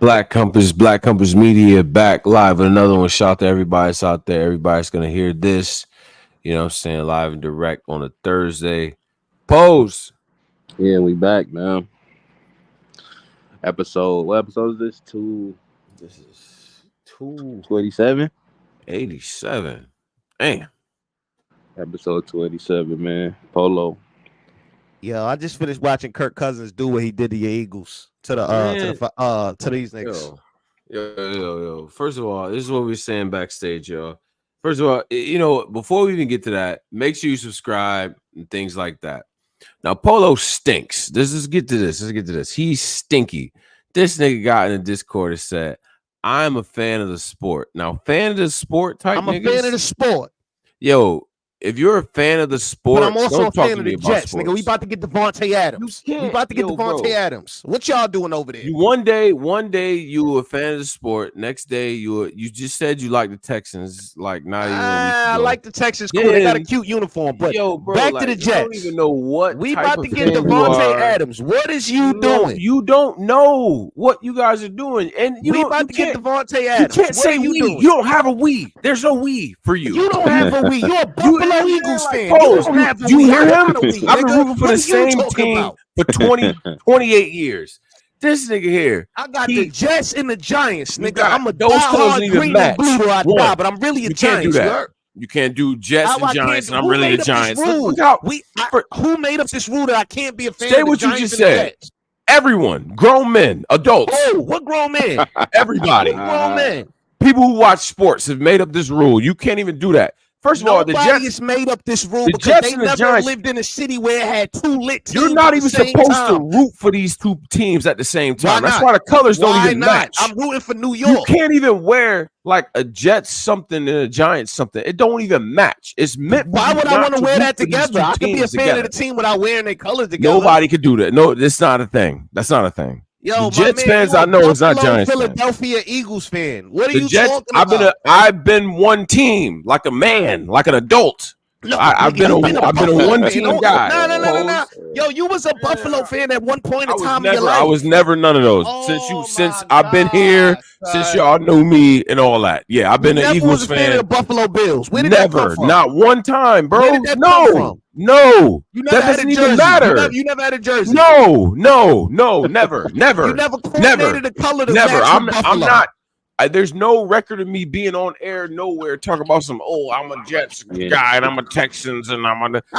Black Compass Media back live with another one. Shout out to everybody that's out there. Everybody's gonna hear this. You know what I'm saying? Live and direct on a Thursday. Pose. Yeah, we back, man. What episode is this? This is 287? 87. Damn. Episode 287, man. Polo. Yo, I just finished watching Kirk Cousins do what he did to your Eagles to these niggas. Yo. First of all, this is what we're saying backstage, y'all. First of all, before we even get to that, make sure you subscribe and things like that. Now, Polo stinks. Let's get to this. He's stinky. This nigga got in the Discord and said, I'm a fan of the sport. Now, fan of the sport type I'm a fan of the sport. Yo, if you're a fan of the sport, but I'm also a fan of the Jets, sports. nigga. We about to get Devontae Adams. Adams. What y'all doing over there? One day you were a fan of the sport. Next day you just said you like the Texans. Like not even. I like the Texans. Cool. They got a cute uniform. But back to the Jets. I don't even know what. We about to get Devontae Adams. What is you doing? You don't know what you guys are doing, and we about to get Devontae Adams. You can't say we. You don't have a we. There's no we for you. You don't have a we. You're a Buffalo Eagles fan. You hear him? I've been rooting for the same team for 28 years. This nigga here. I got the Jets and the Giants, nigga. I'm a those colors even match. Blue till I die, but I'm really a Giants. You can't do Jets and Giants, and I'm really a Giants. Who made up this rule that I can't be a fan? Say what you just said. Everyone, grown men, adults. Oh, what grown men? Everybody. Grown men. People who watch sports have made up this rule. You can't even do that. First of all, the Jets has made up this rule because they never lived in a city where it had two lit teams. You're not even supposed to root for these two teams at the same time. That's why the colors don't even match. I'm rooting for New York. You can't even wear like a Jets something and a Giants something. It don't even match. It's meant. Why would I want to wear that together? I could be a fan of the team without wearing their colors together. Nobody could do that. No, that's not a thing. That's not a thing. Yo, Jets fans, I know it's not Giants. Philadelphia Eagles fan. What are you talking about? I've been one team, like a man, like an adult. No, I've been a one team guy. No. Yo, you was a Buffalo fan at one point in time in your life. I was never none of those. Since I've been here, since y'all knew me and all that. Yeah, I've been an Eagles fan. Of the Buffalo Bills. Where did never, that come from? Not one time, bro. Where did that come from? No, you never that doesn't even matter. You never had a jersey. No, never. You never coordinated the color. Never. I'm not. There's no record of me being on air nowhere talking about I'm a Jets guy and I'm a Texans and I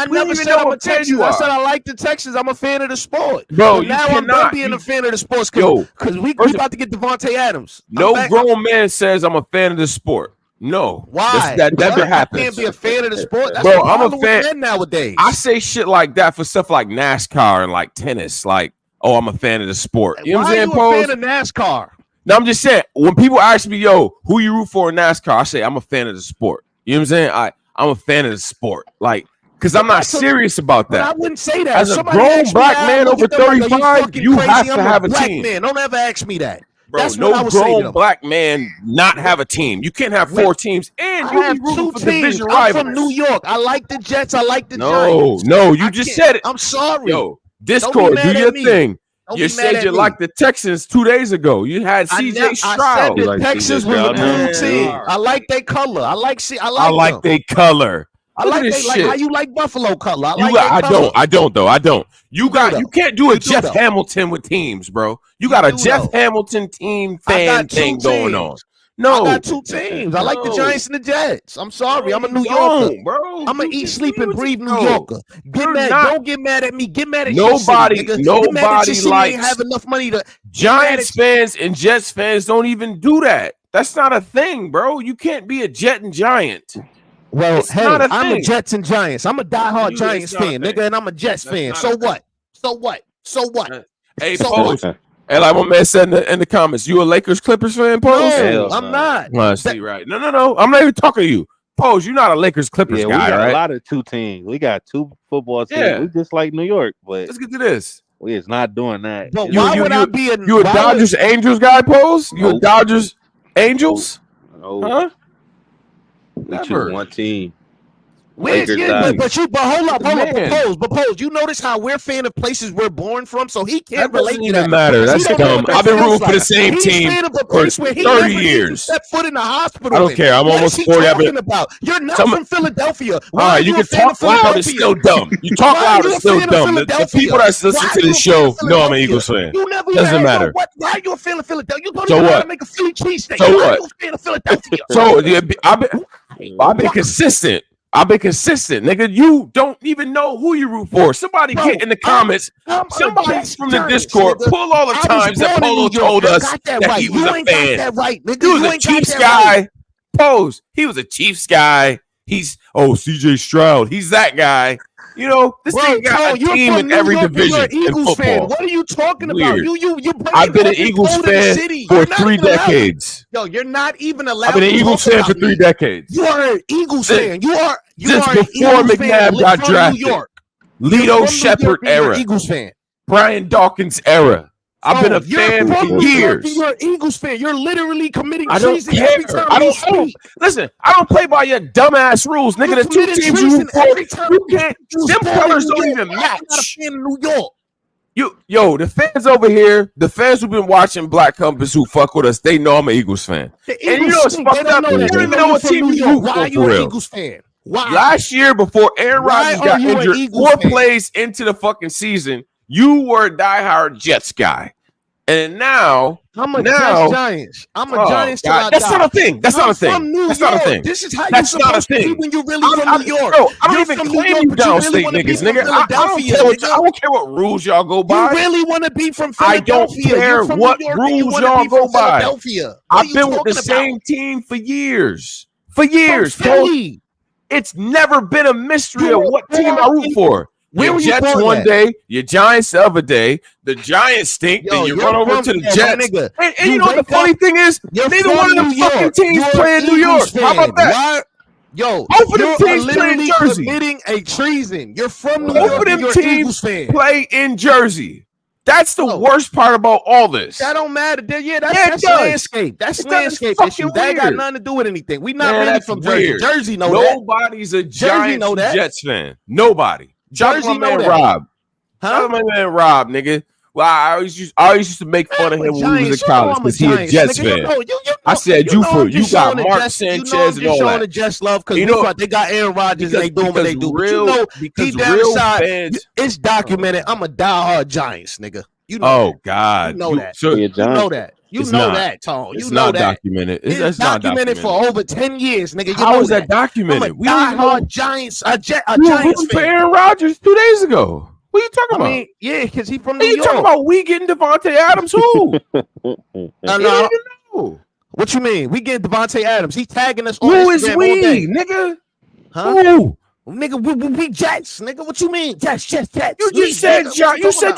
never said I'm a Texans. I said I like the Texans. I'm a fan of the sport. Bro, now I'm done being a fan of the sports because we about to get Devontae Adams. No grown man says I'm a fan of the sport. No. Why? That never happens. I can't be a fan of the sport. That's bro, I'm a fan nowadays. I say shit like that for stuff like NASCAR and like tennis. Like, I'm a fan of the sport. You know what I'm saying? Why are you a fan of NASCAR? No, I'm just saying, when people ask me, who you root for in NASCAR? I say, I'm a fan of the sport. You know what I'm saying? I'm a fan of the sport. Like, because I'm not serious about that. I wouldn't say that. As a grown black man over 35, you have to have a team. Man. Don't ever ask me that. Bro, no grown black man not have a team. You can't have 4 teams. And you have 2 teams. I'm from New York. I like the Jets. I like the Giants. No, you just said it. I'm sorry. Yo, Discord, do your thing. You said you liked the Texans 2 days ago. You had CJ Stroud. I said the Texans was a cool team. I like their color. I like their color. I like how you like Buffalo color. I don't. You can't do a Jeff Hamilton with teams, bro. You got a Jeff Hamilton team fan thing going on. No, I got 2 teams. I like the Giants and the Jets. I'm sorry. I'm a New Yorker, bro. I'm an eat, sleep, and breathe New Yorker. Don't get mad at me. Get mad at nobody. Nobody likes have enough money to. Giants fans and Jets fans don't even do that. That's not a thing, bro. You can't be a Jet and Giant. Well, hey, I'm a Jets and Giants. I'm a diehard Giants fan, nigga, and I'm a Jets fan. So what? Hey, Pose. Hey, like my man said in the comments, you a Lakers Clippers fan, Pose? No, I'm not. Well, see, right. No. I'm not even talking to you. Pose, you're not a Lakers Clippers guy, we got right? A lot of 2 teams. We got 2 football teams. Yeah. We just like New York, but let's get to this. We is not doing that. But why would I be you a Dodgers Angels guy, Pose? You a Dodgers Angels? No. Huh? We choose one team. Lakers but hold up, Man. propose. You notice how we're fan of places we're born from, so he can't That relate doesn't to even that. matter. Because That's he don't know dumb. what that I've been feels rooting for the like. same He's team fan of a for place where he 30 never even years. stepped foot in the hospital. I don't care. I'm What almost is he 40. talking about? You're not from Philadelphia. Why All are right, you you a can fan of talk loud. It's Philadelphia? still dumb. You talk Why are loud. you It's a still fan of dumb. The Philadelphia? people that listen Why to are you the a fan show of know I'm an Philadelphia? Eagles fan. You never Doesn't even matter. Why are you a fan of Philadelphia? You don't So even know how what? to make a Philly cheesesteak. So Why are what? you a fan of Philadelphia? So yeah, I've been consistent. I've been consistent, nigga. You don't even know who you root for. Somebody Bro, get in the comments. Somebody from the Discord pull all the times that Polo told us that he was a fan. Got that right, nigga. He was a Chiefs guy. Pose. He was a Chiefs guy. He's CJ Stroud. He's that guy. You know, this thing got a team in every division in football. What are you talking about? You I've been an Eagles fan for 3 decades. Yo, you're not even allowed. I've been an Eagles fan for 3 decades. You are an Eagles fan. You are before McNabb got drafted. Lito Shepherd era. Eagles fan. Brian Dawkins era. I've been a fan for years. You're an Eagles fan. You're literally committing treason. I don't. Listen, I don't play by your dumbass rules, nigga. The 2 teams you root for, you can't. Them colors don't even match. I'm not a fan of New York. The fans over here, the fans who've been watching Black Compass who fuck with us, they know I'm an Eagles fan. And you know what's fucked up? You don't even know what team you root for. Why are you an Eagles fan? Why? Last year, before Aaron Rodgers got injured, 4 plays into the fucking season, you were a diehard Jets guy. And now I'm a Giants. I'm a Giants. That's not a thing. That's not a thing. That's not a thing. This is how you're supposed to be when you're really from New York. Bro, I don't even claim you downstate niggas, nigga. I don't care what rules y'all go by. You really want to be from I Philadelphia. don't care what rules y'all go by. I've been with the same team for years. It's never been a mystery of what team I root for. Your Jets one day, your Giants the other day. The Giants stink, then you run over to the Jets. And you know what the funny thing is? Neither one of them fucking teams play in New York. How about that? Yo, both of them teams play in Jersey. Committing a treason. You're from New Both York. of them teams play in Jersey. That's the worst part about all this. That don't matter. That's landscape. That's landscape issue. That got nothing to do with anything. We not really from Jersey. Jersey know that. Nobody's a Giants Jets fan. Nobody. Jersey know that. Rob. Shout my man Rob, nigga. Well, I always used to make fun of him when we was in college because he a Jets fan. I said you got Mark Sanchez and all that. The Jets love because they got Aaron Rodgers and they doing what they do. Because real fans, it's documented. I'm a diehard Giants nigga. You know. Oh God, you know that. So you know that. You know that, Tone. You know that. Documented. It's documented for over 10 years, nigga. How is that documented? We are Giants. A Giants fan. For Aaron Rodgers 2 days ago. What are you talking about? Yeah, because he's from New York. You talking about we getting Devontae Adams? Who? No. What you mean? We getting Devontae Adams? He's tagging us on Who Instagram is we, nigga? Huh? Who? Nigga, we Jets, nigga. What you mean? Jets. You said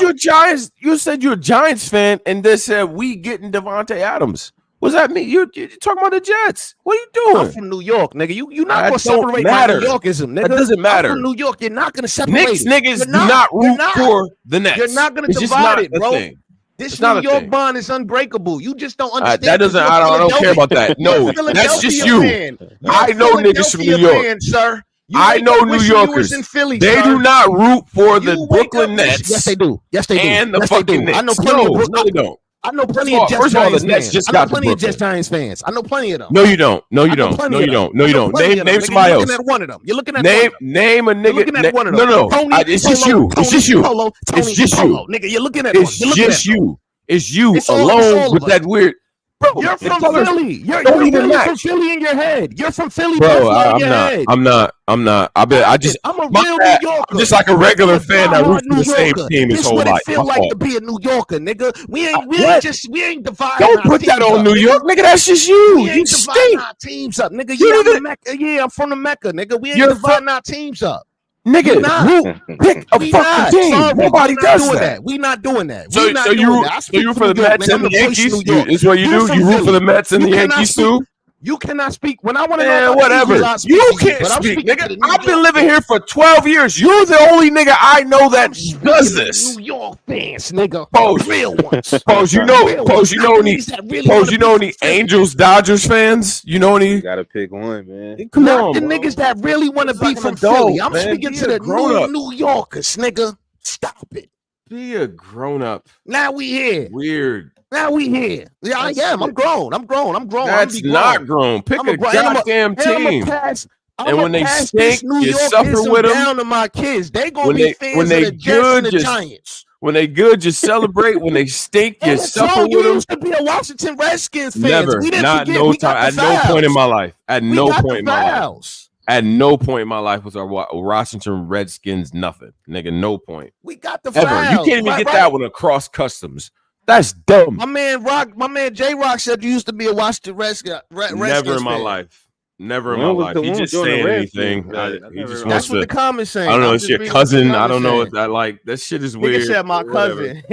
you're a Giants fan, and they said we getting Devontae Adams. What does that mean? You're talking about the Jets. What are you doing? I'm from New York, nigga. You're not gonna separate my New Yorkism, nigga. That doesn't matter. I'm from New York. You're not gonna separate. Knicks niggas do not root for the Nets. You're not gonna divide it, bro. This New York bond is unbreakable. You just don't understand. That doesn't. I don't care about that. No, that's just you. I know niggas from New York, sir. I know New Yorkers. They do not root for the Brooklyn Nets. Yes, they do. And the fucking Knicks. I know plenty of no, they don't. I know plenty of Jets Giants fans. I know plenty of Jets Giants fans. I know plenty of them. No, you don't. Name somebody else. You're looking at one of them. You're looking at name a nigga. You're looking at one of them. No. It's just you. It's just you. It's just you. Nigga, you're looking at It's just you. It's you alone with that weird. Bro, you're from Philly. You're really from Philly in your head. You're from Philly, bro. I'm not. I'm a real New Yorker. I'm just like a regular fan that roots for the same team his whole life. This is what it feel like to be a New Yorker, nigga. We ain't dividing. Don't put that on New York, nigga. That's just you. You stink. Our teams up, nigga. I'm from the Mecca, nigga. We ain't dividing our teams up. Nigga, pick a fucking team. Nobody does that. We not doing that. So you root for the Mets and the Yankees? Is what you do? You root for the Mets and the Yankees too? You cannot speak. When I want to know about whatever. Eagles, I'll speak You to can't but I'm speak, speaking nigga. to the New I've been York living fans. here for 12 years. You're the only nigga I know that does this. New York fans, nigga. Pose. The real ones. Pose, you know any Angels, Dodgers fans? You know any? You gotta pick one, man. Come Not on, the bro. niggas that really want to It's be like an from adult, Philly. I'm man. speaking Be to a the grown-up. New Yorkers, nigga. Stop it. Be a grown up. Now we here. Weird. Now we here. Yeah, I am. I'm grown. That's not grown. Pick a goddamn team. And when they stink, you suffer with them. Down to my kids. They gonna be fans of the Jets and the Giants. When they good, you celebrate. When they stink, you suffer with them. You used to be a Washington Redskins fan. Never. Not no time. At no point in my life. At no point in my life. At no point in my life was our Washington Redskins nothing, nigga. No point. We got the ever. fouls. You can't even get that one across customs. That's dumb. My man J Rock said you used to be a Washington Redskins. Never in my life. Never in my life. He just saying anything. That's what the comments saying. I don't know. It's your cousin. I don't know what that like. That shit is weird. Nigga said my cousin.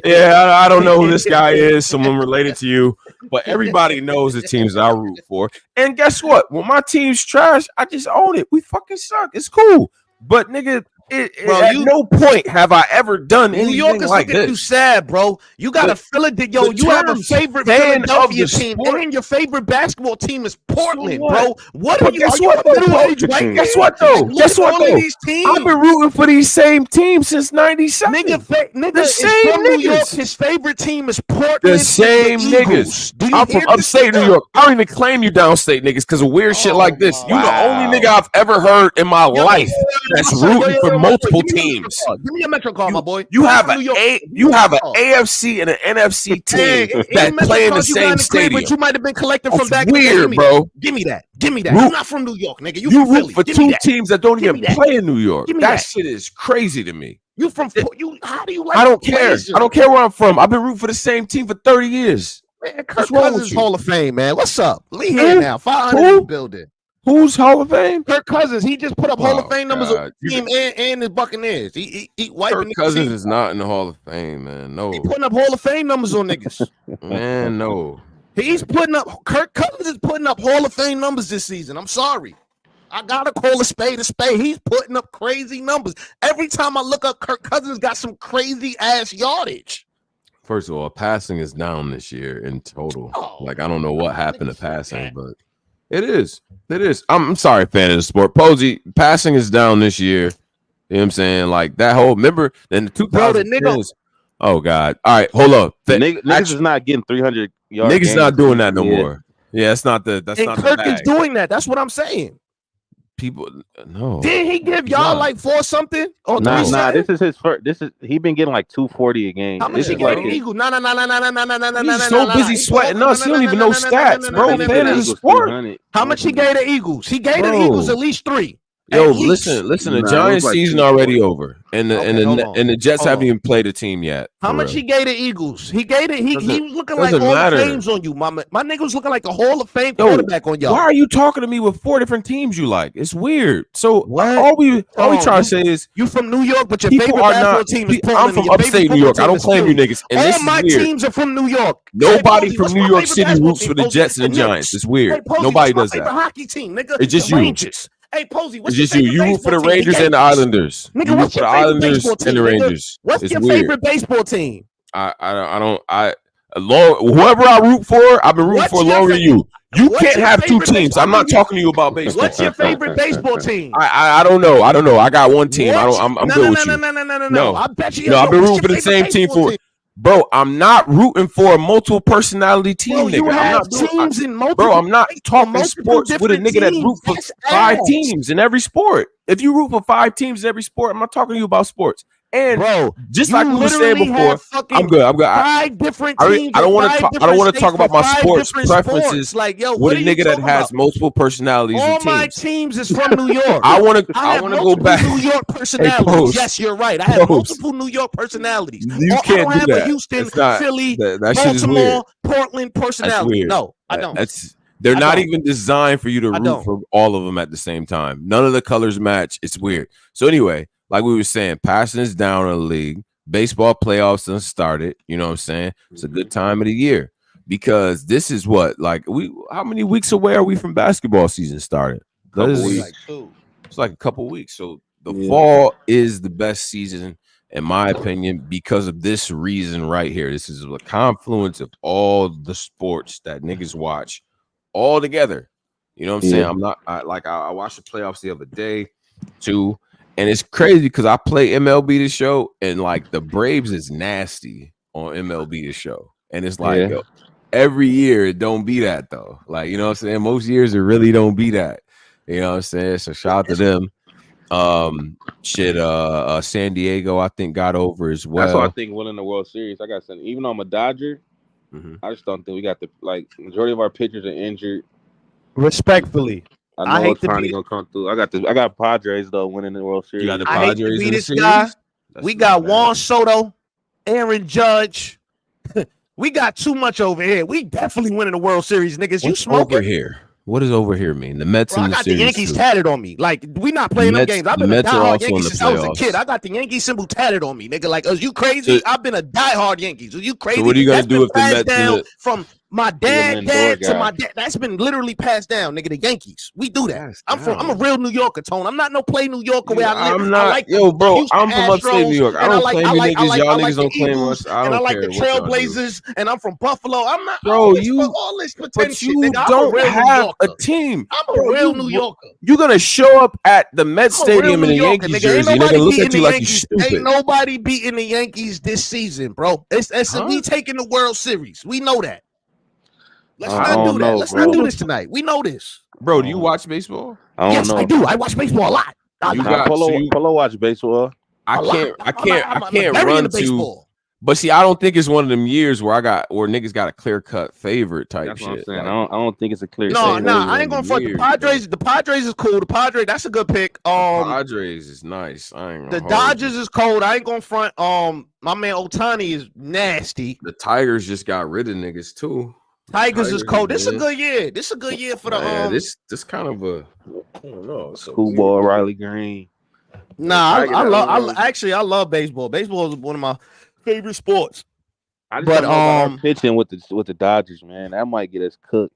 Yeah, I don't know who this guy is. Someone related to you, but everybody knows the teams that I root for. And guess what? When my team's trash, I just own it. We fucking suck. It's cool. But nigga, at no point have I ever done anything New Yorkers like look at this. you sad, bro. You got to feel it. Yo, you have a favorite Philadelphia team, and your favorite basketball team is Portland, bro. What are you? Guess what, though? Guess what, though? Guess what, though? I've been rooting for these same teams since '97. Nigga, the same from niggas. New York. His favorite team is Portland. The same niggas. I'm from upstate New York. I don't even claim you downstate niggas because of weird shit like this. You the only nigga I've ever heard in my life that's rooting for multiple teams. Give me a metro call, my boy. You have an AFC and an NFC team that play in the same stadium. But you might have been collecting from back. Weird, bro. Give me that. You're not from New York, nigga. You root for two teams that don't even play in New York. That shit is crazy to me. You from you? How do you like? I don't care. I don't care where I'm from. I've been rooting for the same team for 30 years. Man, Kirk Cousins Hall of Fame, man. What's up? Lee here now. 500 in the building. Who's Hall of Fame? Kirk Cousins. He just put up Hall of Fame numbers on the team and his Buccaneers. He wiping. Kirk Cousins is not in the Hall of Fame, man. No. He putting up Hall of Fame numbers on niggas. Man, no. He's putting up. Kirk Cousins is putting up Hall of Fame numbers this season. I'm sorry. I gotta call a spade a spade. He's putting up crazy numbers. Every time I look up, Kirk Cousins got some crazy ass yardage. First of all, passing is down this year in total. Like, I don't know what happened to passing, but it is. It is. I'm sorry, fan of the sport. Posey, passing is down this year. You know what I'm saying? Like, that whole, remember, in the 2010s. Oh, God. All right, hold up. Niggas is not getting 300 yards. Niggas not doing that no more. Yeah, that's not the Kirk is doing that. That's what I'm saying. People, no. Did he give y'all like 4 something? Or nah, this is his first. He been getting like 240 a game. How much he get the Eagles? No. He's so busy sweating us. He don't even know stats, bro. Fan of the sport. How much he gave the Eagles? He gave the Eagles at least 3. Yo, listen. The Giants season already over, and the Jets haven't even played a team yet. How much he gave the Eagles? He gave it. He was looking like Hall of Fames on you, my nigga was looking like a Hall of Fame quarterback on y'all. Why are you talking to me with 4 different teams you like? It's weird. So all we trying to say is you from New York, but your favorite basketball team is Portland. I'm from upstate New York. I don't claim you niggas. And all my teams are from New York. Nobody from New York City roots for the Jets and the Giants. It's weird. Nobody does that. Hockey team, nigga. It's just you. Hey, Posey, what's it's just you. You root for the Rangers and the Islanders. Nigga, you root for the Islanders and the Rangers. What's your favorite baseball team? Whoever I root for, I've been rooting for longer than you. You can't have 2 teams. I'm not talking to you about baseball. What's your favorite baseball team? I don't know. I got one team. I'm good with you. No. I bet you. No, I've been rooting for the same team for. Bro, I'm not rooting for a multiple personality team, nigga. I'm not talking sports with a nigga that root for 5 teams in every sport. If you root for 5 teams in every sport, I'm not talking to you about sports. And just like we were saying before, I'm good. 5 different teams. I don't want to talk about my sports preferences. Like, yo, with a nigga that has multiple personalities. All my teams is from New York. I want to go back. New York personalities. Yes, you're right. I have multiple New York personalities. You can't do that. Houston, Philly, Baltimore, Portland personality. No, I don't. They're not even designed for you to root for all of them at the same time. None of the colors match. It's weird. So anyway, like we were saying, passing is down in the league. Baseball playoffs done started. You know what I'm saying? It's a good time of the year. because this is what how many weeks away are we from basketball season started? Like 2. It's like a couple weeks. So the fall is the best season, in my opinion, because of this reason right here. This is a confluence of all the sports that niggas watch all together. You know what I'm saying? I watched the playoffs the other day too, and it's crazy because I play MLB The Show, and like the Braves is nasty on MLB The Show, and it's like yo, every year it don't be that though. Like, you know what I'm saying? Most years it really don't be that. You know what I'm saying? So shout out to them. San Diego, I think, got over as well. That's why I think winning the World Series. I got something. Even though I'm a Dodger, I just don't think we got the majority of our pitchers are injured. Respectfully, I know Ohtani gonna come through. I got Padres though winning the World Series. You got the Padres I hate to be in the this series? guy. That's We got not Juan bad. Soto, Aaron Judge. We got too much over here. We definitely winning the World Series, niggas. You What's smoking? over here? What does over here mean? The Mets Bro, I in the got series the Yankees too. tatted on me. Like, we not playing them games. I've been a Mets are diehard also in Yankees the since I was a playoffs. kid. I got the Yankee symbol tatted on me, nigga. Like, are you crazy? So- I've been a diehard Yankees. Are you crazy? So what are you gonna That's do been if the passed Mets in down the- from my Lindor dad to guy. my dad? That's been literally passed down, nigga. The Yankees. We do that. Passed I'm a real New Yorker, Tone. I'm not no play New Yorker where I live. I'm not. I like Yo, the bro, Houston I'm from upstate Astros, New York. I and don't claim you niggas. Y'all niggas the don't claim Eagles, us. I and I don't like the care what y'all do. Trailblazers, and I'm from Buffalo. I'm not Bro, all this, you- all this But potential. you Nigga, I'm a don't real New have Yorker. a team. I'm a Bro, real New Yorker. You're gonna show up at the Mets I'm a real Stadium in New a Yorker, Yankees nigga. Ain't jersey, and they're nobody gonna look beating at you the like you Yankees. stupid. Ain't nobody beating the Yankees this season, bro. We taking the World Series. We know that. Let's I not don't do that. know, Let's bro. not do this tonight. We know this. Bro, do you watch baseball? I don't Yes, know. I do. I watch baseball a lot. You Nah, got- Polo, so you- Polo watch baseball. I A lot. can't I'm very run into to. baseball. But see, I don't think it's one of them years where niggas got a clear cut favorite type That's shit. what I'm saying. Like, I don't think it's a clear. No, favorite. I ain't gonna front the Years, Padres. The Padres is cool. The Padres, that's a good pick. Padres is nice. I ain't gonna The hold Dodgers you. is cold. I ain't gonna front. My man Ohtani is nasty. The Tigers just got rid of niggas too. Tigers is cold. Tigers, This is a man. good year. This is a good year for the Man, this kind of a I don't know. It's so Schoolboy weird. Riley Green. Nah, Tiger, I love. that I love baseball. Baseball is one of my favorite sports. I just But, don't know about our pitching with the Dodgers, man. That might get us cooked.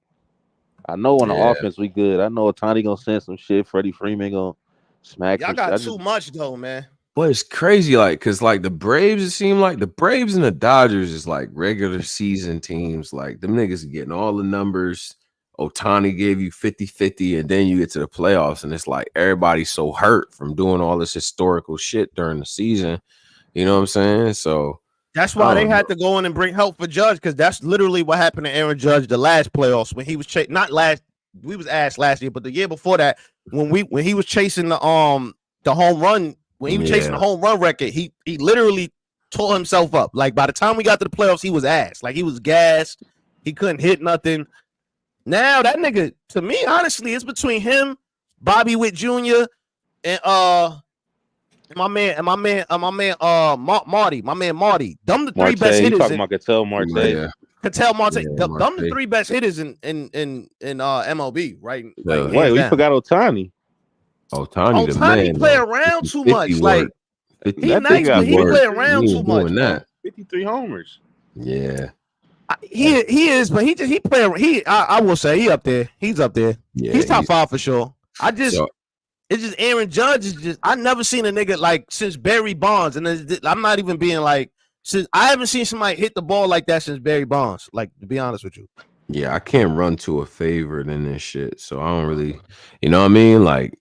I know on the Yeah. offense we good. I know Ohtani gonna send some shit. Freddie Freeman gonna smack. Y'all some got shit. too much though, man. But it's crazy, like, cause like the Braves, it seemed like the Braves and the Dodgers is like regular season teams. Like them niggas are getting all the numbers. Ohtani gave you 50-50, and then you get to the playoffs, and it's like everybody's so hurt from doing all this historical shit during the season. You know what I'm saying? So That's why they don't had to go in and bring help for Judge, because that's literally what happened to Aaron Judge the last playoffs when he was not last. We was asked last year, but the year before that, when he was chasing the home run, when he was chasing the home run record, he literally tore himself up. Like by the time we got to the playoffs, he was ass. Like he was gassed. He couldn't hit nothing. Now that nigga, to me, honestly, it's between him, Bobby Witt Jr. and my man Marty. Them the three best hitters. Talking about Ketel Marte. yeah. Ketel Marte. Yeah, Them the Marte. three best hitters in MLB, right? Yeah. Like, Wait, we down. forgot Ohtani. Ohtani, the Ohtani man, play though. around too 50 much. work. Like 50 he that nice, thing got but he work. play around He too ain't much. doing that. 53 homers. Yeah. He is, but he play. I will say he up there. He's up there. Yeah. He's top 5 for sure. So- It's just Aaron Judge is just. I never seen a nigga like since Barry Bonds, and I'm not even being like since I haven't seen somebody hit the ball like that since Barry Bonds. Like to be honest with you. Yeah, I can't run to a favorite in this shit. So I don't really, you know what I mean? Like,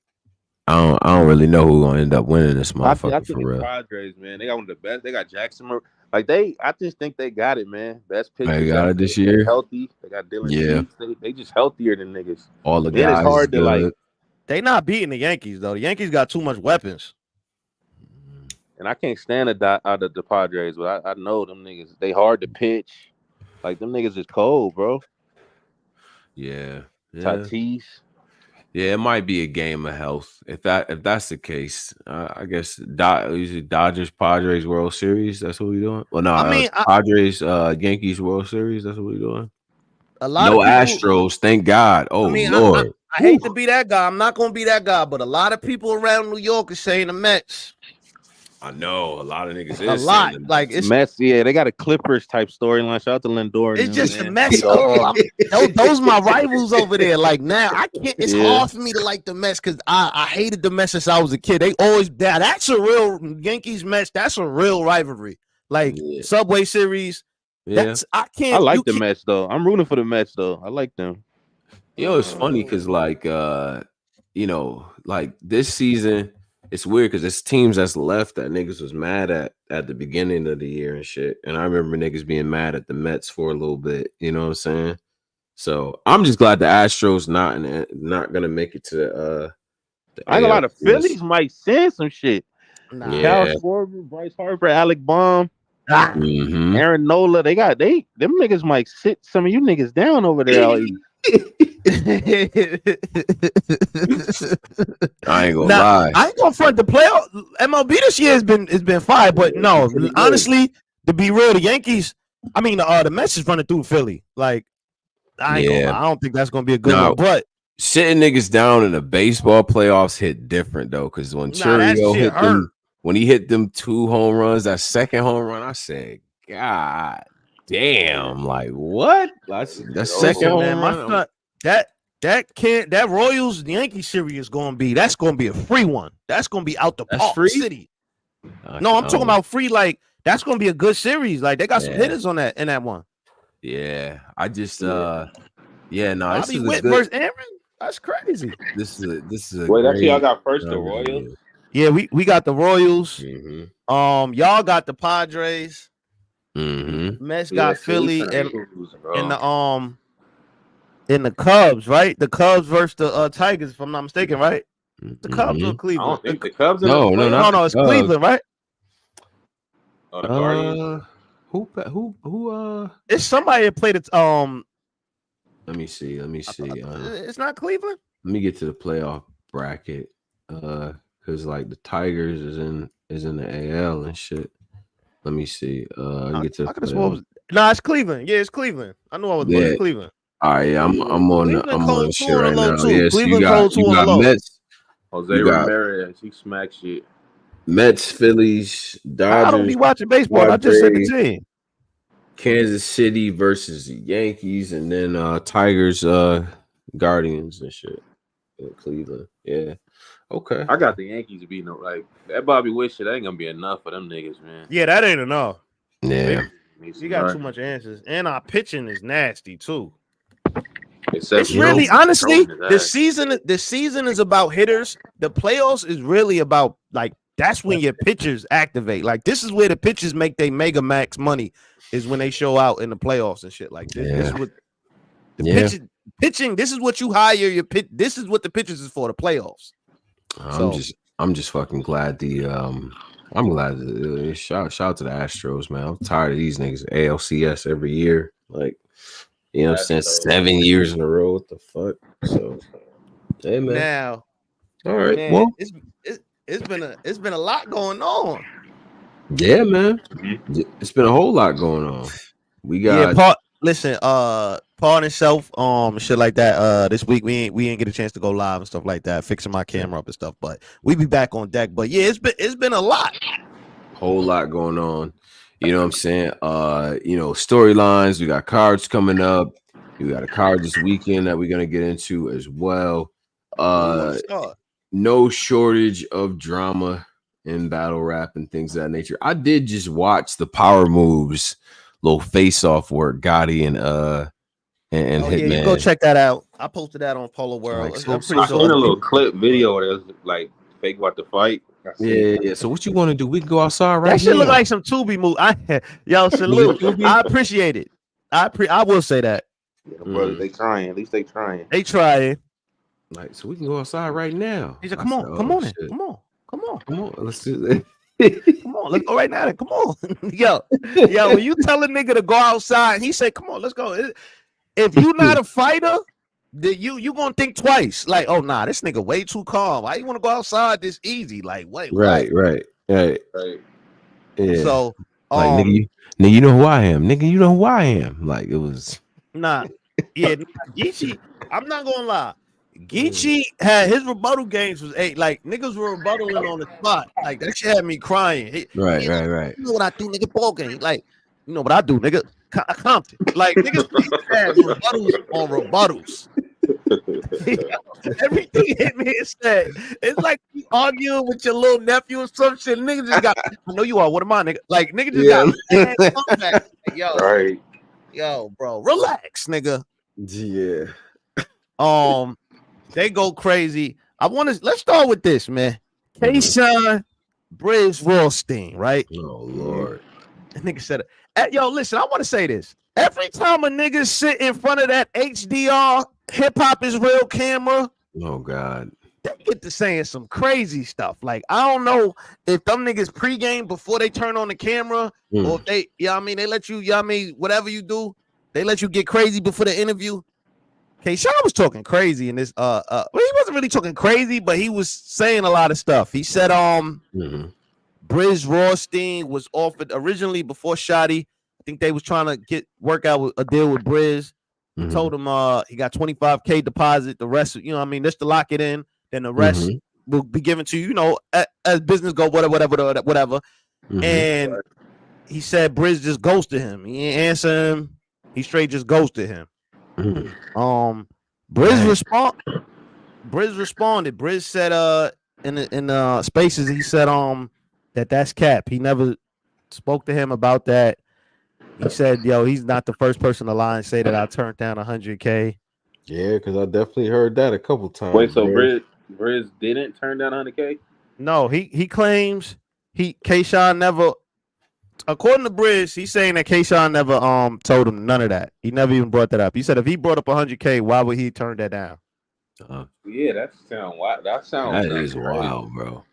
I don't really know who's gonna end up winning this I motherfucker think for the real. Padres, man. They got one of the best. They got Jackson. I just think they got it, man. Best pitcher. They got it this They're year. Healthy. They got Dylan. Yeah. Cease. They just healthier than niggas. All the Then guys. it's hard is to like. good. They not beating the Yankees though. The Yankees got too much weapons. And I can't stand the Padres, but I know them niggas. They hard to pitch. Like them niggas is cold, bro. Yeah. Tatis. Yeah, it might be a game of health. If that's the case, I guess Dodgers Padres World Series. That's what we doing. Well, no, I mean, Padres Yankees World Series. That's what we doing. A lot No of people, Astros, thank God. Oh Lord, I hate to be that guy. I'm not gonna be that guy, but a lot of people around New York are saying the Mets. I know a lot of niggas A is lot. saying the Like Mets. it's Mets, yeah, they got a Clippers type storyline. Shout out to Lindor. it's and them, just the man. Mets. Those my rivals over there. Like now, I can't. It's Yeah. hard for me to like the Mets because I hated the Mets since I was a kid. They always that's a real Yankees Mets. That's a real rivalry. Like Subway Series. Yeah. That's I can't. I like the Mets though. I'm rooting for the Mets though. I like them. Yo, it's funny because like you know, like this season, it's weird because it's teams that's left that niggas was mad at the beginning of the year and shit. And I remember niggas being mad at the Mets for a little bit. You know what I'm saying? So I'm just glad the Astros not gonna make it to the I ain't gonna lie, the ALCS. Phillies might send some shit. Nah. Yeah. Cal Schwarber, Bryce Harper, Alec Baum, Mhm. Aaron Nola. Them niggas might sit some of you niggas down over there. I ain't gonna lie. I ain't gonna front the playoff. MLB this year has been fire, but no, honestly, to be real, the Yankees. I mean, the Mets is running through Philly. Like, I ain't gonna lie. I don't think that's gonna be a good one. But sitting niggas down in the baseball playoffs hit different though, because when Churio hit them, when he hit them 2 home runs, that second home run, I said, God damn, like what? That's second home run. That Royals Yankee series is gonna be a free one. That's gonna be out the Park City. No, I'm talking about free. Like that's gonna be a good series. Like they got some hitters on that in that one. Yeah, I just no. Bobby Witt versus Aaron. That's crazy. This is a wait. That's who y'all got first. The Royals. Yeah, we got the Royals. Mm-hmm. Y'all got the Padres. Mm-hmm. Mets got Philly and the Cubs, right? The Cubs versus the Tigers, if I'm not mistaken, right? The Cubs or Cleveland? I don't think the Cubs. No, it's Cleveland, right? Oh, the Guardians. Who? It's somebody that played it. Let me see. It's not Cleveland. Let me get to the playoff bracket. Because like the Tigers is in the AL and shit. Let me see. Get to the it's Cleveland. Yeah, it's Cleveland. I knew I was going to Cleveland. All right, I'm on the shit right now. Yeah, so you got Mets. Jose Ramirez, he smacked shit. Mets, Phillies, Dodgers. I don't be watching baseball. I just said the team. Kansas City versus the Yankees, and then Tigers, Guardians and shit. Cleveland. Yeah. Okay. I got the Yankees beating them. Like that Bobby Witt shit ain't gonna be enough for them niggas, man. Yeah, that ain't enough. Yeah. You got too much answers. And our pitching is nasty too. It's really honestly the season is about hitters. The playoffs is really about like that's when your pitchers activate. Like this is where the pitchers make their mega max money is when they show out in the playoffs and shit like this. This is what the pitching. This is what you hire your pitch. This is what the pitchers is for, the playoffs. I'm just fucking glad I'm glad shout out to the Astros, man. I'm tired of these niggas ALCS every year. Like, you know what I'm saying? 7 years in a row. What the fuck? So hey man. Now all right. Man, well it's been a lot going on. Yeah, man. It's been a whole lot going on. We got Paul and himself, shit like that. This week we ain't get a chance to go live and stuff like that, fixing my camera up and stuff. But we be back on deck. But yeah, it's been a lot. Whole lot going on. You know what I'm saying? Storylines. We got cards coming up. We got a card this weekend that we're gonna get into as well. No shortage of drama in battle rap and things of that nature. I did just watch the Power Moves little face-off work, Gotti and Hitman. Yeah, go check that out. I posted that on Polo World. I seen a little clip video where it was like fake about the fight. Yeah. So what you want to do? We can go outside right now. That shit look like some Tubi move. Salute. I appreciate it. I will say that. Yeah, brother, they trying. At least they trying. They trying. Like, so we can go outside right now. He said, come on. Let's do that. Come on, let's go right now. Come on. Yo, when you tell a nigga to go outside, he said, come on, let's go. If you're not a fighter, you gonna think twice. Like, oh nah, this nigga way too calm. Why you want to go outside this easy? Like, wait, right. Yeah. So like nigga, you know who I am. Nigga, you know who I am. Like it was Geechee, I'm not gonna lie. Geechee had his rebuttal games was 8. Like niggas were rebuttaling on the spot. Like that shit had me crying. Right. You know what I do, nigga? Ball game. Like, you know what I do, nigga? Compton. Like niggas had rebuttals on rebuttals. Everything hit me instead. It's like you arguing with your little nephew or some shit. Niggas just got. I know you are. What am I, nigga? Like nigga just got. Like, yo, Right. Yo, bro, relax, nigga. Yeah. They go crazy. Let's start with this, man. Kayshawn, Brizz, RAWSTEEN, right? Oh Lord. That nigga said it. Yo, listen, I want to say this. Every time a nigga sit in front of that HDR hip hop is real camera, oh God, they get to saying some crazy stuff. Like, I don't know if them niggas pregame before they turn on the camera, or if they, they let you, whatever you do, they let you get crazy before the interview. Kayshawn was talking crazy in this. Well, he wasn't really talking crazy, but he was saying a lot of stuff. He said, Brizz RAWSTEEN was offered originally before Shotty. I think they was trying to work out a deal with Brizz. He told him he got $25K deposit. The rest, just to lock it in. Then the rest will be given to you, as business go, whatever. And he said Brizz just ghosted him. He ain't answer him. He straight just ghosted him. Brizz responded. Brizz said in spaces, he said that's cap. He never spoke to him about that. He said, yo, he's not the first person to lie and say that I turned down 100K. Yeah, because I definitely heard that a couple times. Wait, so Brizz didn't turn down 100K? No, he claims Kayshawn never. According to Brizz, he's saying that Kayshawn never told him none of that. He never even brought that up. He said if he brought up 100K, why would he turn that down? Yeah, that sounds wild. That is wild, bro.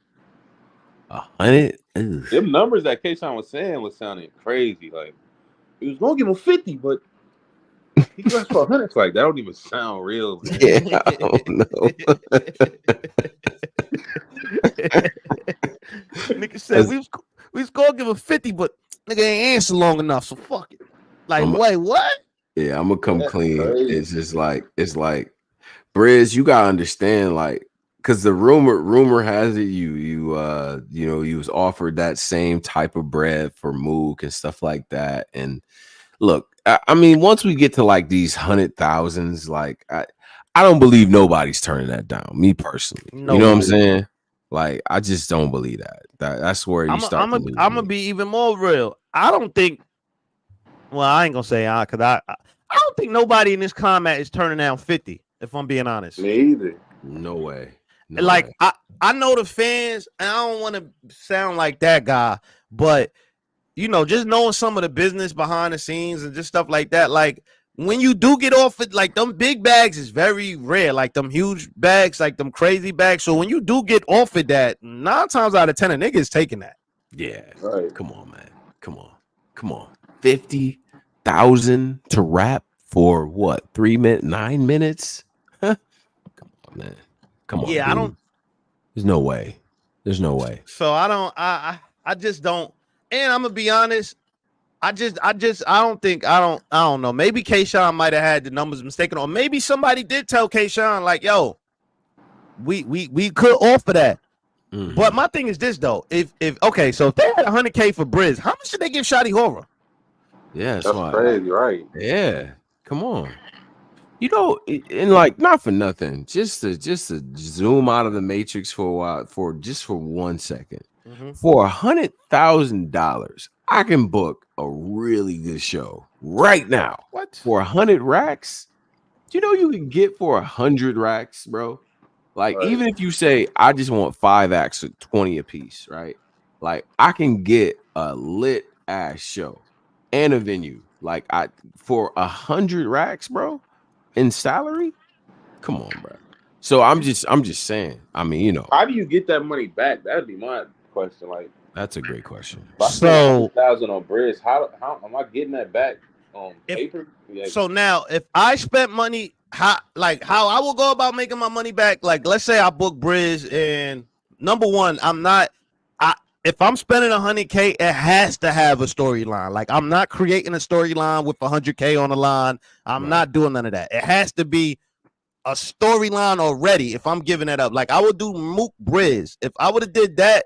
100. Them numbers that Kayshawn was saying was sounding crazy. Like he was gonna give him 50, but he asked for 100. Like that don't even sound real. Man. Yeah, I don't know. Nigga said we was gonna give him 50, but nigga ain't answer long enough, so fuck it. Like, wait, what? Yeah, I'm gonna come clean. Crazy. It's just like Brizz, you gotta understand, like, because the rumor has it you was offered that same type of bread for Mook and stuff like that. And look, I mean, once we get to like these 100,000s, like I don't believe nobody's turning that down. Me personally, you know what I'm saying? Like, I just don't believe that. That's where you start. I'm gonna be even more real. I don't think. Well, I ain't gonna say because I don't think nobody in this comment is turning down 50. If I'm being honest, Me either. No way. Like I know the fans, and I don't want to sound like that guy, but just knowing some of the business behind the scenes and just stuff like that, like when you do get offered, like them big bags is very rare, like them huge bags, like them crazy bags. So when you do get offered that, 9 times out of 10 a nigga is taking that. Yeah. Right. Come on, man. Come on. 50,000 to rap for what? 9 minutes? Huh? Come on, man. Come on. Yeah, dude. I don't. There's no way. So I don't. I just don't. And I'm gonna be honest. I don't know. Maybe Kayshawn might have had the numbers mistaken, or maybe somebody did tell Kayshawn like, "Yo, we could offer that." But my thing is this though: if they had 100K for Brizz, how much did they give Shotty Horror? Yeah, That's crazy, right? Yeah, come on. And like, not for nothing, just to zoom out of the matrix for a while, for 1 second. For $100,000, I can book a really good show right now. What? For 100 racks? Do you know you can get for 100 racks, bro? Like, Right. even if you say I just want 5 acts at 20 a piece, right? Like, I can get a lit ass show and a venue. Like, for 100 racks, bro, in salary. Come on, bro. So I'm just saying. I mean, How do you get that money back? That'd be my question. Like, that's a great question. if I spent 100,000 on Brizz, how am I getting that back on paper? Yeah. So now, if I spent money, how I will go about making my money back? Like, let's say I book Brizz, and number one, if I'm spending 100K, it has to have a storyline. Like, I'm not creating a storyline with 100K on the line. I'm not doing none of that. It has to be a storyline already if I'm giving it up. Like I would do Mook Brizz. If I would have did that,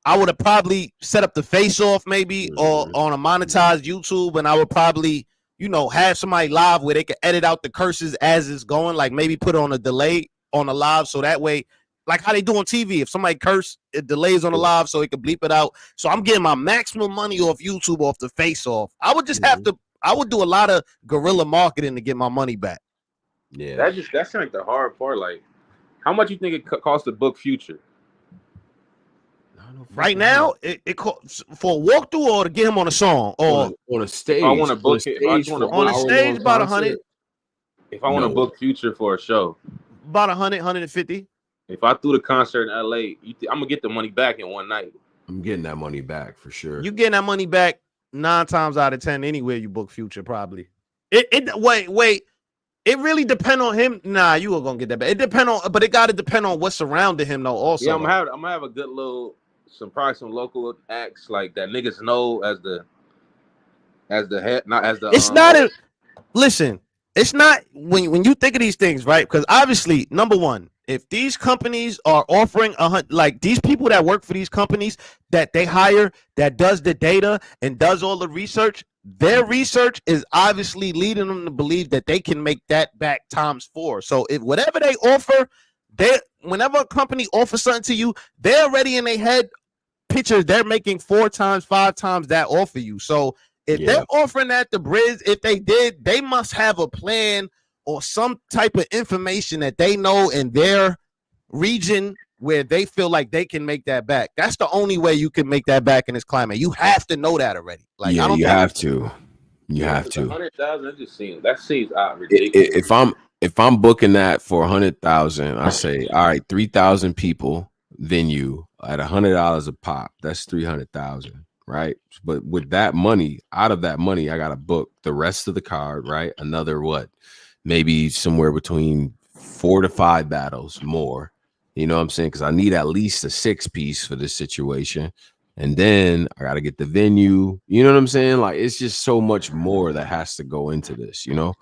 I would have probably set up the face off maybe or on a monetized YouTube, and I would probably, you know, have somebody live where they could edit out the curses as it's going, like maybe put on a delay on the live so that way, like how they do on TV. If somebody curse, it delays on the live so it can bleep it out. So I'm getting my maximum money off YouTube off the face off. I would just have to, I would do a lot of guerrilla marketing to get my money back. Yeah, that's like the hard part. Like, how much you think it costs to book Future? Right now, it costs for a walkthrough or to get him on a song or on a stage. If I want to book it, on a stage, about 100. If I want to book Future for a show, about 100, 150. If I threw the concert in LA, I'm gonna get the money back in one night. I'm getting that money back for sure. You getting that money back 9 times out of 10 anywhere you book Future probably. Wait. It really depend on him. Nah, you are gonna get that back. It depend on, but it gotta depend on what's surrounding him though. Also, yeah, I'm gonna have a good little. Probably some local acts like that niggas know as the head, not as the. It's not a listen. It's not when you think of these things, right? Because obviously, number one, if these companies are offering like these people that work for these companies that they hire that does the data and does all the research, their research is obviously leading them to believe that they can make that back ×4. So if whatever they offer, whenever a company offers something to you, they're already in their head pictures they're making 4 times 5 times that offer you. So if they're offering that to Brizz, if they did, they must have a plan or some type of information that they know in their region where they feel like they can make that back. That's the only way you can make that back in this climate. You have to know that already. Like I don't you have to. You have to. 100,000. That seems ridiculous. If I'm booking that for 100,000, I say, all right, 3,000 people venue at $100 a pop. That's 300,000, right? But with that money, out of that money, I gotta book the rest of the card, right? Another maybe somewhere between 4 to 5 battles more. You know what I'm saying? Because I need at least a 6-piece for this situation. And then I got to get the venue. You know what I'm saying? Like, it's just so much more that has to go into this, you know?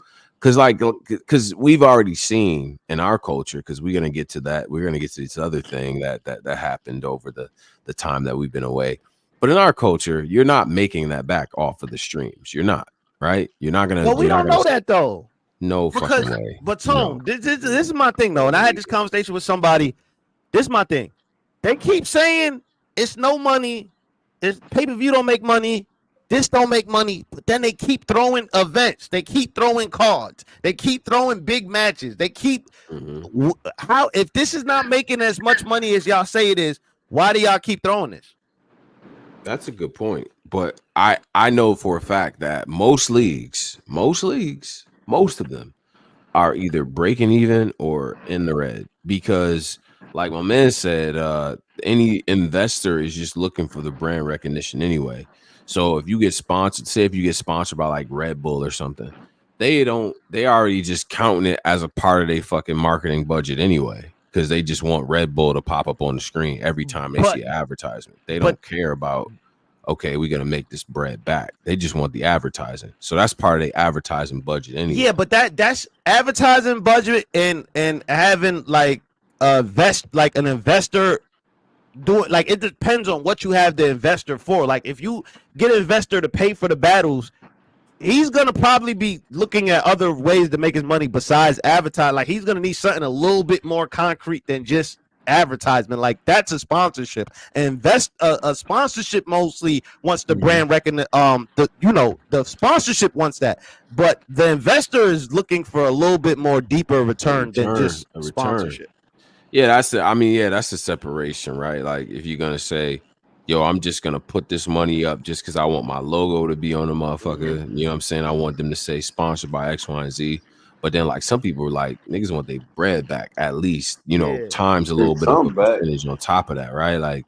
Because we've already seen in our culture, because we're going to get to that. We're going to get to this other thing that happened over the time that we've been away. But in our culture, you're not making that back off of the streams. You're not, right? You're not going to. Well, we don't know that, though. No fucking way. But Tone, this is my thing though, and I had this conversation with somebody. This is my thing. They keep saying it's no money, it's pay-per-view don't make money, this don't make money, but then they keep throwing events, they keep throwing cards, they keep throwing big matches, they keep how if this is not making as much money as y'all say it is, why do y'all keep throwing this? That's a good point. But I know for a fact that most of them are either breaking even or in the red, because like my man said, any investor is just looking for the brand recognition anyway. So if you get sponsored, say if you get sponsored by like Red Bull or something, they already just counting it as a part of their fucking marketing budget anyway, because they just want Red Bull to pop up on the screen every time they see an advertisement. They don't care about, okay, we're gonna make this bread back. They just want the advertising. So that's part of their advertising budget anyway. Yeah, but that's advertising budget and having like an investor do it. Like it depends on what you have the investor for. Like if you get an investor to pay for the battles, he's gonna probably be looking at other ways to make his money besides advertise. Like he's gonna need something a little bit more concrete than just advertisement. Like that's a sponsorship. A sponsorship mostly wants the brand recognition. The sponsorship wants that, but the investor is looking for a little bit more deeper return than just sponsorship. Yeah, that's a separation, right? Like if you're gonna say, yo, I'm just gonna put this money up just because I want my logo to be on the motherfucker. You know what I'm saying? I want them to say sponsored by X, Y, and Z. But then, like, some people are like, niggas want their bread back at least, times a little bit of a percentage on top of that, right? Like,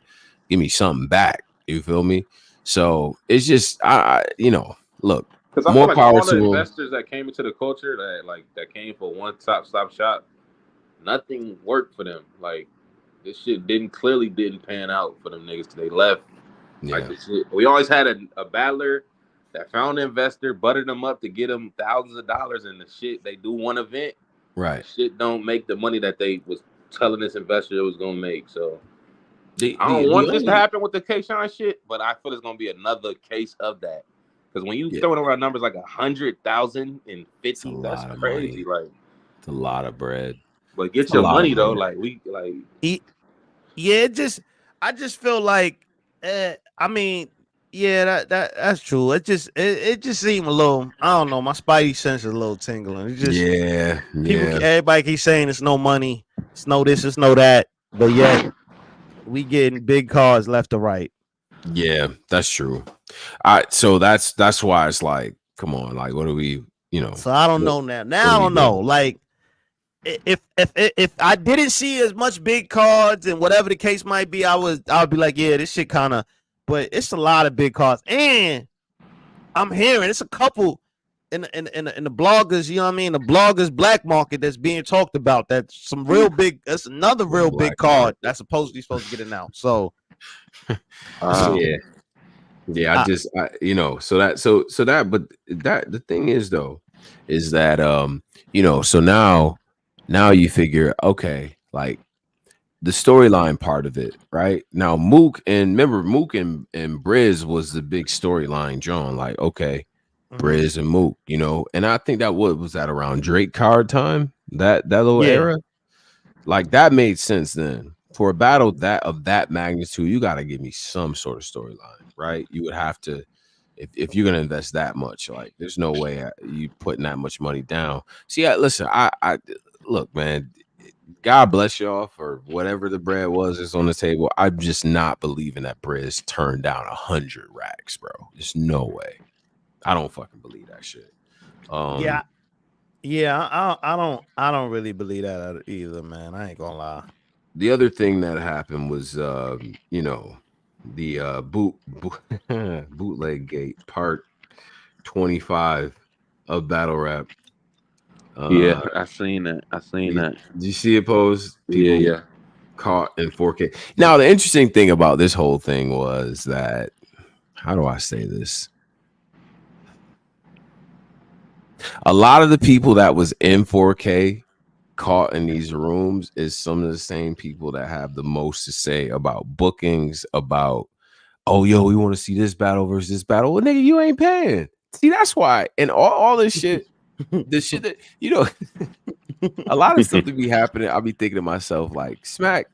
give me something back. You feel me? So it's just, look, because I feel like all the investors that came into the culture that came for one stop shop, nothing worked for them. Like, this shit clearly didn't pan out for them niggas till they left. Yeah. Like, this shit, we always had a battler that found an investor, buttered them up to get them thousands of dollars, and the shit, they do one event, Right. Shit don't make the money that they was telling this investor it was gonna make. So The I the don't the want this to only happen with the K-Shine shit, but I feel it's gonna be another case of that. Because when you yeah, throwing around numbers like 100,000 and it's a 50, that's lot of crazy. money. Like, It's a lot of bread. but It's get a your lot of money though. money. Like we like Yeah, I just feel like, I mean, yeah, that's true. It just seemed a little, I don't know, my spidey sense is a little tingling. It just Yeah, yeah, everybody keeps saying it's no money, it's no this, it's no that, but yet we getting big cars left to right. yeah. That's true. So that's why it's like, come on, like, what do we, So I don't know now. Now I don't know. Like, if I didn't see as much big cards and whatever the case might be, I would be like, yeah, this shit kind of. But it's a lot of big cards, and I'm hearing it's a couple in the bloggers. You know what I mean? The bloggers black market that's being talked about. That's some real big. That's another real big card that's supposed to get announced. So yeah. Yeah, but the thing is though, is that so now you figure, okay, like the storyline part of it, right? Now Mook and Brizz was the big storyline, John. Like, okay, Brizz and Mook, and I think that was that around Drake card time, that little era. Like that made sense then. For a battle of that magnitude, you got to give me some sort of storyline, right? You would have to, if you're gonna invest that much, like there's no way you putting that much money down. See, listen, I look, man. God bless y'all for whatever the bread was that's on the table. I'm just not believing that Brizz turned down 100 racks, bro. There's no way. I don't fucking believe that shit. I don't really believe that either, man. I ain't gonna lie. The other thing that happened was, the bootleg gate part 25 of battle rap. yeah, I seen that. Did you see it, Pose? People Yeah. caught in 4K. Now, the interesting thing about this whole thing was that, how do I say this? A lot of the people that was in 4K caught in these rooms is some of the same people that have the most to say about bookings, about, oh, yo, we want to see this battle versus this battle. Well, nigga, you ain't paying. See, that's why. And all this shit, the shit that, a lot of stuff to be happening. I'll be thinking to myself, like, Smack,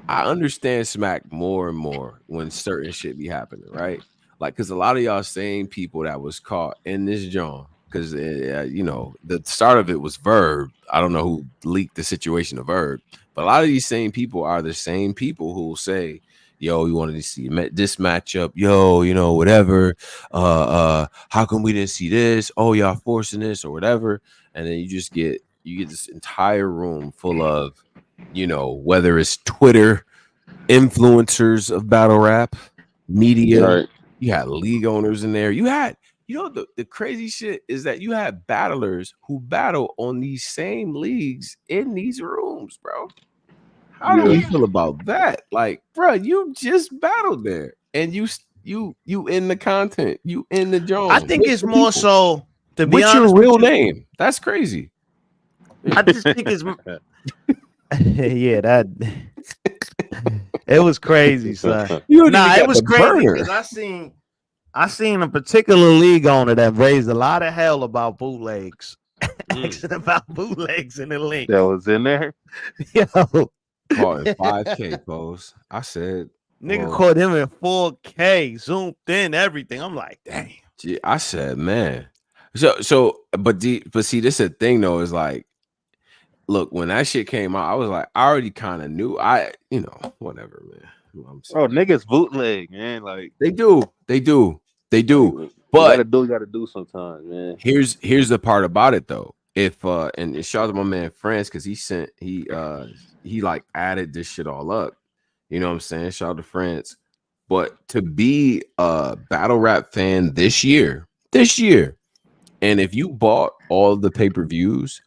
I understand Smack more and more when certain shit be happening, right? Like, because a lot of y'all same people that was caught in this joint, because the start of it was Verb. I don't know who leaked the situation of Verb, but a lot of these same people are the same people who will say, yo, we wanted to see this matchup, yo, whatever, how come we didn't see this? Oh, y'all forcing this or whatever. And then you get this entire room full of, whether it's Twitter influencers of battle rap, media, Right. You had league owners in there. You had, the crazy shit is that you had battlers who battle on these same leagues in these rooms, bro. How do we feel about that? Like, bro, you just battled there, and you in the content, you in the zone. I think it's more so, to be what's honest, your real name? That's crazy. I just think it's yeah, that it was crazy, son. It was crazy because I seen a particular league owner that raised a lot of hell about bootlegs. Asking about bootlegs in the link. That was in there. Yo, caught in 5K, Pose. I said, nigga caught him in 4K, zoomed in, everything. I'm like, dang. I said, man. But see, this is the thing though, is like, look, when that shit came out, I was like, I already kind of knew. Whatever, man. Bro, niggas bootleg, man. Like they do. But you gotta do sometimes, man. Here's the part about it though. If and shout out to my man France, because he like added this shit all up. You know what I'm saying? Shout out to France. But to be a battle rap fan this year, and if you bought all the pay-per-views,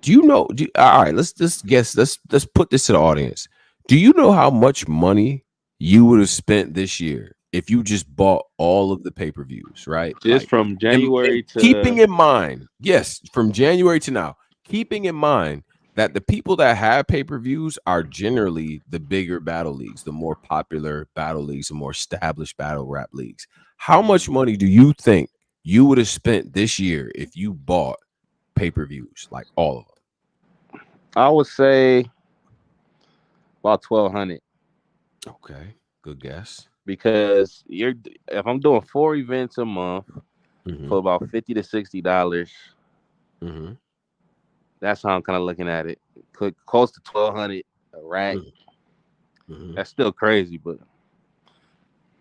do you know? All right, let's guess. Let's put this to the audience. Do you know how much money you would have spent this year if you just bought all of the pay-per-views, right? Just from January to keeping in mind, yes, from January to now, keeping in mind that the people that have pay-per-views are generally the bigger battle leagues, the more popular battle leagues, the more established battle rap leagues. How much money do you think you would have spent this year if you bought pay-per-views, like all of them? I would say about 1,200. Okay, good guess. Because if I'm doing 4 events a month for about $50 to $60, that's how I'm kind of looking at it. Close to 1,200 a rack. That's still crazy, but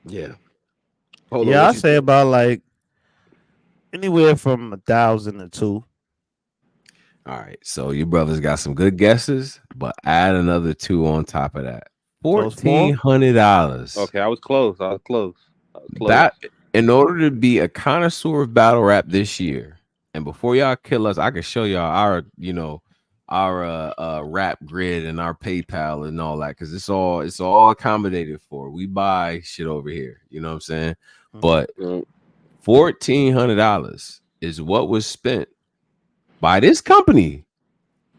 yeah. Yeah, I say about like anywhere from 1,000 to 2. All right, so your brothers got some good guesses, but add another 2 on top of that. $1,400. Okay, I was close. That in order to be a connoisseur of battle rap this year, and before y'all kill us, I can show y'all our rap grid and our PayPal and all that, because it's all accommodated for. We buy shit over here, you know what I'm saying? But $1,400 is what was spent by this company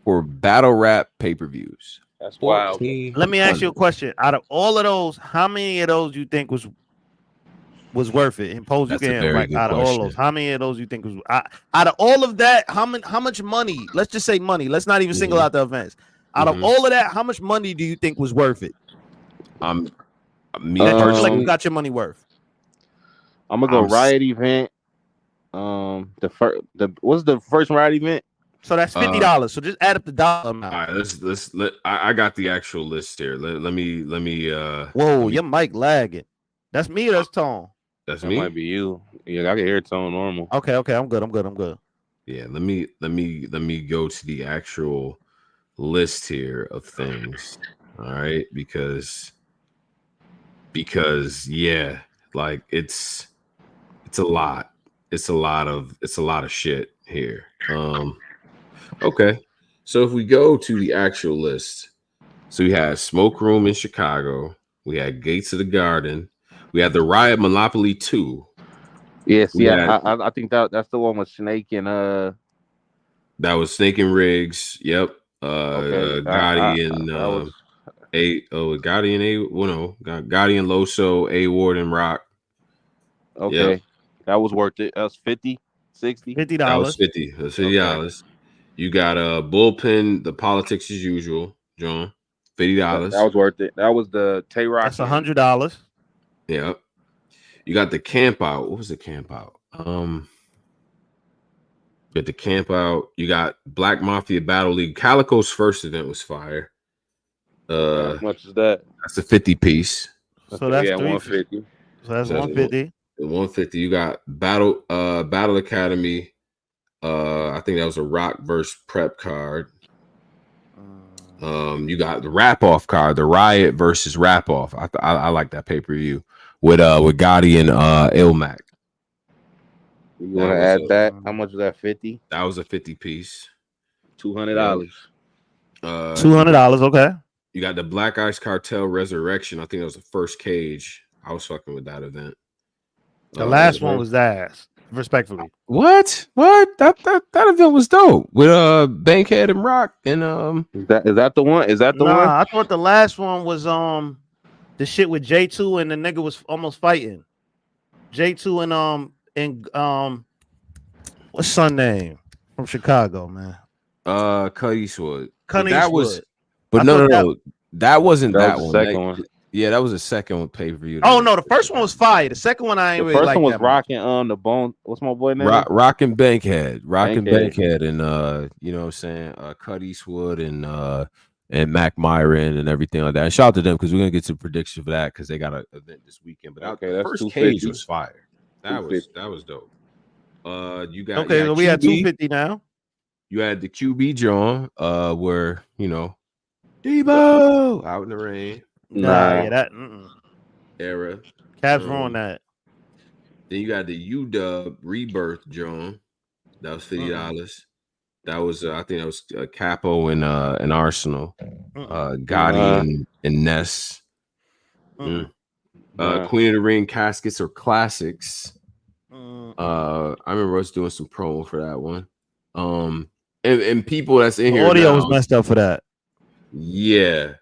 for battle rap pay-per-views. That's wild. Let me ask you a question. Out of all of those, how many of those you think was worth it? And pose you can, like, out of all those, how many of those you think was out of all of that? How much money? Let's just say money. Let's not even single out the events. Out of all of that, how much money do you think was worth it? Me like you got your money worth. I'm gonna go Riot event. What's the first Riot event? So that's $50. So just add up the dollar amount. All right, I got the actual list here. Let me Whoa, your mic lagging. That's me or that's Tone? That's me. Might be you. Yeah, I can hear Tone normal. Okay, I'm good. Yeah, let me go to the actual list here of things. All right, because yeah, like it's a lot. It's a lot of shit here. Okay, so if we go to the actual list, so we had Smoke Room in Chicago, we had Gates of the Garden, we had the Riot Monopoly 2. Yeah, see, I think that's the one with Snake and that was Snake and Riggs. Yep. Gotti and Gotti and Gotti and Loso, A.WARD and Rock. Okay, yep. That was worth it. That was $50, $60. $50. That was $50. That's $50. Okay. You got Bullpen, the Politics as Usual, John. $50. That was worth it. That was the Tay Rock. That's $100. Yep. You got the Camp Out. What was the Camp Out? You got the Camp Out. You got Black Mafia Battle League. Calicoe's first event was fire. How much is that? That's a 50 piece. So that's 150. So that's 150. 150. You got Battle Academy. I think that was a Rock versus Prep card. You got the Rap Off card, the Riot versus Rap Off. I like that pay-per-view with Gotti and Ilmac. You want to add that? How much was that? 50? That was a 50 piece. $200. $200. Okay. You got the Black Ice Cartel Resurrection. I think that was the first cage. I was fucking with that event. The last one was ass. Respectfully. What? That event was dope with Bankhead and Rock and Is that the one? Is that the one? I thought the last one was the shit with J2 and the nigga was almost fighting. J2 and what's son name from Chicago, man? Cut Eastwood. That was, but no. That wasn't that was one. The second one. Yeah, that was the second one pay-per-view. Oh no, the first one was fire. The second one I ain't really like. The first one was rocking the bone. What's my boy name? Rockin' Bankhead. Rockin' Bankhead and you know what I'm saying, Cut Eastwood and Mac Myron and everything like that. And shout out to them because we're gonna get to prediction for that because they got an event this weekend. But that first cage was fire. That was dope. You got so we had 250 now. You had the QB John, where Debo out in the rain. Nah, yeah, that era. Cavs were on that. Then you got the UW Rebirth John. That was $50. That was I think that was Capo and Arsenal. Gotti and Ness. Queen of the Ring caskets or classics. I remember us doing some promo for that one. and people that's in The here audio now, was messed up for that. Yeah.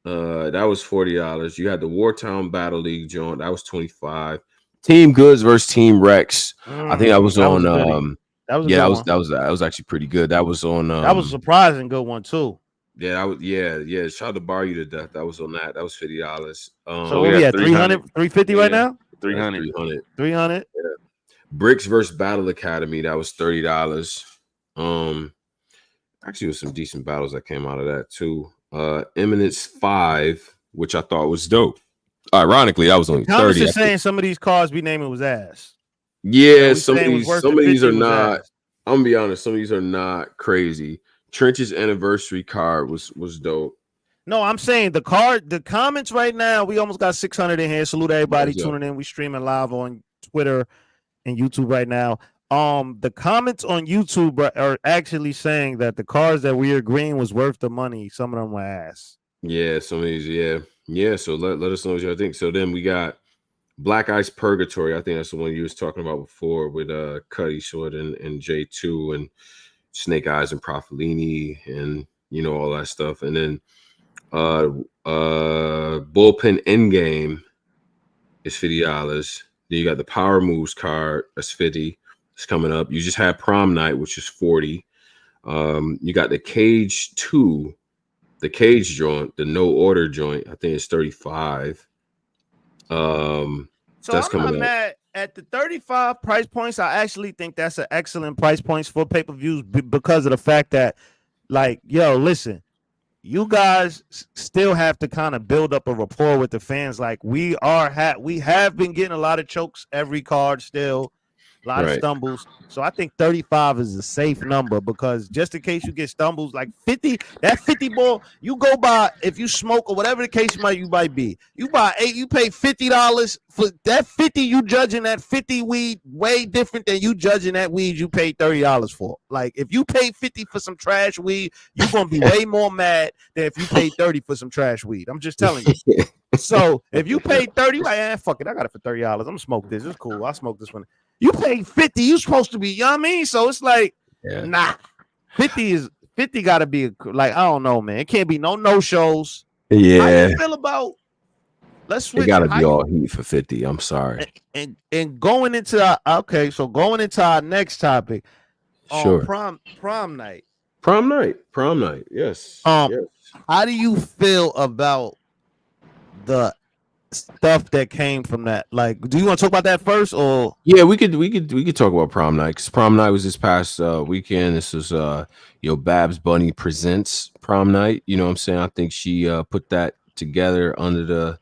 That was $40. You had the Wartown Battle League joint, that was $25. Team Goods versus Team Rex. I think that was on that was that was actually pretty good. That was on that was a surprising good one too. Yeah, that was yeah. Tried to bar you to death. That was on that. That was $50. So we at 300, 350 right now? 300. 300. Yeah. Bricks versus Battle Academy, that was $30. Actually, there was some decent battles that came out of that too. Eminence 5, which I thought was dope. Ironically, that was only 30. Just saying some of these cards we naming was ass. Yeah, some of these are not. I'm gonna be honest, some of these are not crazy. Trench's anniversary card was dope. No, I'm saying the comments right now, we almost got 600 in here. Salute everybody tuning in. We streaming live on Twitter and YouTube right now. The comments on YouTube are actually saying that the cards that we agreeing was worth the money. Some of them were ass. Yeah, some of these, yeah. So let us know what y'all think. So then we got Black Ice Purgatory. I think that's the one you was talking about before with Cuddy Short and J2 and Snake Eyes and Profilini and all that stuff. And then Bullpen Endgame is $50. Then you got the Power Moves card, that's $50. It's coming up. You just had Prom Night, which is $40. You got the Cage 2, the Cage joint, the No Order joint. I think it's $35. So that's I'm not mad at the 35 price points. I actually think that's an excellent price points for pay-per-views because of the fact that, like, yo, listen, you guys still have to kind of build up a rapport with the fans. Like we have been getting a lot of chokes every card still. A lot of stumbles. So I think 35 is a safe number because just in case you get stumbles, like 50, that 50 ball, you go by, if you smoke or whatever the case you might be, you buy 8, you pay $50 for that 50, you judging that 50 weed way different than you judging that weed you paid $30 for. Like if you pay 50 for some trash weed, you're going to be way more mad than if you paid 30 for some trash weed. I'm just telling you. So if you paid 30, like, fuck it, I got it for $30. I'm going to smoke this. It's cool. I'll smoke this one. You paid 50, you supposed to be, you know what I mean? So it's like, nah, 50 got to be like, I don't know, man. It can't be no shows. Yeah. How you feel about, let's switch. It got to be all heat for 50. I'm sorry. And going into going into our next topic. Sure. Prom night. Prom night. Yes. Yes. How do you feel about the stuff that came from that? Like, do you want to talk about that first, or we could talk about Prom Night, because Prom Night was this past weekend. This was Babs Bunny presents Prom Night. You know what I'm saying? I think she put that together under the,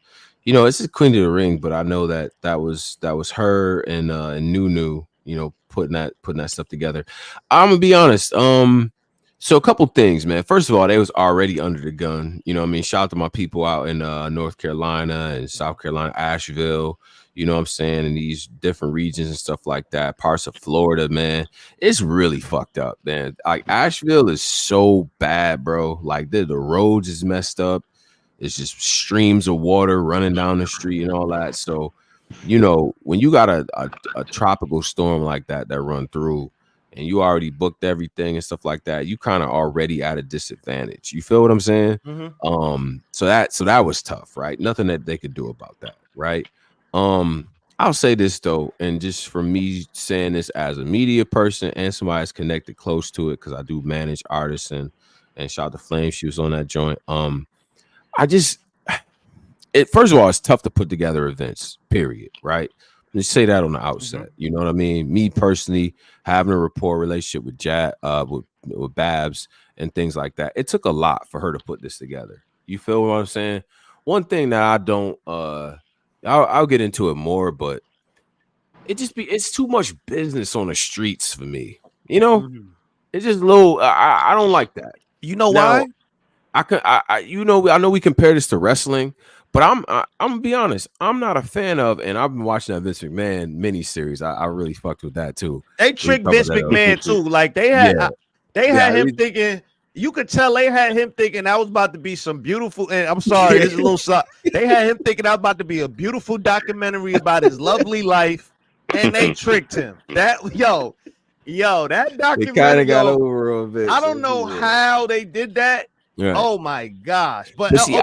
it's a Queen of the Ring, but I know that was her and Nunu, putting that stuff together. I'm gonna be honest. So a couple things, man. First of all, they was already under the gun. You know what I mean? Shout out to my people out in North Carolina and South Carolina, Asheville, you know what I'm saying? In these different regions and stuff like that. Parts of Florida, man. It's really fucked up, man. Like Asheville is so bad, bro. Like the roads is messed up. It's just streams of water running down the street and all that. So, when you got a tropical storm like that run through, and you already booked everything and stuff like that, you kind of already at a disadvantage. You feel what I'm saying? Mm-hmm. So that was tough, right? Nothing that they could do about that, right? I'll say this though, and just for me saying this as a media person and somebody that's connected close to it, because I do manage artists and shout out to Flame, she was on that joint. First of all, it's tough to put together events, period, right? Just say that on the outset. Mm-hmm. You know what I mean? Me personally, having a rapport relationship with with Babs and things like that, it took a lot for her to put this together. You feel what I'm saying? One thing that I don't, I'll get into it more, but it's too much business on the streets for me. Mm-hmm. It's just a little. I don't like that. You know why? I know we compare this to wrestling. But I'm gonna be honest, I'm not a fan of, and I've been watching that Vince McMahon miniseries. I really fucked with that too. They tricked Vince McMahon too. Like they had him thinking. You could tell they had him thinking that was about to be some beautiful. And I'm sorry, it's a little. They had him thinking that was about to be a beautiful documentary about his lovely life, and they tricked him. Yo, that They documentary, kind of got over a bit. I don't know how they did that. Right. Oh my gosh! But see,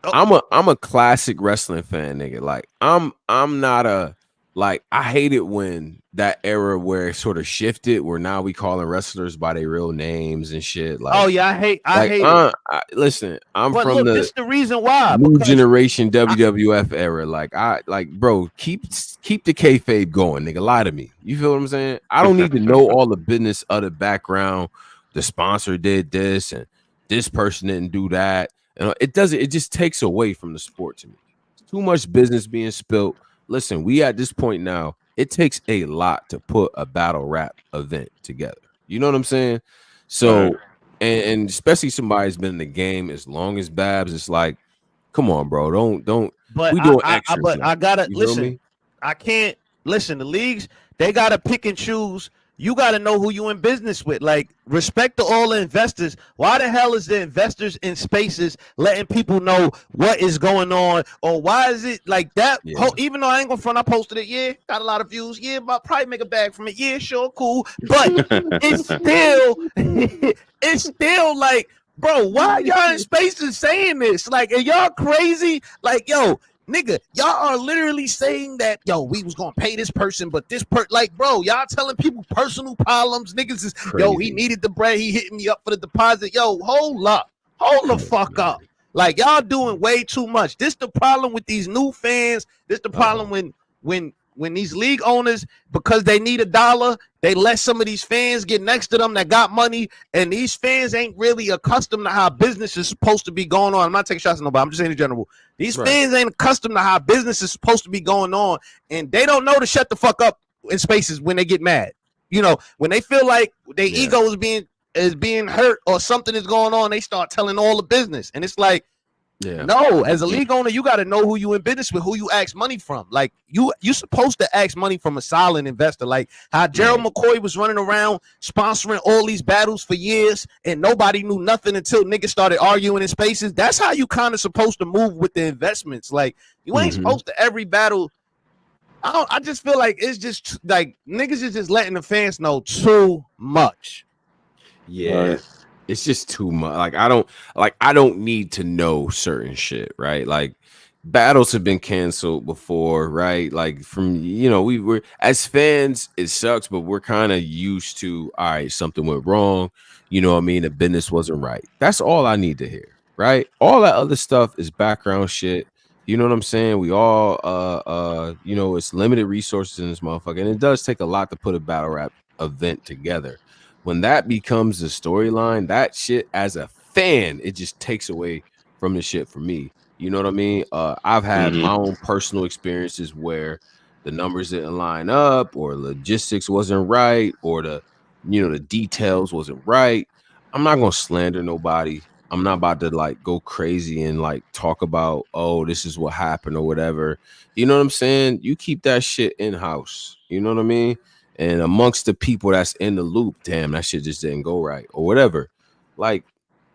I'm a classic wrestling fan, nigga. Like I'm not a like I hate it when that era where it sort of shifted, where now we calling wrestlers by their real names and shit. Like, oh yeah, I hate it. Listen, I'm but from look, this the reason why new generation WWF era. Like bro, keep the kayfabe going, nigga. Lie to me. You feel what I'm saying? I don't need to know all the business of the background. The sponsor did this and this person didn't do that. And it just takes away from the sport to me. Too much business being spilled. Listen, we at this point now, it takes a lot to put a battle rap event together. You know what I'm saying? So, and especially somebody's been in the game as long as Babs, it's like, come on, bro. Don't. But we doing extra. But I gotta listen. I can't listen. The leagues, they gotta pick and choose. You got to know who you in business with. Like, respect to all the investors. Why the hell is the investors in spaces letting people know what is going on? Or why is it like that? Yeah. Even though I ain't gonna front, I posted it. Yeah, got a lot of views. Yeah, but probably make a bag from it. Yeah, sure, cool. But it's still like, bro, why y'all in spaces saying this? Like, are y'all crazy? Like, yo, nigga, y'all are literally saying that, yo, we was gonna pay this person, but this like, bro, y'all telling people personal problems. Niggas is crazy. Yo, he needed the bread, he hitting me up for the deposit. Yo, hold the fuck up. Like, y'all doing way too much. This the problem with these new fans. This the problem when these league owners, because they need $1, they let some of these fans get next to them that got money, and these fans ain't really accustomed to how business is supposed to be going on. I'm not taking shots at nobody. I'm just saying in general. These fans ain't accustomed to how business is supposed to be going on, and they don't know to shut the fuck up in spaces when they get mad. You know, when they feel like their ego is being hurt or something is going on, they start telling all the business, and it's like, no, as a league owner, you got to know who you in business with, who you ask money from. Like, you supposed to ask money from a solid investor. Like how Gerald McCoy was running around sponsoring all these battles for years and nobody knew nothing until niggas started arguing in spaces. That's how you kind of supposed to move with the investments. Like, you ain't supposed to every battle. I just feel like it's just like niggas is just letting the fans know too much. Yeah. It's just too much. I don't need to know certain shit, right? Like, battles have been canceled before, right? Like, from, you know, we were as fans, it sucks, but we're kind of used to, all right, something went wrong, you know what I mean? The business wasn't right. That's all I need to hear, right? All that other stuff is background shit. You know what I'm saying? We all you know, it's limited resources in this motherfucker, and it does take a lot to put a battle rap event together. When that becomes the storyline, that shit, as a fan, it just takes away from the shit for me. You know what I mean? I've had my own personal experiences where the numbers didn't line up, or logistics wasn't right, or the details wasn't right. I'm not gonna slander nobody. I'm not about to like go crazy and like talk about, oh, this is what happened or whatever. You know what I'm saying? You keep that shit in house. You know what I mean? And amongst the people that's in the loop, damn, that shit just didn't go right or whatever. Like,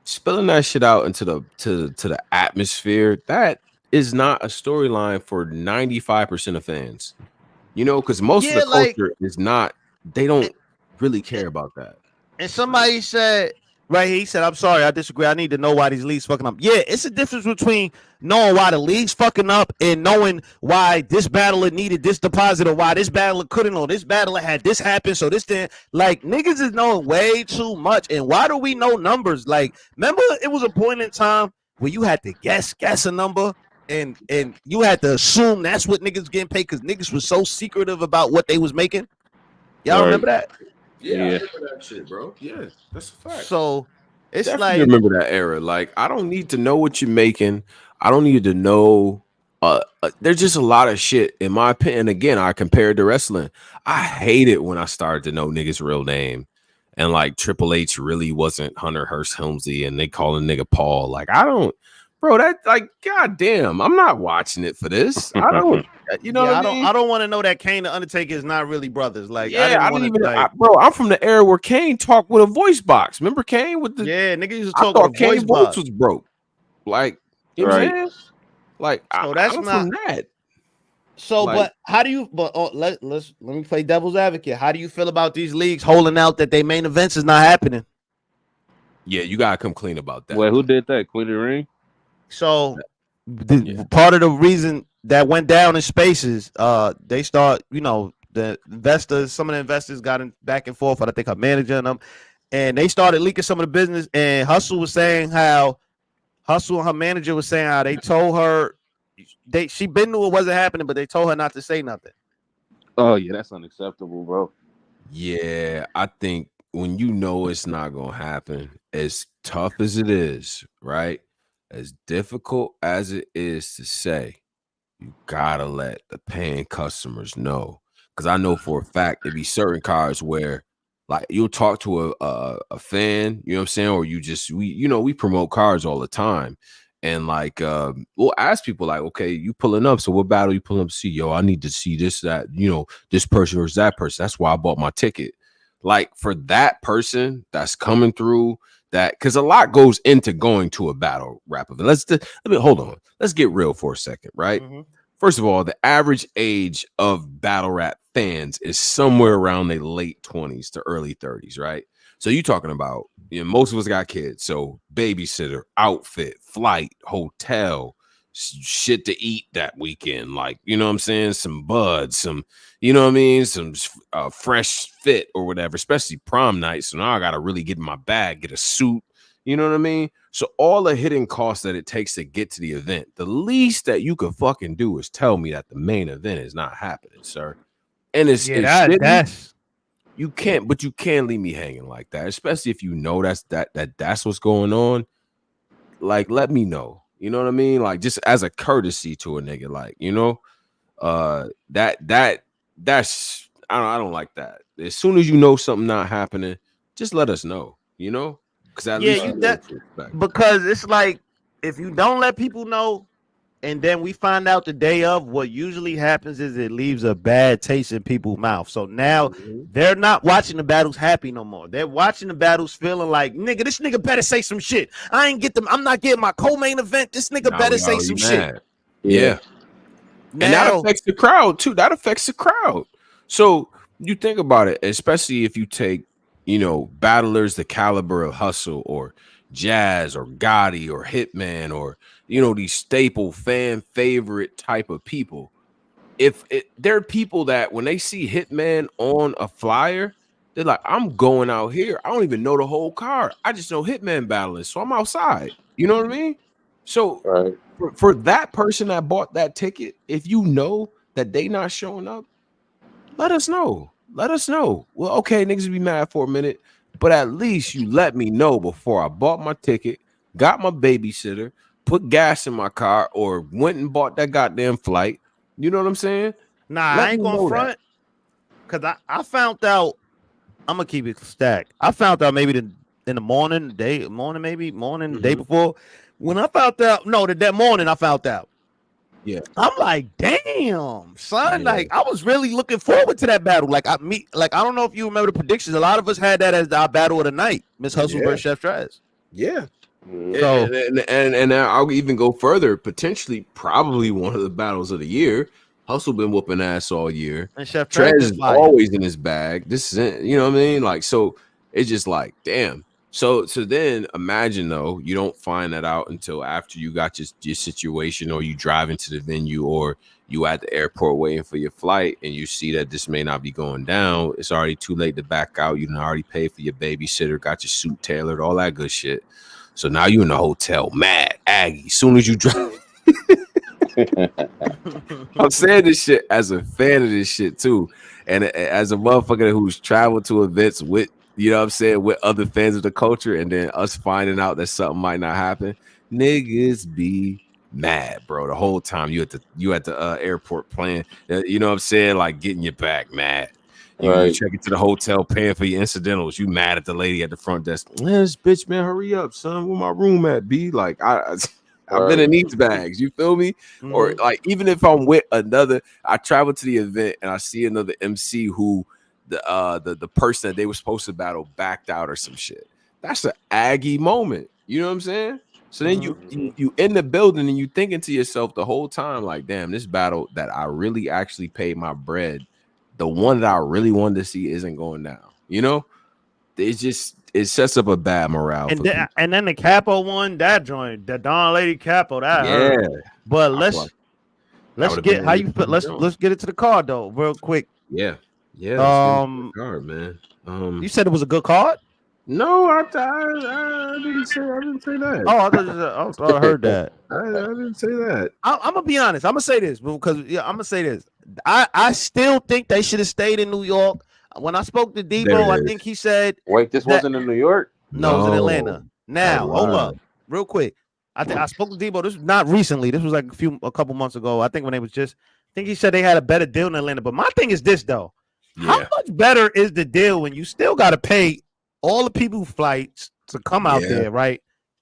spilling that shit out into the atmosphere, that is not a storyline for 95% of fans. You know, because most of the culture is not. They don't really care about that. And somebody said, right here, he said, I'm sorry, I disagree. I need to know why these leagues fucking up. Yeah, it's a difference between knowing why the league's fucking up and knowing why this battler needed this deposit, or why this battler couldn't, or this battler had this happen, so this thing. Like, niggas is knowing way too much. And why do we know numbers? Like, remember, it was a point in time where you had to guess a number, and you had to assume that's what niggas getting paid, because niggas was so secretive about what they was making. Y'all remember that? Yeah, I remember that shit, bro. Yeah, that's a fact. So it's definitely remember that era. Like, I don't need to know what you're making. I don't need to know. There's just a lot of shit, in my opinion. Again, I compared to wrestling. I hate it when I started to know niggas' real name, and like Triple H really wasn't Hunter Hearst Helmsley, and they call a nigga Paul. Like, I don't, bro. That, like, goddamn, I'm not watching it for this. I don't. You know, what I mean? I don't want to know that Kane the Undertaker is not really brothers. Like, yeah, I didn't even. Bro, I'm from the era where Kane talked with a voice box. Remember Kane with the? Yeah, nigga used to talk with a Kane's voice box. Was broke. Like, you know what I'm saying? Like, so that's I'm not from that. So, Like, but how do you? But let me play devil's advocate. How do you feel about these leagues holding out that their main events is not happening? Yeah, you gotta come clean about that. wait, who did that? Queen of the Ring? So, part of the reason that went down in spaces, they start, the investors, some of the investors got in back and forth. I think her manager and them, and they started leaking some of the business. And Hustle and her manager was saying how they told her she been knew it wasn't happening, but they told her not to say nothing. Oh yeah, that's unacceptable, bro. Yeah, I think when you know it's not gonna happen, as tough as it is, right? As difficult as it is to say, you gotta let the paying customers know. Because I know for a fact there be certain cars where, like, you'll talk to a fan, you know what I'm saying, or we promote cars all the time, and like we'll ask people like, okay, you pulling up, so what battle you pulling up to see? Yo, I need to see this, that, this person versus that person. That's why I bought my ticket. Like for that person that's coming through that, because a lot goes into going to a battle rap event. Hold on. Let's get real for a second, right? Mm-hmm. First of all, the average age of battle rap fans is somewhere around the late 20s to early 30s, right? So you're talking about, most of us got kids. So babysitter, outfit, flight, hotel, shit to eat that weekend. Like, you know what I'm saying? Some buds, some, you know what I mean? Some fresh fit or whatever, especially prom night. So now I got to really get in my bag, get a suit. You know what I mean? So all the hidden costs that it takes to get to the event, the least that you could fucking do is tell me that the main event is not happening, sir. And it's that's you can't, but you can't leave me hanging like that, especially if you know that's what's going on. Like, let me know. You know what I mean? Like, just as a courtesy to a nigga, like, that's I don't like that. As soon as you know something not happening, just let us know, because at least because it's like if you don't let people know and then we find out the day of, what usually happens is it leaves a bad taste in people's mouth. So now they're not watching the battles happy no more. They're watching the battles feeling like, nigga, this nigga better say some shit. I'm not getting my co-main event. This nigga better say some shit. Yeah. Now, and that affects the crowd too. That affects the crowd. So you think about it, especially if you take, battlers the caliber of Hustle or Jazz or Gotti or Hitman or, these staple fan favorite type of people. There are people that when they see Hitman on a flyer, they're like, I'm going out here. I don't even know the whole card. I just know Hitman battling. So I'm outside. You know what I mean? So for that person that bought that ticket, if you know that they not showing up, let us know. Let us know. Well, okay, niggas be mad for a minute, but at least you let me know before I bought my ticket, got my babysitter, put gas in my car, or went and bought that goddamn flight. You know what I'm saying? Nah, I ain't gonna front. Because I found out, I'm gonna keep it stacked. I found out maybe in the morning, day before. When I found out, that morning I found out. Yeah, I'm like, damn, son. Yeah. Like, I was really looking forward to that battle. Like, I don't know if you remember the predictions. A lot of us had that as our battle of the night, Miss Hustle versus Chef Traz. Yeah. So, and I'll even go further. Potentially, probably one of the battles of the year. Hustle been whooping ass all year. And Chef Traz is always in his bag. This is, you know what I mean? Like, so it's just like, damn. So then imagine though, you don't find that out until after you got your situation, or you drive into the venue, or you at the airport waiting for your flight, and you see that this may not be going down. It's already too late to back out. You done already paid for your babysitter, got your suit tailored, all that good shit. So now you in the hotel, mad, Aggie. Soon as you drive, I'm saying this shit as a fan of this shit too, and as a motherfucker who's traveled to events with, you know what I'm saying, with other fans of the culture, and then us finding out that something might not happen. Niggas be mad, bro. The whole time you at the airport playing, you know what I'm saying, like getting your back mad. You check into the hotel, paying for your incidentals. You mad at the lady at the front desk. This bitch, man, hurry up, son. Where my room at, B? Like I've been in these bags. You feel me? Mm-hmm. Or like even if I'm with I travel to the event and I see another MC who the person that they were supposed to battle backed out or some shit. That's an Aggie moment. You know what I'm saying? So then you in the building and you thinking to yourself the whole time, like, damn, this battle that I really actually paid my bread, the one that I really wanted to see isn't going down. You know, it sets up a bad morale for people. And then the Capo one, that joint, the Don Lady Capo, that hurt. But let's get how you feel. Let's get it to the card though, real quick. Yeah. Let's get it to the card, man. You said it was a good card. No, I didn't say that. Oh, I heard that. I didn't say that. I'm gonna be honest. I'm gonna say this because I'm gonna say this. I still think they should have stayed in New York. When I spoke to Debo, I think he said, "Wait, this wasn't in New York. No, it was in Atlanta." Now, hold up, real quick. I spoke to Debo. This was not recently. This was like a couple months ago. I think when they was just. I think he said they had a better deal in Atlanta. But my thing is this though: how much better is the deal when you still got to pay all the people flights to come out there, right?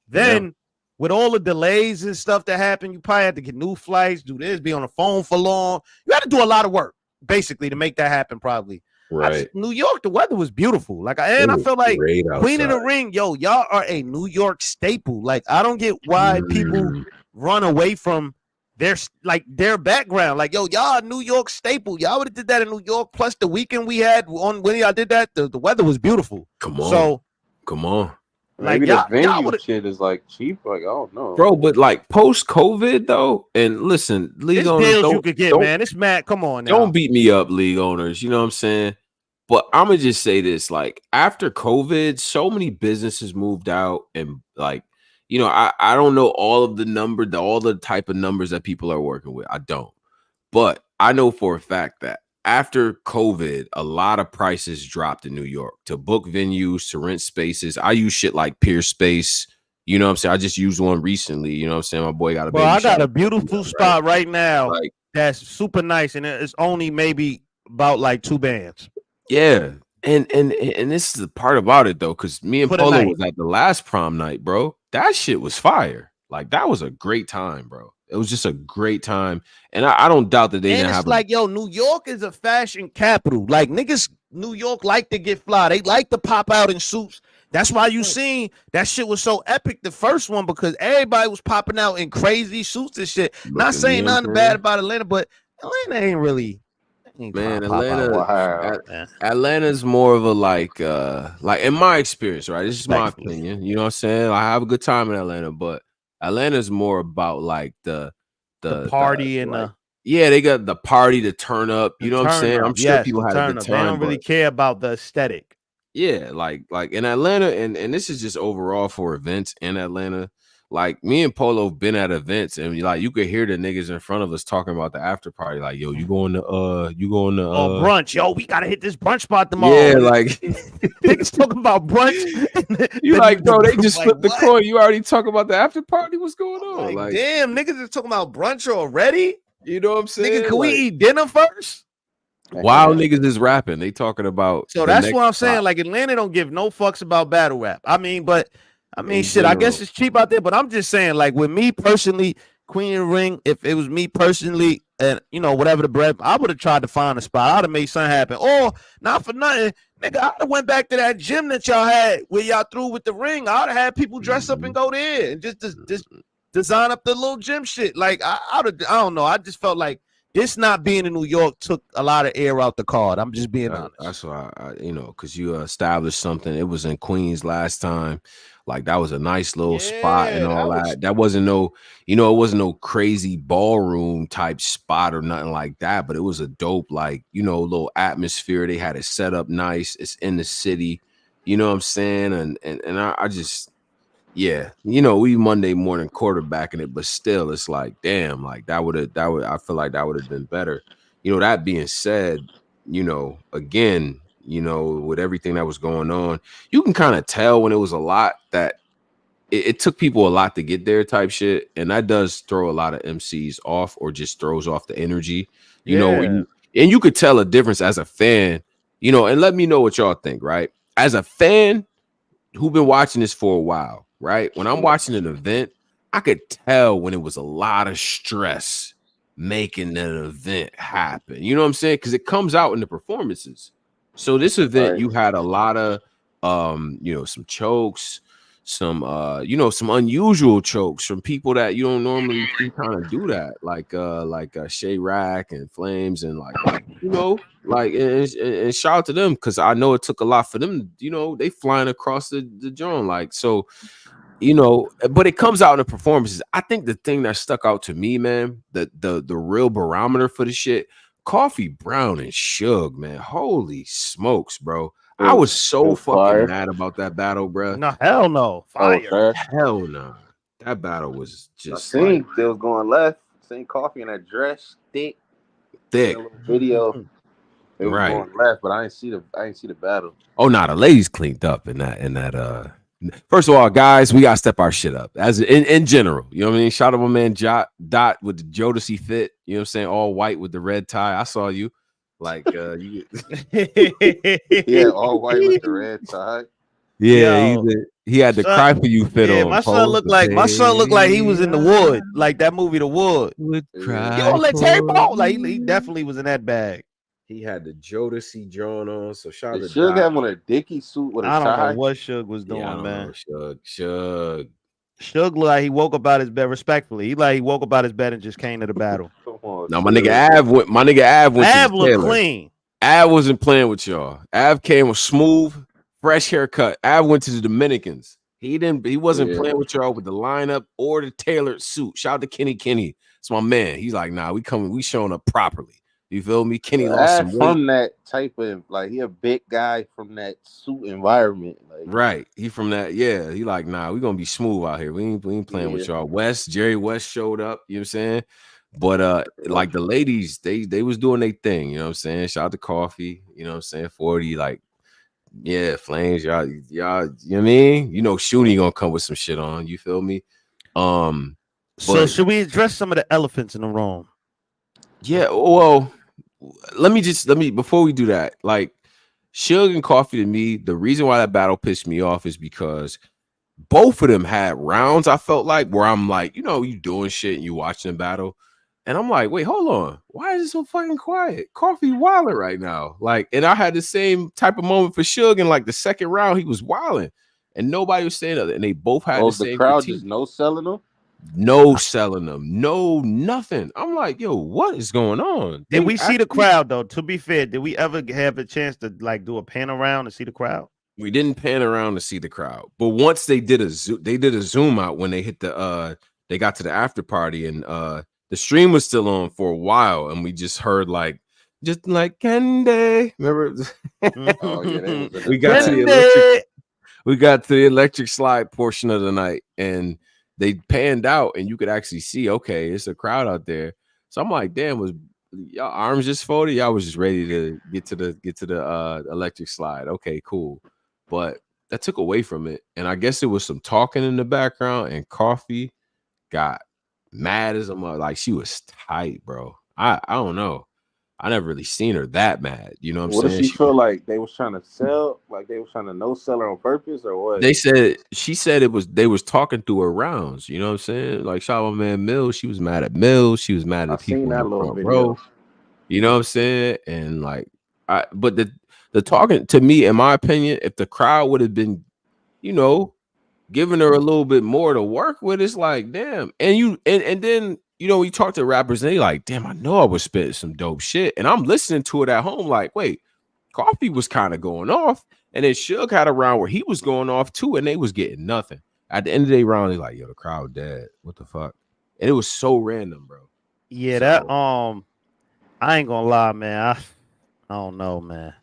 Then with all the delays and stuff that happen, you probably have to get new flights, do this, be on the phone for long. You had to do a lot of work basically to make that happen. Probably. Right. New York, the weather was beautiful. Like, I feel like Queen of the Ring, y'all are a New York staple. Like, I don't get why people run away from their background. Like, y'all a New York staple. Y'all would have did that in New York. Plus, the weekend we had when y'all did that, the weather was beautiful. Come on. Maybe the venue shit is like cheap. Like, I don't know, bro. But like post COVID though, and listen, league owners, you could get, man. It's mad. Come on, now. Don't beat me up, league owners. You know what I'm saying? But I'm gonna just say this: like after COVID, so many businesses moved out, and like, you know, I don't know all the type of numbers that people are working with. I don't, but I know for a fact that after COVID, a lot of prices dropped in New York to book venues, to rent spaces. I use shit like Peer Space. You know what I'm saying? I just used one recently. You know what I'm saying? My boy got a baby. I got a beautiful spot right now that's super nice, and it's only maybe about like 2 bands. Yeah. And this is the part about it though, because me and Polo was at the last prom night, bro. That shit was fire. Like, that was a great time, bro. It was just a great time. And I don't doubt that they didn't have New York is a fashion capital. Like, niggas, New York like to get fly. They like to pop out in suits. That's why you seen that shit was so epic, the first one, because everybody was popping out in crazy suits and shit. Not saying nothing bad about Atlanta, but Atlanta ain't really. Man, Atlanta's more of a like in my experience, right? This is my opinion. You know what I'm saying? I have a good time in Atlanta, but Atlanta's more about like the party and they got the party to turn up. You know what I'm saying? I'm sure people had a good time. They don't really care about the aesthetic. Yeah, like in Atlanta, and this is just overall for events in Atlanta. Like, me and Polo have been at events, and like you could hear the niggas in front of us talking about the after party. Like, yo, you going to brunch? Yo, we gotta hit this brunch spot tomorrow. Yeah, like niggas talking about brunch. You like, bro, they just flipped the coin. You already talking about the after party? What's going on? Like, damn, niggas is talking about brunch already. You know what I'm saying? Nigga, can we eat dinner first? While niggas is rapping, they talking about. So that's what I'm saying. Like, Atlanta don't give no fucks about battle rap. I mean, shit, I guess it's cheap out there, but I'm just saying, like, with me personally, Queen of the Ring, if it was me personally, and, you know, whatever the bread, I would have tried to find a spot. I would have made something happen. Or, not for nothing, nigga, I would have went back to that gym that y'all had where y'all threw with the ring. I would have had people dress up and go there and just design up the little gym shit. Like, I don't know. I just felt like this not being in New York took a lot of air out the card. I'm just being honest. That's why, because you established something. It was in Queens last time. Like, that was a nice little spot and all that. That wasn't no, it wasn't no crazy ballroom type spot or nothing like that. But it was a dope, like, little atmosphere. They had it set up nice. It's in the city. You know what I'm saying? And I just, we Monday morning quarterbacking it, but still, it's like, damn, like I feel like that would have been better. That being said, again, with everything that was going on, you can kind of tell when it was a lot that it took people a lot to get there type shit. And that does throw a lot of MCs off, or just throws off the energy, and you could tell a difference as a fan, and let me know what y'all think, right? As a fan who been watching this for a while, right? When I'm watching an event, I could tell when it was a lot of stress making that event happen. You know what I'm saying? Because it comes out in the performances. So this event, you had a lot of, some chokes, some some unusual chokes from people that you don't normally kind of do that, like Shay Rack and Flames and and shout out to them because I know it took a lot for them. They flying across the joint but it comes out in the performances. I think the thing that stuck out to me, man, the real barometer for the shit, Coffee Brown and Suge, man. Holy smokes, bro. I was so fucking mad about that battle, bro. No, hell no. Fire. Hell no. That battle was just they was going left. Seen Coffee in that dress, thick. Video. It was going left, but I didn't see the battle. Oh no, the ladies cleaned up in that. First of all, guys, we gotta step our shit up as in general. You know what I mean? Shout out my man Dot with the Jodeci fit. You know what I'm saying? All white with the red tie. I saw you. Like yeah, all white with the red tie. Yeah, he had the cry for you fit on. My son looked like he was in The Wood, like that movie The Wood. You don't let Terry Ball, like he definitely was in that bag. He had the Jodeci drawn on. So shout out to Suge had on a Dickie suit with a tie. I don't know what Suge was doing, man. Suge looked like he woke up out his bed respectfully. He woke up out his bed and just came to the battle. Now my nigga Av went. Av looked clean. Av wasn't playing with y'all. Av came with smooth, fresh haircut. Av went to the Dominicans. He wasn't playing with y'all with the lineup or the tailored suit. Shout out to Kenny. It's my man. He's like, nah, we showing up properly. You feel me? Kenny lost some weight. From that type of he a big guy from that suit environment. Right. He from that, yeah. He like, nah, we gonna be smooth out here. We ain't playing with y'all. Jerry West showed up, you know what I'm saying? But like the ladies, they was doing their thing, you know what I'm saying? Shout out to Coffee, you know what I'm saying? 40, Flames, y'all, you know what I mean? Shoonie gonna come with some shit on, you feel me? So should we address some of the elephants in the room? Yeah, well, let me before we do that, Suge and Coffee, to me, the reason why that battle pissed me off is because both of them had rounds, I felt like, where I'm like, you doing shit and you watching the battle. And I'm like, wait, hold on. Why is it so fucking quiet? Coffee wilding right now. And I had the same type of moment for Suge in the second round. He was wilding and nobody was saying nothing. And they both had the same crowd critique. Just no selling them? No selling them. No, nothing. I'm like, yo, what is going on? Did we see the crowd though? To be fair, did we ever have a chance to do a pan around to see the crowd? We didn't pan around to see the crowd, but once they did a zoom out when they hit they got to the after party and the stream was still on for a while, and we just heard just like Candy. Remember? We got to the electric slide portion of the night, and they panned out, and you could actually see, okay, it's a crowd out there. So I'm like, damn, was y'all arms just folded? Y'all was just ready to get to the electric slide. Okay, cool. But that took away from it. And I guess it was some talking in the background, and Coffee got mad as a mother. Like, she was tight, bro. I don't know. I never really seen her that mad. You know what I'm saying? What did she feel like they was trying to sell? Like they was trying to no sell her on purpose, or what? She said they was talking through her rounds. You know what I'm saying? Like, shout out my man Mills. She was mad at Mills. She was mad at people in the front row. You know what I'm saying? And but the talking, to me, in my opinion, if the crowd would have been, giving her a little bit more to work with, it's like, damn. And then you talk to rappers and they like, damn, I know I was spitting some dope shit. And I'm listening to it at home like, wait, Coffee was kind of going off. And then Suge had a round where he was going off too, and they was getting nothing. At the end of the round, they're like, yo, the crowd dead. What the fuck? And it was so random, bro. Yeah, I ain't gonna lie, man. I don't know, man.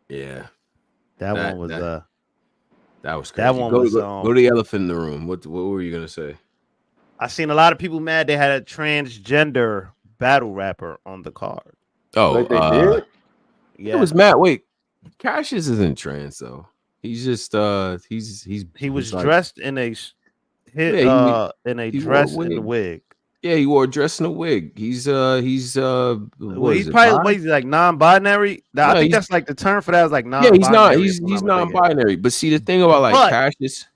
Yeah. That one was that was crazy. That one go to the elephant in the room. What were you gonna say? I seen a lot of people mad they had a transgender battle rapper on the card. Oh, they did? Yeah. It was mad. Wait, Cassius isn't trans though. He's just he was dressed in a dress and a wig. Yeah, he wore a dress and a wig. He's he's probably like non-binary. I think that's like the term for that is like non-binary. Yeah, he's non-binary. But see, the thing about Cassius,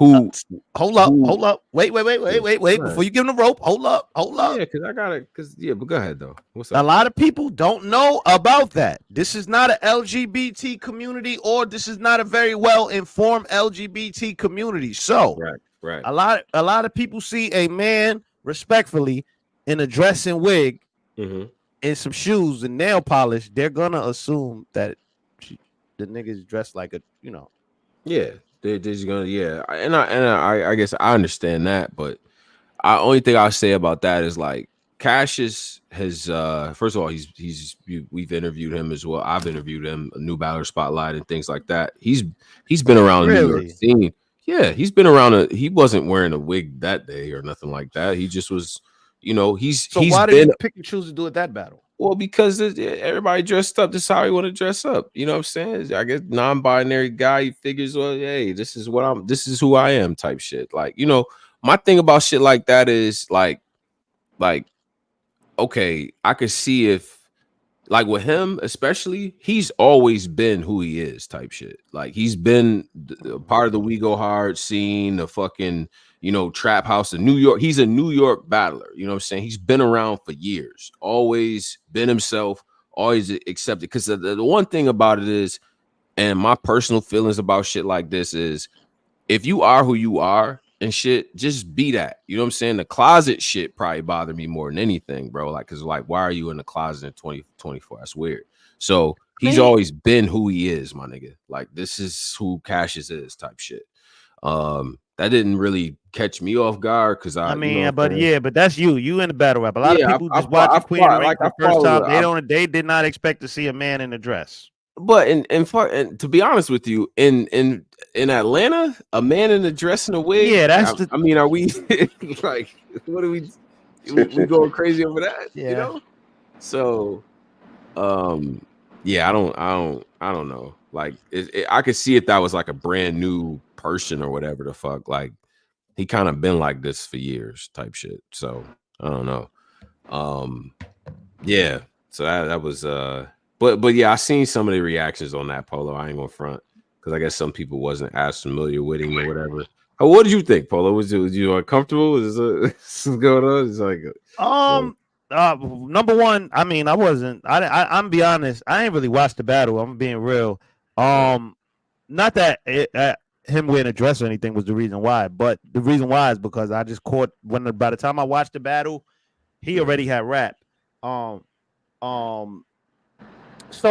who hold up. Wait. Before you give him the rope, hold up. Yeah, because I got it. But go ahead though. What's up? A lot of people don't know about that. This is not an LGBT community, or this is not a very well informed LGBT community. So, right. A lot of people see a man respectfully in a dress and wig, and some shoes and nail polish. They're gonna assume that the nigga's dressed like a, Yeah, they're just gonna, and I guess I understand that, but only thing I'll say about that is like Cassius has first of all we've interviewed him as well. I've interviewed him, a New Battler Spotlight and things like that. He's been around the New York scene. Yeah, he's been around. He wasn't wearing a wig that day or nothing like that. He just was, why did you pick and choose to do it that battle? Well, because everybody dressed up. This is how he want to dress up. You know what I'm saying? I guess non-binary guy, he figures, well, hey, this is who I am type shit. Like, my thing about shit like that is like, okay, I could see if, like with him especially, he's always been who he is type shit. Like he's been a part of the We Go Hard scene, the fucking, trap house in New York. He's a New York battler. You know what I'm saying? He's been around for years, always been himself, always accepted. Because the one thing about it is, and my personal feelings about shit like this is, if you are who you are and shit, just be that. You know what I'm saying? The closet shit probably bothered me more than anything, bro. Like, cause like, why are you in the closet in 2024? That's weird. So he's always been who he is, my nigga. Like, this is who Cassius is type shit. That didn't really catch me off guard because but that's you in the battle rap. A lot of people just watch Queen of the Ring for the first time. They did not expect to see a man in a dress. But and to be honest with you, in Atlanta, a man in a dress and a wig. Yeah, I mean, are we like, what are we going crazy over that? Yeah. So, yeah, I don't know. Like, I could see if that was like a brand new person or whatever the fuck. Like, he kind of been like this for years, type shit. So I don't know. Yeah. So that was but yeah, I seen some of the reactions on that, Polo. I ain't gonna front because I guess some people wasn't as familiar with him or whatever. What did you think, Polo? Was you uncomfortable? Was this going on? It's like number one, I mean, I wasn't. I'm be honest. I ain't really watched the battle. I'm being real. Not that him wearing a dress or anything was the reason why, but the reason why is because I just caught by the time I watched the battle, he already had rap. So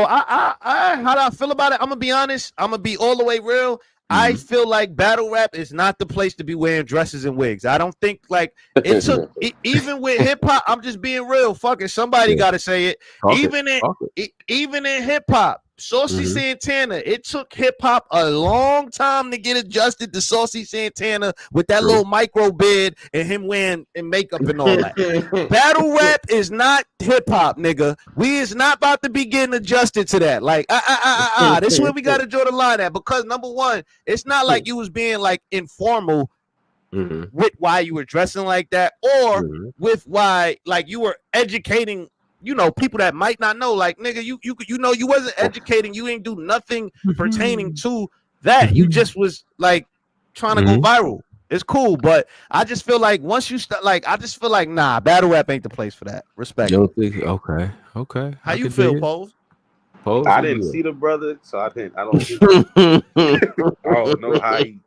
I how do I feel about it? I'm gonna be honest. I'm gonna be all the way real. I feel like battle rap is not the place to be wearing dresses and wigs. I don't think like it took even with hip hop. I'm just being real. Fuck it, somebody got to say it. Even in hip hop, Saucy Santana. It took hip hop a long time to get adjusted to Saucy Santana with that little micro beard and him wearing and makeup and all that. Battle rap is not hip hop, nigga. We is not about to be getting adjusted to that. Like, this is where we got to draw the line at, because number one, it's not like you was being like informal with why you were dressing like that, or with why like you were educating, people that might not know, like, nigga, you wasn't educating, you ain't do nothing pertaining to that. You just was like trying to go viral. It's cool, but I just feel like once you start, like, I just feel like, nah, battle rap ain't the place for that. Respect. Okay. How you feel, Pose? I didn't see the brother, so I don't I don't know how he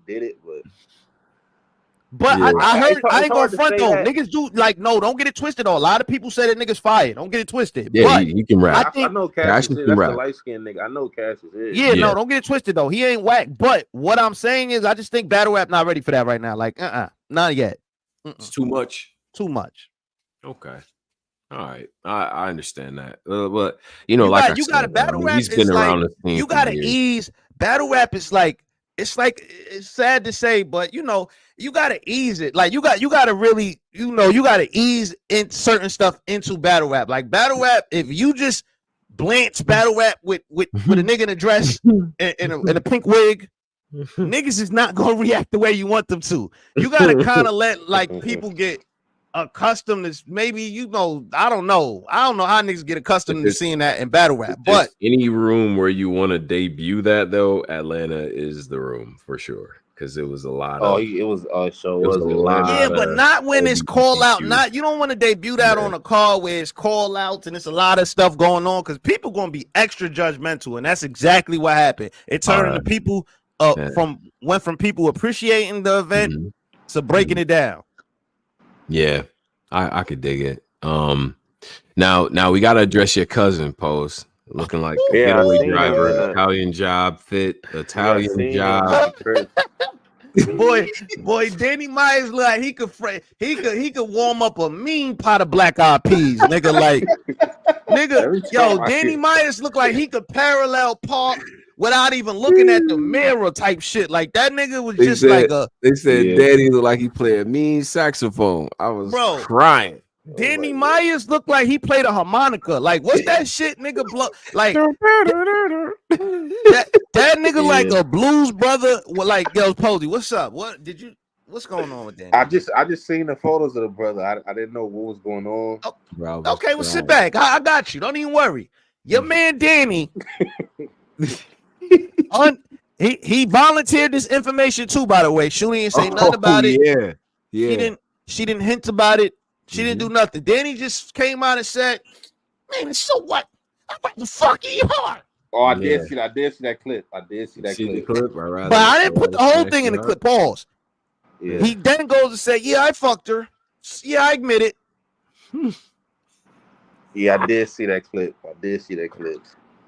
did it, but yeah. I heard, I ain't gonna front though. Niggas do like, no, don't get it twisted though. A lot of people say that niggas fired. Don't get it twisted. Yeah, but he can rap. I know Cassius is. That's the light skinned nigga. I know Cassius is. Yeah, no, don't get it twisted though. He ain't whack. But what I'm saying is, I just think battle rap not ready for that right now. Like, not yet. It's too much. Too much. Okay. All right, I understand that, but you got a battle rap. He's been around the scene. You got to ease. Battle rap is like, it's sad to say, but you got to ease it. Like you got to really, you got to ease in certain stuff into battle rap. Like battle rap, if you just blanch battle rap with a nigga in a dress and a pink wig, niggas is not gonna react the way you want them to. You got to kind of let like people get accustomed to, maybe I don't know how niggas get accustomed to seeing that in battle rap. But any room where you want to debut that though, Atlanta is the room for sure. because it was a lot Oh, of. it was It was a lot. Yeah, but not when it's call out. LGBTQ. Not you don't want to debut that on a call where it's call outs and it's a lot of stuff going on because people gonna be extra judgmental, and that's exactly what happened. It turned into people went from people appreciating the event to breaking it down. Yeah, I could dig it. Now we gotta address your cousin post. Looking like a getaway driver, Italian job fit, Italian job. boy, Danny Myers look like he could warm up a mean pot of black eyed peas, nigga. Like, nigga, Danny Myers look like he could parallel park without even looking at the mirror type shit. Like that nigga was They said Daddy looked like he played a mean saxophone. I was crying. Danny Myers looked like he played a harmonica. Like, what's that shit, nigga? Like that nigga like a blues brother. Like, yo, Posey, what's up? What's going on with Danny? I just seen the photos of the brother. I didn't know what was going on. Oh, okay, well, sit back. I got you. Don't even worry. Your man Danny. He volunteered this information too, by the way. Shuni didn't say nothing about it. Yeah. She didn't hint about it. She didn't do nothing. Danny just came out and said, "Man, so what? What the fuck you heart?" Oh, I did see that clip. The clip. But I didn't put the whole thing in the clip. Pause. Yeah. He then goes to say, "Yeah, I fucked her. Yeah, I admit it." Yeah, I did see that clip.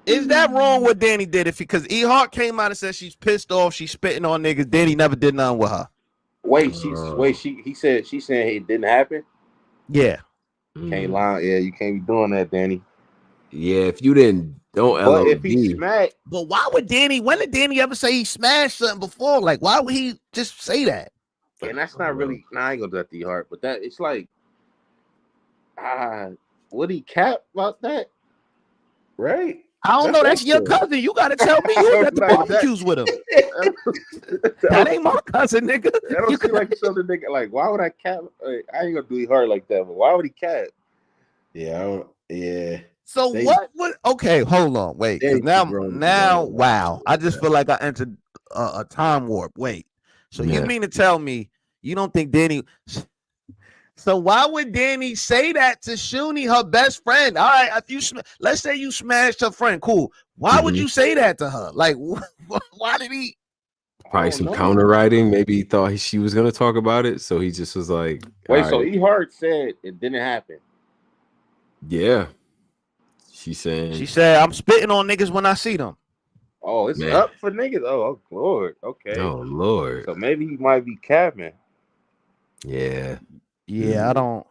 Is that wrong what Danny did? Because E Hart came out and said she's pissed off, she's spitting on niggas. Danny never did nothing with her. She said it didn't happen. Yeah. Can't lie. Yeah, you can't be doing that, Danny. Yeah, if you don't But if he smacked. But why would Danny, when did Danny ever say he smashed something before? Like, why would he just say that? And that's not really, I ain't gonna do that to E-Heart, but that it's like, would he cap about that? Right? I don't know. That's your cousin. You gotta tell me you was at the barbecues with him. That ain't my cousin, nigga. That don't seem like something nigga. Like, why would I cap? I ain't gonna do E-Heart like that, but why would he cap? Yeah. So what? Okay, hold on. Wait. Now, wow. I just feel like I entered a time warp. Wait. So you mean to tell me you don't think Danny? So why would Danny say that to Shuni, her best friend? All right, if you let's say you smashed her friend, cool. Why would you say that to her? Like, why did he? Probably some counter writing. Maybe he thought she was gonna talk about it, so he just was like, "Wait." So E-Heart said it didn't happen. Yeah, she said, "I'm spitting on niggas when I see them." Oh, it's up for niggas. Oh Lord. Okay. Oh Lord. So maybe he might be capping. Yeah. Yeah, I don't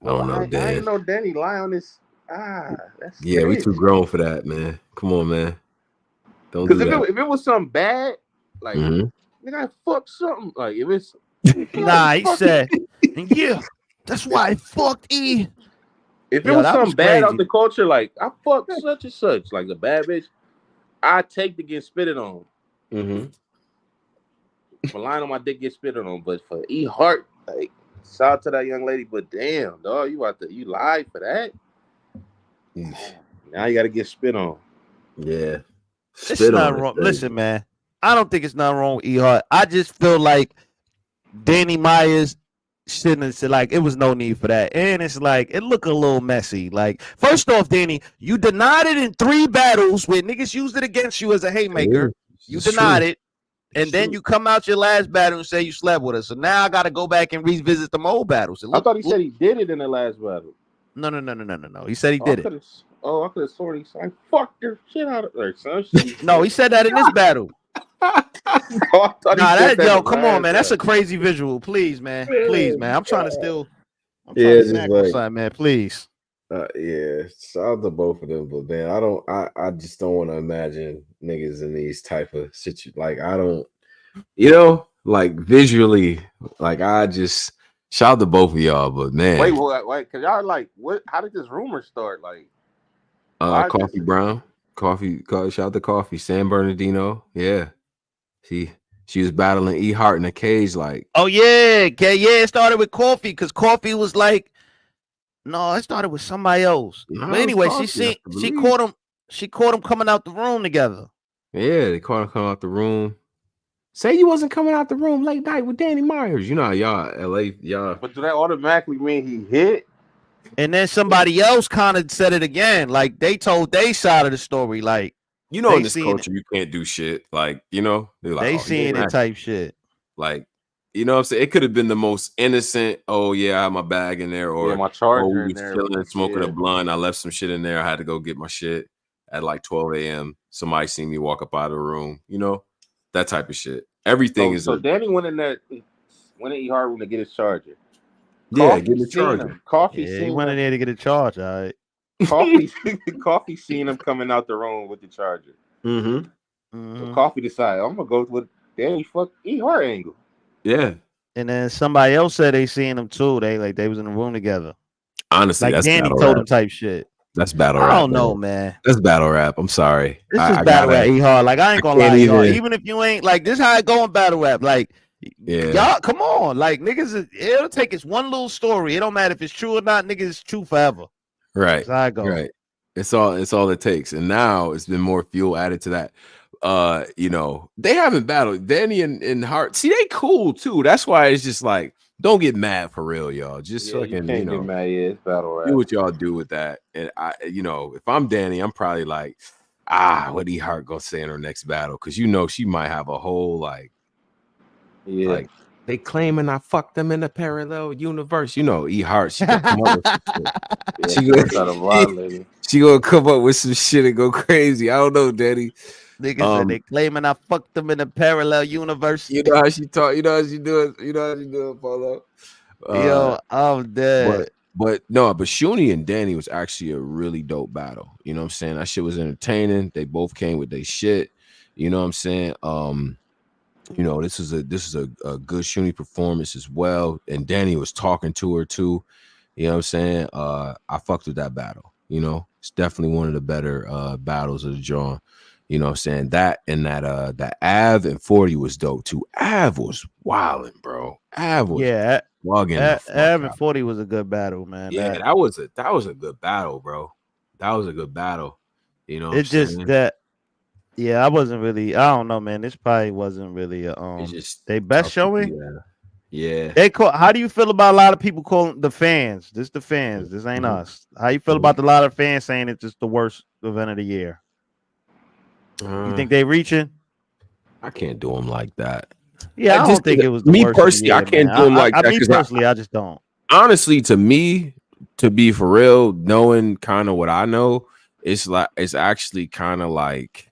know, Dan. I didn't know Danny lie on this. That's we too grown for that, man. Come on, man. Don't do that. If it was something bad, like nigga, I fucked something. Like if it's nah, he said, yeah, that's why I fucked E. If it was something bad out the culture, like I fucked such and such, like a bad bitch, I take to get spitted on. For lying on my dick, get spitted on. But for E-Heart, like. Shout out to that young lady, but damn, dog, you lied for that. Now you got to get spit on. Yeah, it's not wrong. Listen, man, I don't think it's not wrong with E-Heart. I just feel like Danny Myers shouldn't have said, like, it was no need for that, and it's like it looked a little messy. Like, first off, Danny, you denied it in 3 battles where niggas used it against you as a haymaker. You denied it. And then you come out your last battle and say you slept with us. So now I got to go back and revisit the old battles. I thought he said he did it in the last battle. No. He said he did it. I could have sworn he said, I fucked your shit out of her, son. No, he said that in this battle. Come on, man. That's a crazy visual. Please, man. I'm trying to still. Man. Please. Shout out to both of them, but man, I just don't want to imagine niggas in these type of situations. Like I don't, like visually, like I just shout out to both of y'all, but man, wait, cause y'all like what? How did this rumor start? Like, Coffee Brown, shout out to Coffee San Bernardino, yeah, she was battling E-Heart in a cage, like, oh yeah, it started with Coffee because Coffee was like. No, it started with somebody else. But anyway, she caught him coming out the room together. Yeah, they caught him coming out the room. Say you wasn't coming out the room late night with Danny Myers. You know how y'all LA y'all. But do that automatically mean he hit? And then somebody else kind of said it again. Like they told their side of the story. Like in this culture, you can't do shit. Like they're like, they seeing it type shit. Like, you know what I'm saying? It could have been the most innocent. Oh yeah, I have my bag in there, or my charger we in there, chilling, smoking a blunt. I left some shit in there. I had to go get my shit at like 12 a.m. Somebody seen me walk up out of the room. You know, that type of shit. Everything is. So Danny went in there, went in E-Hard room to get his charger. Yeah, get the charger. Coffee. Yeah, he went in there to get a charge. All right. Coffee seen him coming out the room with the charger. So Coffee decided, I'm gonna go with Danny fuck E-Hard angle. Yeah. And then somebody else said they seen him too. They was in the room together. Honestly, like that's Danny told him type shit. That's battle rap. I don't know, man. That's battle rap. I'm sorry. This is battle rap, E-Hard. Like I ain't gonna lie, E-Hard. Even if you ain't like this, how it go in battle rap. Like y'all, come on, like niggas. It'll take us one little story. It don't matter if it's true or not. Niggas, it's true forever. Right. That's how I go. Right. It's all it takes. And now it's been more fuel added to that. They haven't battled. Danny and Hart. See, they cool too. That's why it's just like, don't get mad for real, y'all. Just fucking, get mad. Yeah, it's battle rap. Do what y'all do with that. And I, if I'm Danny, I'm probably like, what E-Hart gonna say in her next battle? Because she might have a whole like they claiming I fucked them in a parallel universe. E-Hart, she gonna come up with some shit. She gonna come up with some shit and go crazy. I don't know, Danny. Niggas said they claiming I fucked them in a parallel universe. You know how she talk. You know how she do it. You know how she do it, Polo. Yo, I'm dead. But Shuni and Danny was actually a really dope battle. You know what I'm saying? That shit was entertaining. They both came with their shit. You know what I'm saying? This is a good Shuni performance as well. And Danny was talking to her too. You know what I'm saying? I fucked with that battle. It's definitely one of the better battles of the drawing. You know what I'm saying? That and that Av and 40 was dope too. Av was wilding, bro. Av was Av and 40 was a good battle, man. Yeah, that was a good battle, bro. That was a good battle. It's just that I wasn't really, I don't know, man. This probably wasn't really they best showing. Yeah. How do you feel about a lot of people calling the fans? This the fans. This ain't us. How you feel about a lot of fans saying it's just the worst event of the year? You think they reaching? I can't do them like that. Yeah, I don't think it was me personally. I can't do them like that. Me personally, I just don't. Honestly, to me, to be for real, knowing kind of what I know, it's actually kind of like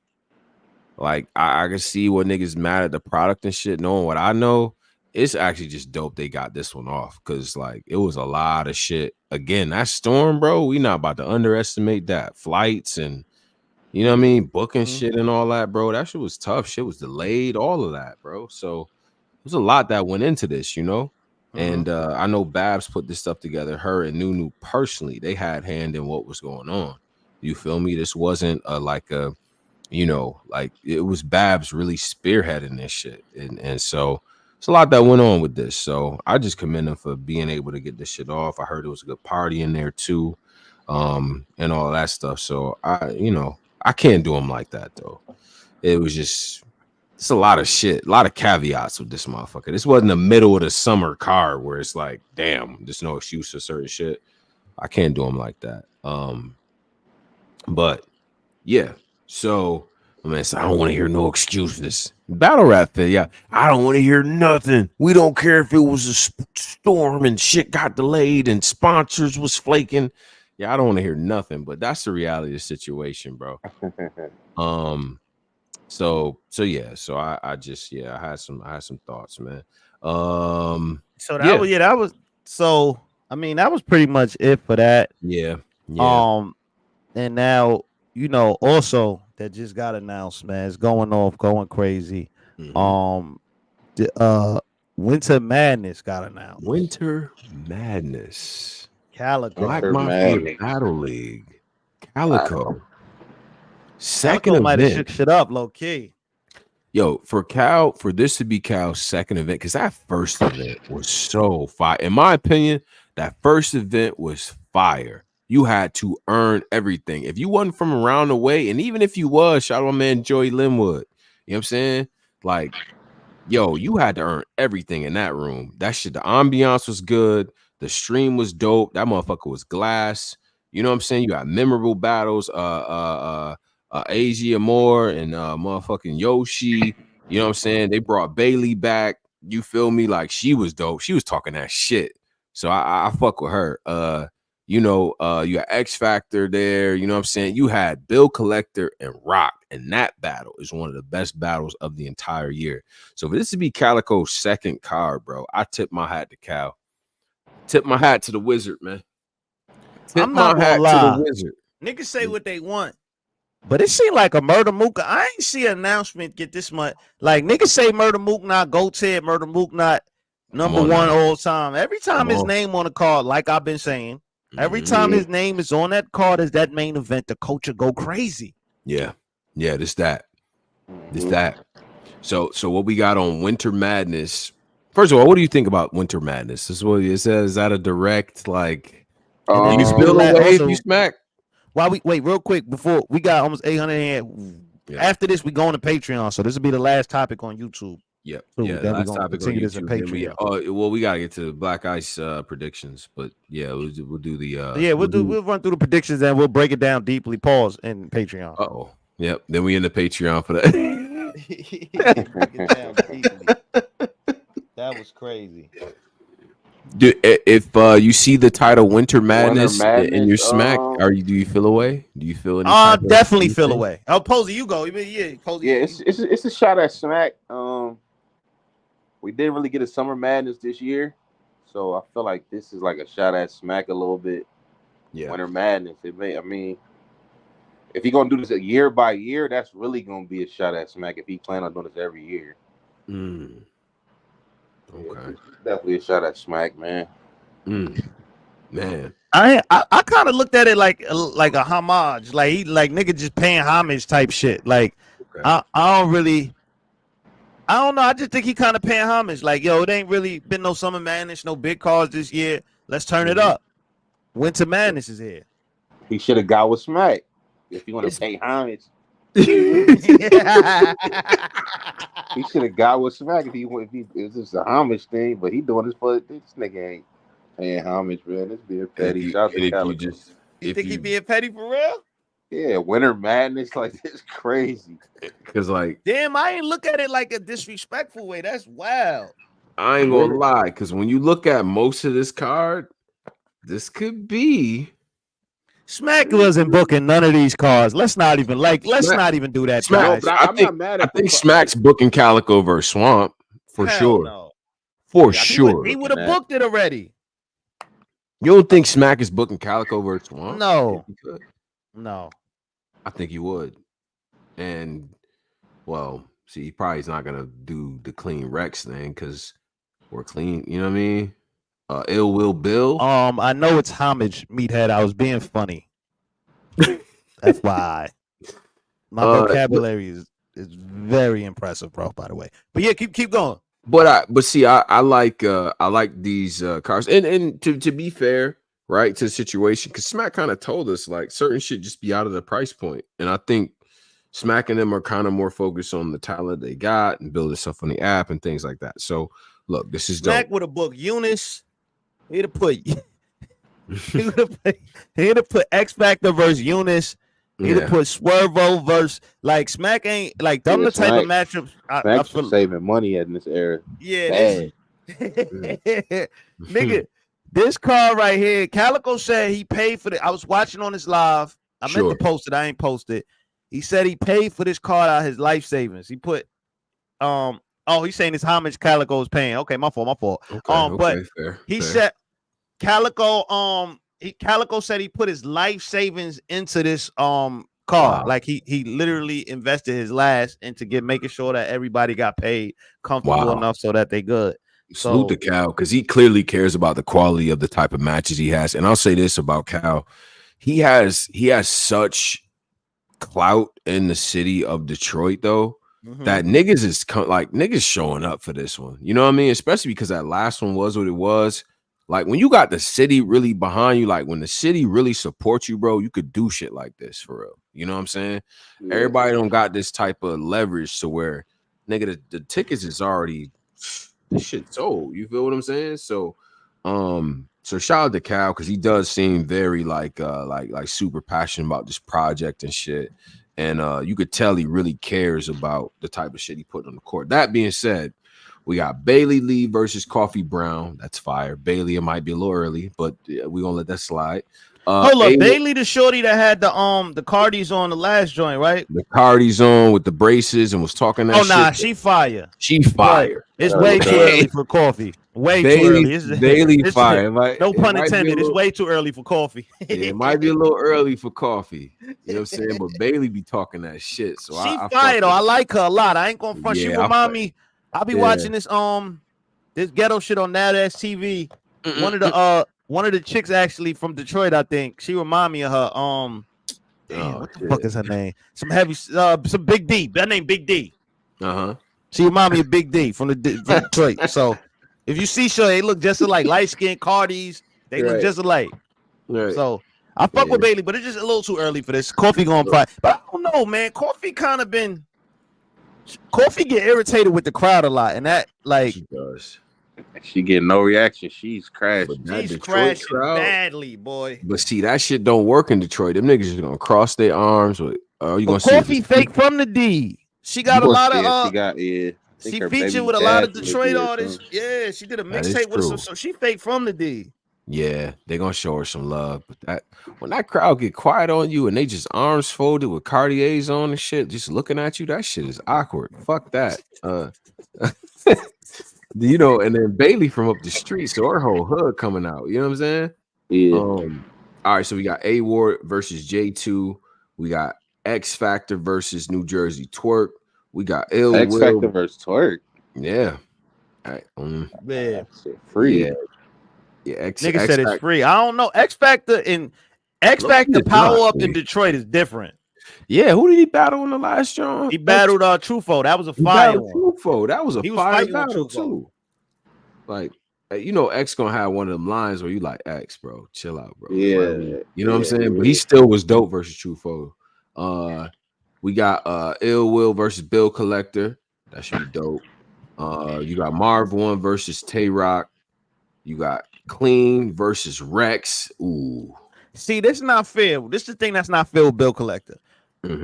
I can see what niggas mad at the product and shit. Knowing what I know, it's actually just dope they got this one off because like it was a lot of shit. Again, that storm, bro. We not about to underestimate that. Flights and you know what I mean? Booking shit and all that, bro. That shit was tough. Shit was delayed, all of that, bro. So there's a lot that went into this, And I know Babs put this stuff together. Her and Nunu personally, they had hand in what was going on. You feel me? This wasn't like it was Babs really spearheading this shit. And so it's a lot that went on with this. So I just commend them for being able to get this shit off. I heard it was a good party in there too. And all that stuff. So I can't do them like that though. It's a lot of shit, a lot of caveats with this motherfucker. This wasn't the middle of the summer car where it's like, damn, there's no excuse for certain shit. I can't do them like that. But yeah, so I don't want to hear no excuses. Battle rap thing, yeah. I don't want to hear nothing. We don't care if it was a storm and shit got delayed and sponsors was flaking. Yeah, I don't want to hear nothing, but that's the reality of the situation, bro. So yeah, so I had some thoughts, man. That was pretty much it for that. Yeah. And now also that just got announced, man. It's going crazy. Winter Madness got announced. Winter Madness. Calicoe. Black Mafia Battle League. Calicoe. Second event. Might have shook shit up, low key. Yo, for this to be Cal's second event, because that first event was so fire. In my opinion, that first event was fire. You had to earn everything. If you wasn't from around the way, and even if you was, shout out my man Joey Linwood. You know what I'm saying? Like, yo, you had to earn everything in that room. That shit, the ambiance was good. The stream was dope. That motherfucker was glass. You know what I'm saying? You got memorable battles. A.WARD and motherfucking Yoshi. You know what I'm saying? They brought Bailey back. You feel me? Like she was dope. She was talking that shit. So I fuck with her. You got X Factor there. You know what I'm saying? You had Bill Collector and Rock, and that battle is one of the best battles of the entire year. So for this to be Calicoe's second card, bro, I tip my hat to Cal. Tip my hat to the Wizard, man. I'm not gonna lie. To the Wizard. Niggas say what they want, but it seemed like a Murder Mook. I ain't see an announcement get this much. Like niggas say Murder Mook not GOAT, Murder Mook not number one all time. Every time his name on the card, like I've been saying, every time his name is on that card as that main event, the culture go crazy. Yeah, this that. So what we got on Winter Madness? First of all, what do you think about Winter Madness? This is what it says. Is that a direct like? You spill away if you smack. While we wait, real quick before we got almost 800. After this, we go on to Patreon. So this will be the last topic on YouTube. Yep. So yeah. then Last we're topic continue on this in YouTube. Patreon. We gotta get to Black Ice predictions, but yeah, we'll do the. We'll run through the predictions and we'll break it down deeply. Pause in Patreon. Oh, yep. Then we in the Patreon for that. Break it down deeply. That was crazy. Dude, if you see the title Winter Madness in your smack, do you feel away? Do you feel any? Definitely feel away. Oh, Posey, you go. Yeah, Posey. Yeah, it's a shot at smack. We didn't really get a Summer Madness this year, so I feel like this is like a shot at smack a little bit. Yeah, Winter Madness. If he gonna do this year by year, that's really gonna be a shot at smack. If he plan on doing this every year. Okay, definitely a shot at smack, man. Man, I kind of looked at it like a homage, like he nigga just paying homage type shit. Like I don't know. I just think he kind of paying homage. Like, yo, it ain't really been no Summer Madness, no big cards this year. Let's turn it up. Winter Madness is here. He should have got with smack if you want to pay homage. He should have got with smack if it's just a homage thing, but he doing this for this nigga ain't paying homage, man. This being petty. You think he being petty for real? Yeah, Winter Madness, like this crazy. Cause like, damn, I ain't look at it like a disrespectful way. That's wild. I ain't gonna lie, cause when you look at most of this card, this could be. Smack wasn't booking none of these cards. Let's not even do that. Smack, I think Smack's booking Calicoe versus Swamp for sure. No. For sure. He would have booked it already. You don't think Smack is booking Calicoe versus Swamp? No. I think he would. And well, see, he probably is not gonna do the clean Rex thing because we're clean, you know what I mean? Ill Will Bill. I know it's homage, meathead. I was being funny. FYI. My vocabulary is very impressive, bro, by the way. But yeah, keep going. But I like these cars. And to be fair, right, to the situation, because Smack kind of told us like certain shit just be out of the price point. And I think Smack and them are kind of more focused on the talent they got and building stuff on the app and things like that. So look, this is Smack dope. would have booked Eunice. He'd have put X Factor versus Eunice. He'd have put Swervo versus like Smack ain't like them the type of matchups. I feel saving money in this era. Yeah, nigga, this card right here. Calicoe said he paid for it. I was watching on his live. I meant to post it. I ain't posted. He said he paid for this card out of his life savings. He put he's saying it's how much Calicoe is paying. Okay, my fault. But he said Calicoe Calicoe said he put his life savings into this car. Wow. Like he literally invested his last into making sure that everybody got paid comfortable enough so that they good. Salute to Cal, because he clearly cares about the quality of the type of matches he has. And I'll say this about Cal. He has such clout in the city of Detroit, though, that niggas is niggas showing up for this one. You know what I mean? Especially because that last one was what it was. Like when you got the city really behind you, like when the city really supports you, bro, you could do shit like this for real. You know what I'm saying? Yeah. Everybody don't got this type of leverage to where nigga, the tickets is already this shit sold. You feel what I'm saying? So shout out to Cal because he does seem very like super passionate about this project and shit. And you could tell he really cares about the type of shit he put on the court. That being said, we got Bailey Lee versus Coffee Brown. That's fire. Bailey, it might be a little early, but we're gonna let that slide. Hold up, Bailey, the shorty that had the Cardis on the last joint, right? The Cardis on with the braces and was talking that shit. Oh nah, she fire. She fire. It's way too early for Coffee. Way too early. Bailey fire. No pun intended. It's way too early for Coffee. It might be a little early for Coffee. You know what I'm saying? But Bailey be talking that shit. So she fire though. I like her a lot. I ain't gonna front. She remind me. I'll be watching this ghetto shit on Now That's TV. One of the chicks actually from Detroit, I think. She remind me of her. What the fuck is her name? Some heavy, some Big D. That name Big D. She remind me of Big D from Detroit. So if you see her, they look just alike. Light skinned Cardis, they look just alike. Right. So I fuck with Bailey, but it's just a little too early for this. Coffee going fight, but I don't know, man. Coffee get irritated with the crowd a lot, and that like she does. She getting no reaction. She's crashing. She's crashing badly, boy. But see, that shit don't work in Detroit. Them niggas is gonna cross their arms. Or you gonna see Coffee fake from the D. She got a lot of she featured with a lot of Detroit artists. Yeah, she did a mixtape with some. So she fake from the D. Yeah, they gonna show her some love. But when that crowd get quiet on you and they just arms folded with Cartiers on and shit, just looking at you, that shit is awkward. Fuck that. You know, and then Bailey from up the street, so her whole hood coming out. You know what I'm saying? Yeah. All right, so we got A.WARD versus J2. We got X Factor versus New Jersey Twerk. We got Ill X Will Factor versus Twerk. Yeah. All right. Yeah. Free. Yeah. Nigga said it's free. I don't know. X Factor Power Up in Detroit is different. Yeah, who did he battle in the last joint? He battled Trufo. That was a fire one. Trufo. That was a fire battle too. Like, you know, X gonna have one of them lines where you like, X, bro, chill out, bro. Yeah, like, you know what I'm saying? But he still was dope versus Trufo. We got Ill Will versus Bill Collector. That should be dope. You got Marv 1 versus Tay Rock. You got Clean versus Rex. Ooh. See, this is not fair. This is the thing that's not fair with Bill Collector. If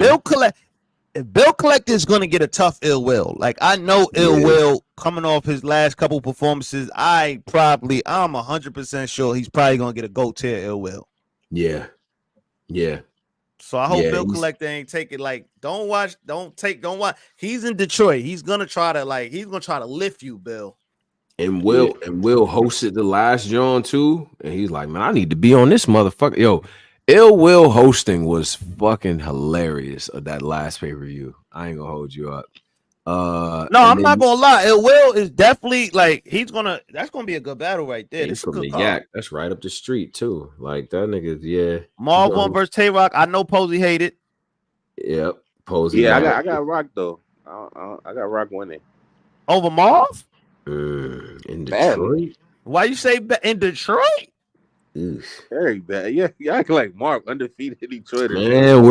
Bill Collector is gonna get a tough Ill Will, like I know Ill Will coming off his last couple performances, I'm 100% sure he's probably gonna get a GOAT tier Ill Will. Yeah. So I hope Bill Collector ain't take it like don't watch. He's in Detroit. He's gonna try to lift you, Bill. And Will hosted the last John too, and he's like, man, I need to be on this motherfucker. Yo, Ill Will hosting was fucking hilarious of that last pay-per-view. I ain't gonna hold you up. No, I'm not gonna lie. Ill Will is definitely like that's gonna be a good battle right there. This from the Yak. That's right up the street too. Like that nigga, Marv 1 versus Tay Rock. I know Posey hated. Yep, Posey. Yeah, I got Rock though. I got Rock winning over Marv. In Detroit. Why you say in Detroit? Very bad. Yeah, you act like Marv undefeated Detroit. Man,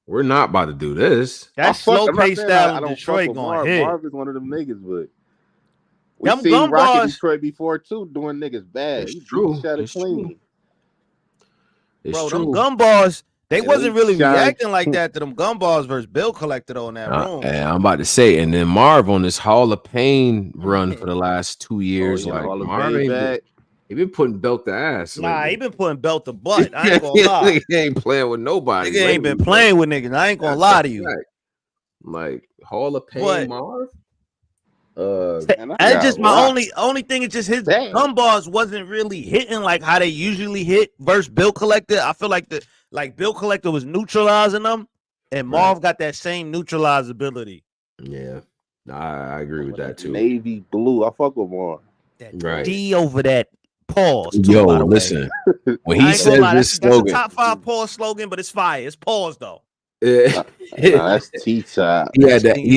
we're not about to do this. That slow pace style in Detroit going hit. Marv is one of them niggas, but we seen Rock in Detroit before too, doing niggas bad. It's true. It's clean. Bro, them Gumballs, they wasn't really reacting like that to them Gumballs versus Bill Collector though in that room. I'm about to say, and then Marv on this Hall of Pain run for the last 2 years, like Marv he been putting belt to ass. Nah, he been putting belt to butt. I ain't gonna lie. He ain't playing with nobody. Nigga ain't been playing with niggas. I ain't gonna lie to you. Like Hall of Pain, Marv. And just my only thing is just his Gumballs wasn't really hitting like how they usually hit versus Bill Collector. I feel like Bill Collector was neutralizing them, and Marv got that same neutralize ability. Yeah, I agree with that too. Navy blue, I fuck with Marv. That D over that pause. Yo, listen. When he says this slogan, that's a top 5 pause slogan, but it's fire. It's pause though. That's T-top. He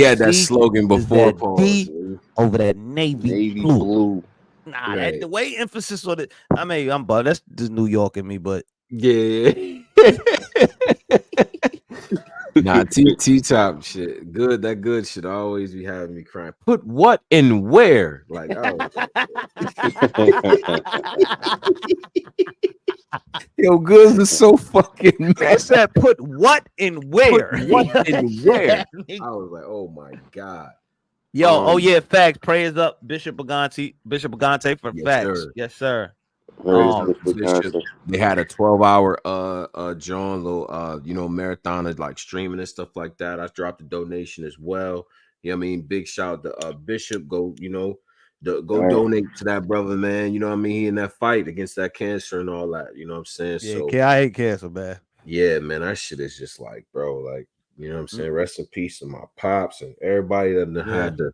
had that slogan before pause. Over that navy blue. Nah, the way emphasis on it. That's just New York in me, but yeah. Nah, T-top shit. Good, that good shit always be having me crying. Put what in where? Like, oh. Yo, Goods is so fucking mad. I said, put what in where? Put what in where? I was like, oh my God. Yo, oh yeah, facts. Prayers up, Bishop Agante for facts. Sir. Yes, sir. Bishop, they had a 12-hour John little marathon of like streaming and stuff like that. I dropped a donation as well. You know what I mean? Big shout to Bishop. Go donate to that brother, man. You know what I mean? He in that fight against that cancer and all that. You know what I'm saying? Yeah, so I hate cancer, man. Yeah, man, that shit is just like, bro, like, you know what I'm saying? Rest in peace to my pops and everybody that had to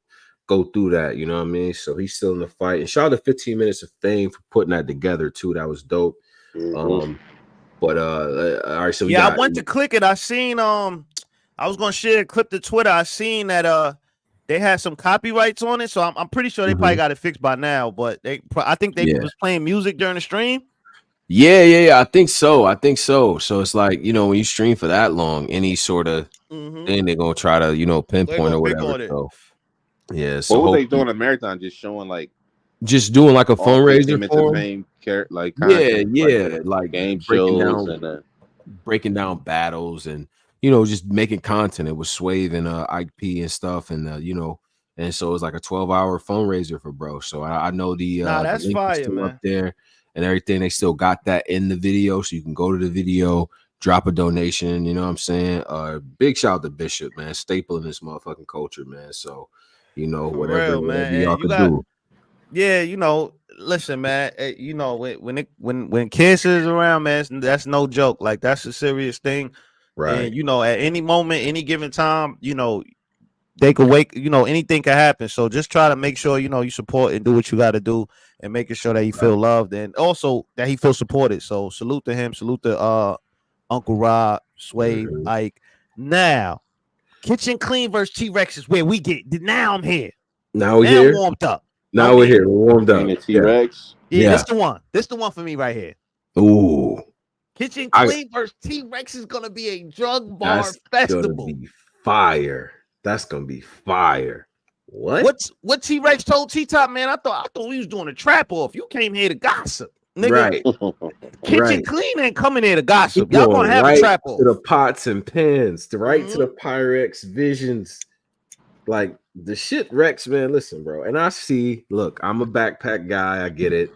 go through that, you know what I mean? So he's still in the fight. And shout out to 15 Minutes of Fame for putting that together too. That was dope. But all right, so I went to click it. I seen I was gonna share a clip to Twitter. I seen that they had some copyrights on it, so I'm pretty sure they probably got it fixed by now. But I think they was playing music during the stream. Yeah. I think so. So it's like, you know, when you stream for that long, any sort of thing, they're gonna try to, you know, pinpoint or whatever. So yeah. So what were they doing a marathon? Just showing like, just doing like a fundraiser for like content, like game breaking shows down, and breaking down battles and, you know, just making content. It was Swave and IP and stuff, and you know, and so it was like a 12-hour fundraiser for bro. So I know that's the link fire, is still man. up there and everything. They still got that in the video, so you can go to the video, drop a donation. You know what I'm saying? Big shout out to Bishop, man, staple in this motherfucking culture, man. So, you know, whatever y'all could do. Yeah, you know, listen, man. You know, when cancer is around, man, that's no joke. Like, that's a serious thing. Right. And you know, at any moment, any given time, you know, they could wake, you know, anything can happen. So just try to make sure, you know, you support and do what you got to do, and making sure that he feel loved and also that he feels supported. So salute to him, salute to Uncle Rob, Swave, Ike. Now, Kitchen Clean versus T-Rex is where we get. Now I'm here. Now we're here. Warmed up. Now we're here. We're warmed up. T-Rex. Yeah, this the one. This the one for me right here. Ooh. Kitchen Clean versus T-Rex is gonna be a drug bar festival. Gonna be fire. That's gonna be fire. What T-Rex told T-Top, man? I thought we was doing a trap off. You came here to gossip, nigga. Right. Kitchen Clean ain't coming here to gossip. Y'all gonna have a trap off. To the pots and pans, to the Pyrex visions. Like the shit Rex, man. Listen, bro. And I see, look, I'm a backpack guy. I get it.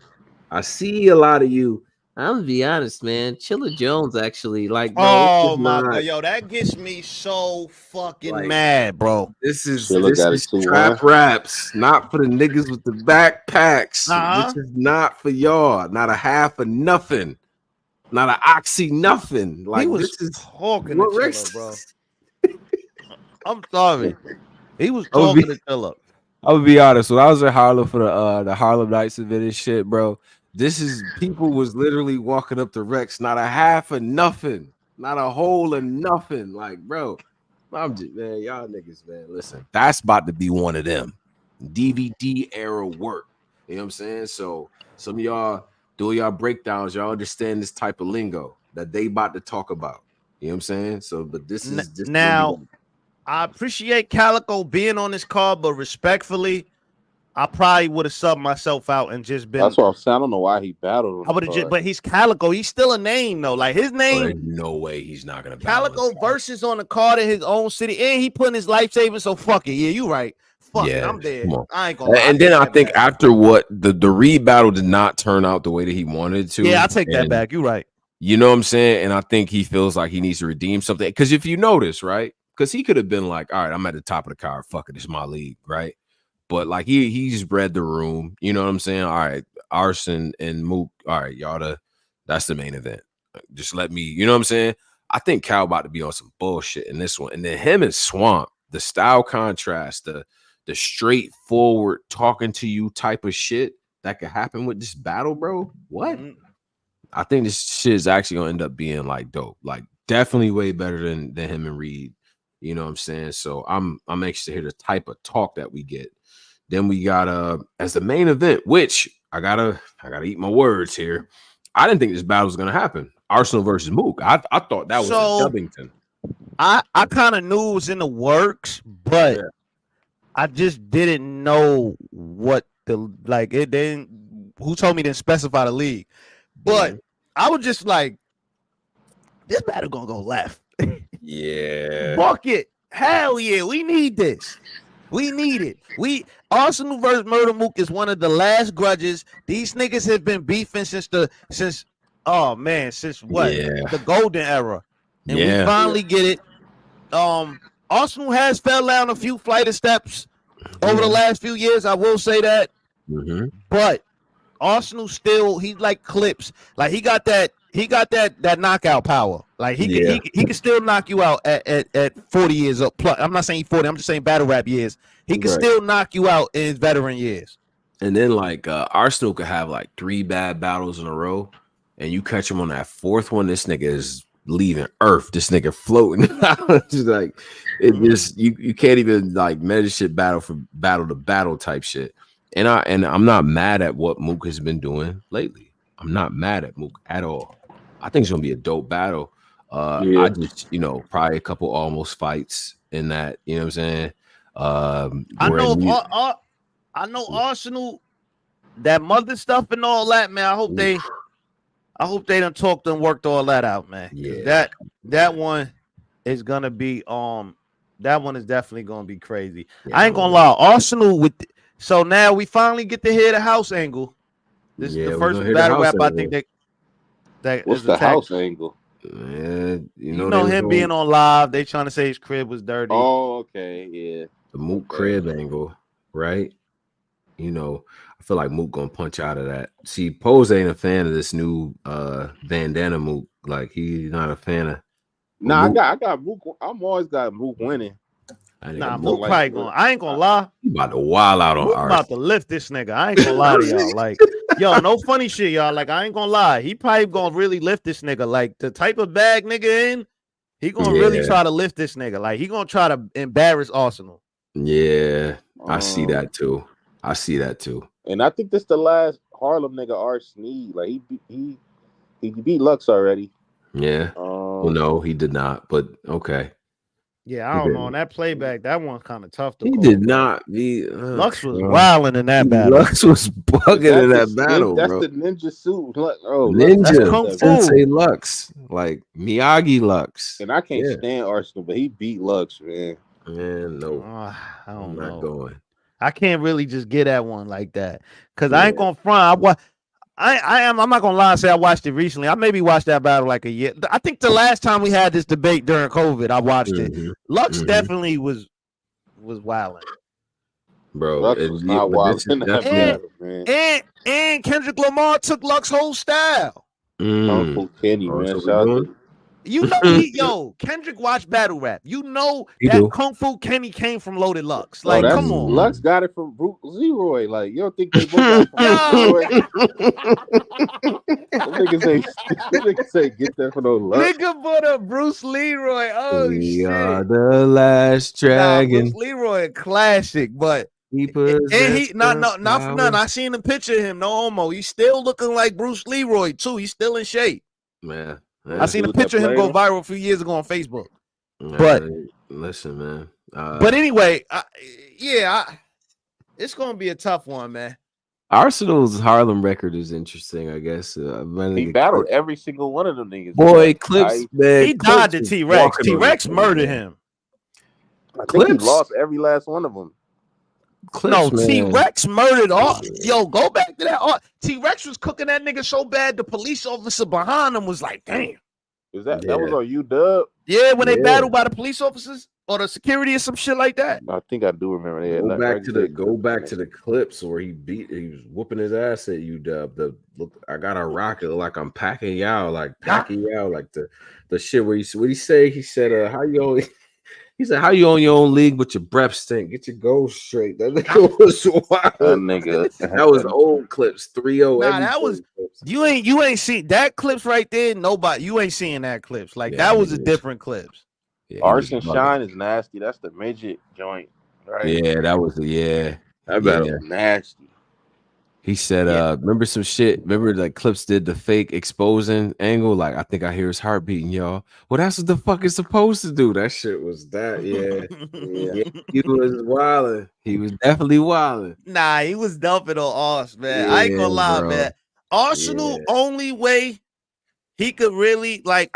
I see a lot of you. I'm gonna be honest, man. Chilla Jones actually, like, bro, oh my god, yo, that gets me so fucking mad, bro. This is trap raps, not for the niggas with the backpacks. This is not for y'all. Not a half of nothing. Not an oxy nothing. Like, this is talking to Chilla, bro. I'm sorry. He was talking to Chilla. I would be honest. When I was in Harlem for the Harlem Nights event and shit, bro. This is people was literally walking up to Rex, not a half of nothing, not a whole of nothing. Like, bro, I'm just, man, y'all niggas, man. Listen, that's about to be one of them DVD era work. You know what I'm saying? So some of y'all do y'all breakdowns, y'all understand this type of lingo that they about to talk about. You know what I'm saying? So, but this is just now. I appreciate Calicoe being on this card, but respectfully, I probably would have subbed myself out and just been. That's what I'm saying. I don't know why he battled. I would have just, but he's Calicoe. He's still a name though. Like his name. There's no way he's not gonna. Calicoe versus on the card in his own city, and he putting his life savings. So fuck it. Yeah, you right. Fuck it. I'm dead. I ain't gonna. And then I think after what the Reed battle did not turn out the way that he wanted to. Yeah, I take that back. You right. You know what I'm saying? And I think he feels like he needs to redeem something. Because if you notice, right? Because he could have been like, all right, I'm at the top of the card. Fuck it, it's my league, right? But like he just read the room. You know what I'm saying? All right, Arson and Mook. All right, y'all. That's the main event. Just let me. You know what I'm saying? I think Cal about to be on some bullshit in this one. And then him and Swamp, the style contrast, the straightforward talking to you type of shit that could happen with this battle, bro. What? I think this shit is actually gonna end up being like dope. Like definitely way better than him and Reed. You know what I'm saying? So I'm anxious to hear the type of talk that we get. Then we got as the main event, which I gotta eat my words here. I didn't think this battle was gonna happen. Arsenal versus Mook. I thought that was a Dubbington. I kind of knew it was in the works, but I just didn't know what the like. It didn't. Who told me to specify the league? But I was just like, this battle gonna go left. Yeah. Fuck it. Hell yeah, we need this. We need it. Arsenal versus Murder Mook is one of the last grudges. These niggas have been beefing since what? The golden era. And we finally get it. Arsenal has fell down a few flight of steps over the last few years. I will say that. But Arsenal still, he's like Clips. Like he got that knockout power. Like he can still knock you out at 40 years up plus. I'm not saying 40, I'm just saying battle rap years. He can still knock you out in his veteran years. And then like Arsenal could have like 3 bad battles in a row, and you catch him on that 4th one, this nigga is leaving Earth. This nigga floating. Just like it just you can't even like measure shit battle for battle to battle type shit. And I'm not mad at what Mook has been doing lately. I'm not mad at Mook at all. I think it's gonna be a dope battle. I just, probably a couple almost fights in that, you know what I'm saying? I know Arsenal, that mother stuff and all that, man. I hope they done talked and worked all that out, man. Yeah. That one is gonna be that one is definitely gonna be crazy. Yeah, I ain't gonna lie, Arsenal so now we finally get to hear the house angle. This is the first battle rap angle. I think that what's the house angle? Yeah, you know him being on live. They trying to say his crib was dirty. Oh, okay, yeah. The Mook crib angle, right? I feel like Mook gonna punch out of that. See, Pose ain't a fan of this new bandana Mook. Like he's not a fan of. Nah, Mook. I got Mook. I'm always got Mook winning. Mook probably going. I ain't gonna lie. You about to wild out on Mook about to lift this nigga. I ain't gonna lie to y'all. Like, yo, no funny shit, y'all. Like, I ain't gonna lie. He probably gonna really lift this nigga. Like, the type of bag nigga in, he gonna really try to lift this nigga. Like, he gonna try to embarrass Arsenal. Yeah, I see that too. And I think this the last Harlem nigga RAWSTEEN. Like he beat Lux already. Yeah. Well, no, he did not. But okay. Yeah, I don't know. On that playback, that one's kind of tough to call. Did not be. Lux was wilding in that battle. Lux was bugging in that battle, that's bro. The ninja suit. Ninja. Kung Fu. Say Lux. Like Miyagi Lux. And I can't stand Arsenal, but he beat Lux, man. Man, no. I don't know. Not going. I can't really just get at one like that. Because I ain't going to front. I'm not gonna lie and say I watched it recently. I maybe watched that battle like a year. I think the last time we had this debate during COVID, I watched it. Lux definitely was wilding. Bro, Lux was not wilding. And Kendrick Lamar took Lux's whole style. Uncle Kenny, man. Shout out. You know, Kendrick watched battle rap. You know that Kung Fu Kenny came from Loaded Lux. Like, come on. Lux got it from Bruce Leroy. Like, you don't think they both got from Leroy? Niggas say get that from those Lux. Nigga put up Bruce Leroy. Oh, we are the last dragon. Bruce Leroy, a classic, but not for nothing. I seen a picture of him. No homo. He's still looking like Bruce Leroy too. He's still in shape. Man. I seen a picture of him go viral a few years ago on Facebook. But listen, man. But anyway, it's gonna be a tough one, man. Arsenal's Harlem record is interesting, I guess. He battled every single one of them niggas. Boy, Clips, man. He died to T-Rex. T-Rex murdered him. I think he lost every last one of them. Clips, no, T-Rex murdered all. Yo, go back to that. T-Rex was cooking that nigga so bad, the police officer behind him was like, damn. Is that was on U-Dub? Yeah, when they battled by the police officers or the security or some shit like that. I think I do remember that. Go back to the clips where he was whooping his ass at U-Dub. I got a rocket like I'm packing y'all, like the shit where he said, how you only. He said, "How you own your own league, but your breath stink? Get your goals straight." That nigga was wild. That was old Clips 3-0. Nah, that was you ain't seen that Clips right there. Nobody, you ain't seeing that Clips. Like that was a different Clips. Yeah, Arson Shine is nasty. That's the midget joint, right? Yeah, that was that battle was nasty. He said, remember some shit? Remember like Clips did the fake exposing angle? Like, I think I hear his heart beating, y'all. Well, that's what the fuck is supposed to do. That shit was that, yeah. He was wilding. He was definitely wilding. Nah, he was dumping on Ars, man. I ain't gonna lie, man. Arsenal only way he could really let's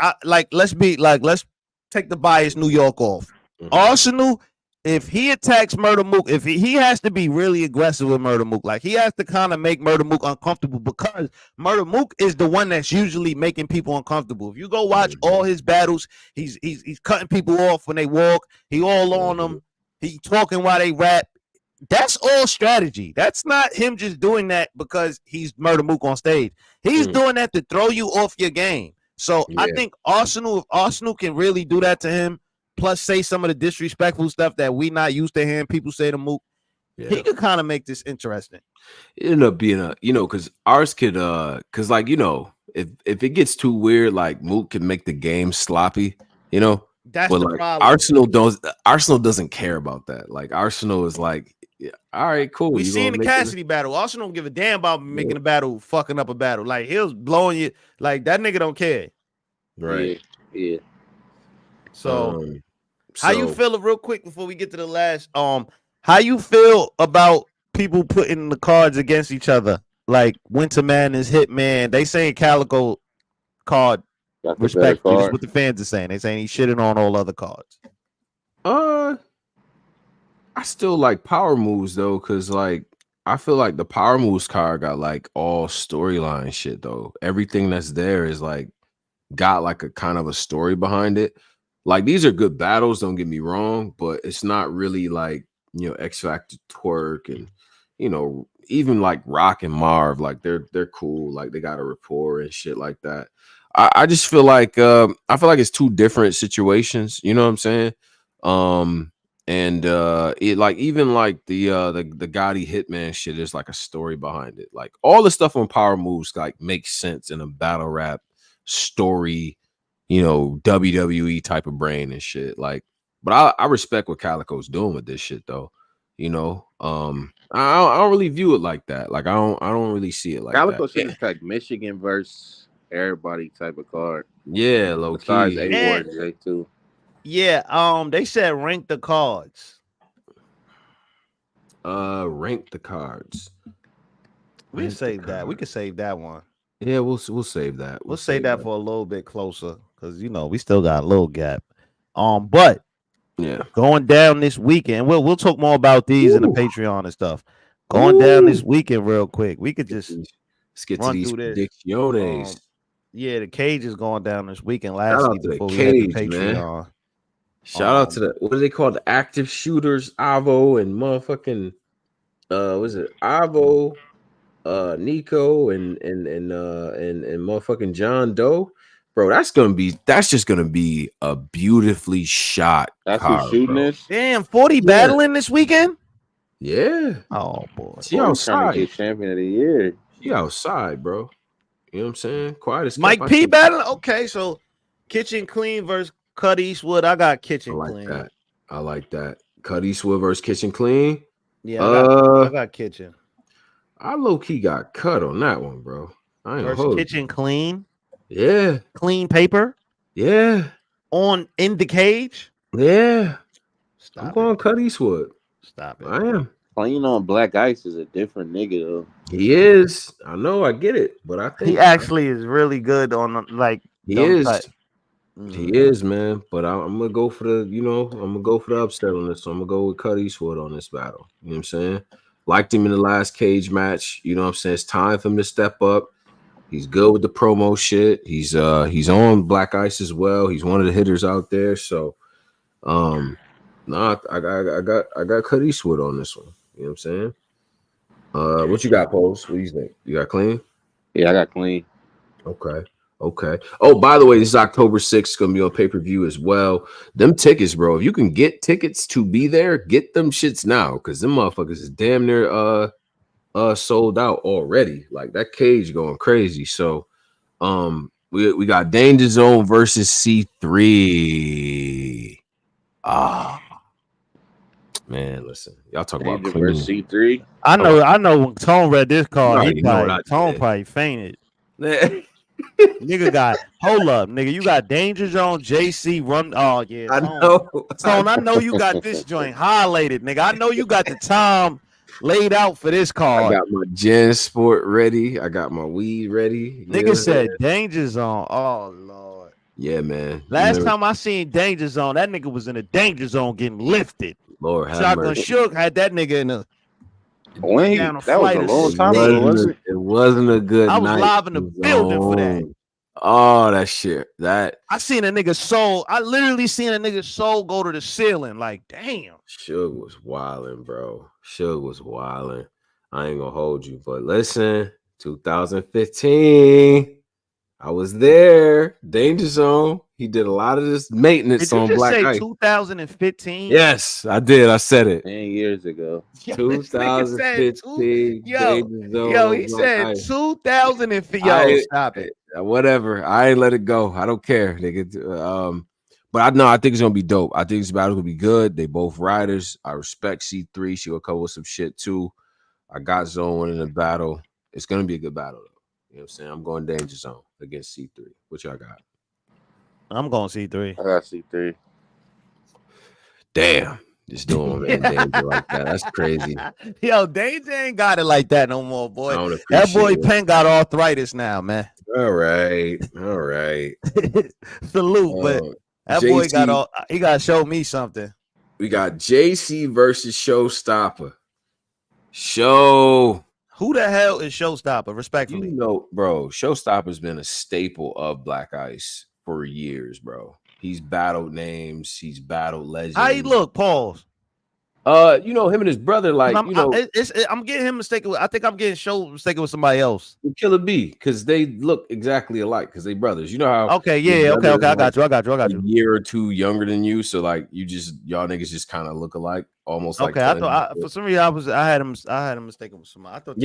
take the bias New York off. Arsenal, if he attacks Murder Mook, if he has to be really aggressive with Murder Mook, like he has to kind of make Murder Mook uncomfortable because Murder Mook is the one that's usually making people uncomfortable. If you go watch all his battles, he's cutting people off when they walk. He all on them. He talking while they rap. That's all strategy. That's not him just doing that because he's Murder Mook on stage. He's doing that to throw you off your game. So I think if Arsenal can really do that to him, plus say some of the disrespectful stuff that we not used to hearing people say to Mook, he could kind of make this interesting. It ended up being because ours could because if it gets too weird, like Mook can make the game sloppy, That's but the problem. Arsenal doesn't care about that. Like Arsenal is like, all right, cool. We seen the Cassidy battle. Arsenal don't give a damn about making a battle, fucking up a battle. Like he was blowing you, like that nigga don't care. Right. Yeah. So how you feel real quick before we get to the last? How you feel about people putting the cards against each other? Like Winter Madness, Hitman. They saying Calicoe card respectfully. That's what the fans are saying. They saying he's shitting on all other cards. I still like Power Moves though, because like I feel like the Power Moves card got like all storyline shit though. Everything that's there is like got like a kind of a story behind it. Like these are good battles, don't get me wrong, but it's not really like X Factor Twerk and even like Rock and Marv, like they're cool, like they got a rapport and shit like that. I just feel like it's two different situations, you know what I'm saying? And it like even like the Gotti Hitman shit is like a story behind it. Like all the stuff on Power Moves like makes sense in a battle rap story, WWE type of brain and shit. Like, but I respect what Calicoe's doing with this shit though. I don't really view it like that. Like I don't really see it like Calicoe that. shit is like Michigan versus everybody type of card. Yeah, low besides key. A.WARD J too. Yeah, they said rank the cards. Rank the cards. We can save that. We can save that one. Yeah, we'll save that. We'll save that for a little bit closer because we still got a little gap. But yeah, going down this weekend. We'll talk more about these in the Patreon and stuff. Going down this weekend real quick. We could just let's get to these predicciones. Yeah, the cage is going down this weekend. Lastly, before we cage, hit the Patreon. Man. Shout out to what are they called? The active shooters, Avo and motherfucking was it Avo, Nico and motherfucking John Doe. Bro, that's just gonna be a beautifully shot. That's who's shooting this. Damn, 40 battling this weekend. Yeah. Oh boy. She outside. Trying to get champion of the year. She outside, bro. You know what I'm saying? Quiet as Mike P battling. Okay, so Kitchen Clean versus Cut Eastwood. I got Kitchen Clean. I like that. Cut Eastwood versus Kitchen Clean. Yeah, I got Kitchen. I low key got cut on that one, bro. I ain't versus Kitchen Clean. Yeah. Clean paper. Yeah. In the cage. Yeah. I'm going Cut Eastwood. Stop it. I am. Playing on Black Ice is a different nigga though. He is. I know. I get it, but I think he actually is really good on like. He is. He is, man. But I'm gonna go for the. I'm gonna go for the upset on this. So I'm gonna go with Cut Eastwood on this battle. You know what I'm saying? Liked him in the last cage match. You know what I'm saying? It's time for him to step up. He's good with the promo shit. He's on Black Ice as well. He's one of the hitters out there. So, I got Cut Eastwood on this one. You know what I'm saying? What you got, Pose? What do you think? You got Clean? Yeah, I got Clean. Okay. Oh, by the way, this is October 6th. It's gonna be on pay-per-view as well. Them tickets, bro. If you can get tickets to be there, get them shits now, because them motherfuckers is damn near sold out already. Like that cage going crazy. So we got Danger Zone versus C3. Man, listen, y'all talk about Danger clean. versus C3. I know. When Tone read this card, Tone did. probably fainted. Nigga got hold up, nigga. You got Danger Zone, JC, run. Oh yeah, Tone. I know you got this joint highlighted, nigga. I know you got the time laid out for this card. I got my Gen Sport ready. I got my weed ready. Nigga said Danger Zone. Oh Lord. Yeah, man. Last time I seen Danger Zone, that nigga was in a danger zone getting lifted. Lord have Shotgun mercy. Shook had that nigga in a. That was a long time ago. It wasn't a good night. I was live in the building for that. Oh, that shit. I seen a nigga soul. I literally seen a nigga soul go to the ceiling. Like, damn. Suge was wilding, bro. Suge was wilding. I ain't gonna hold you, but listen, 2015, I was there. Danger Zone. He did a lot of this maintenance on Black Ice. 2015? Yes, I did. I said it. 10 years ago. 2015. Yo, he said 2015. Yo, stop it. Whatever. I ain't let it go. I don't care, nigga. But I think it's gonna be dope. I think this battle gonna be good. They both riders. I respect C3. She will cover some shit too. I got Zone winning the battle. It's gonna be a good battle though. You know what I'm saying? I'm going Danger Zone against C3. What y'all got? I'm going C3. I got C3. Damn. Just doing man Danger like that. That's crazy. Yo, Danger ain't got it like that no more, boy. That boy Penn got arthritis now, man. All right. Salute, but that boy he got to show me something. We got JC versus Showstopper. Who the hell is Showstopper, respectfully? You know, bro, Showstopper's been a staple of Black Ice for years, bro. He's battled names. He's battled legends. How he look? Pause. You know, him and his brother, like, I'm getting him mistaken with, I think I'm getting mistaken with somebody else. Killer B, because they look exactly alike, because they brothers. You know how? Okay, yeah, okay. I got you. A year or two younger than you, so like y'all niggas just kind of look alike, almost like. Okay, I thought for some reason I had him mistaken with somebody. I thought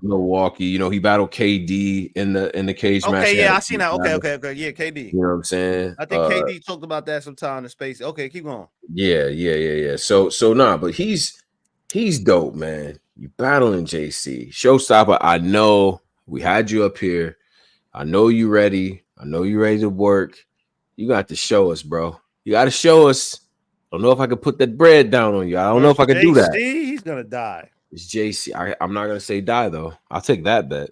Milwaukee. You know, he battled KD in the cage match. Okay, yeah, I seen that. Okay, yeah, KD. You know what I'm saying? I think KD talked about that sometime in space. Okay, keep going. Yeah. So nah, but he's dope, man. You battling JC. Showstopper, I know we had you up here. I know you ready. I know you ready to work. You got to show us, bro. You got to show us. I don't know if I can put that bread down on you. I don't know if I can do that. He's gonna die. It's JC. I'm not gonna say die though. I'll take that bet.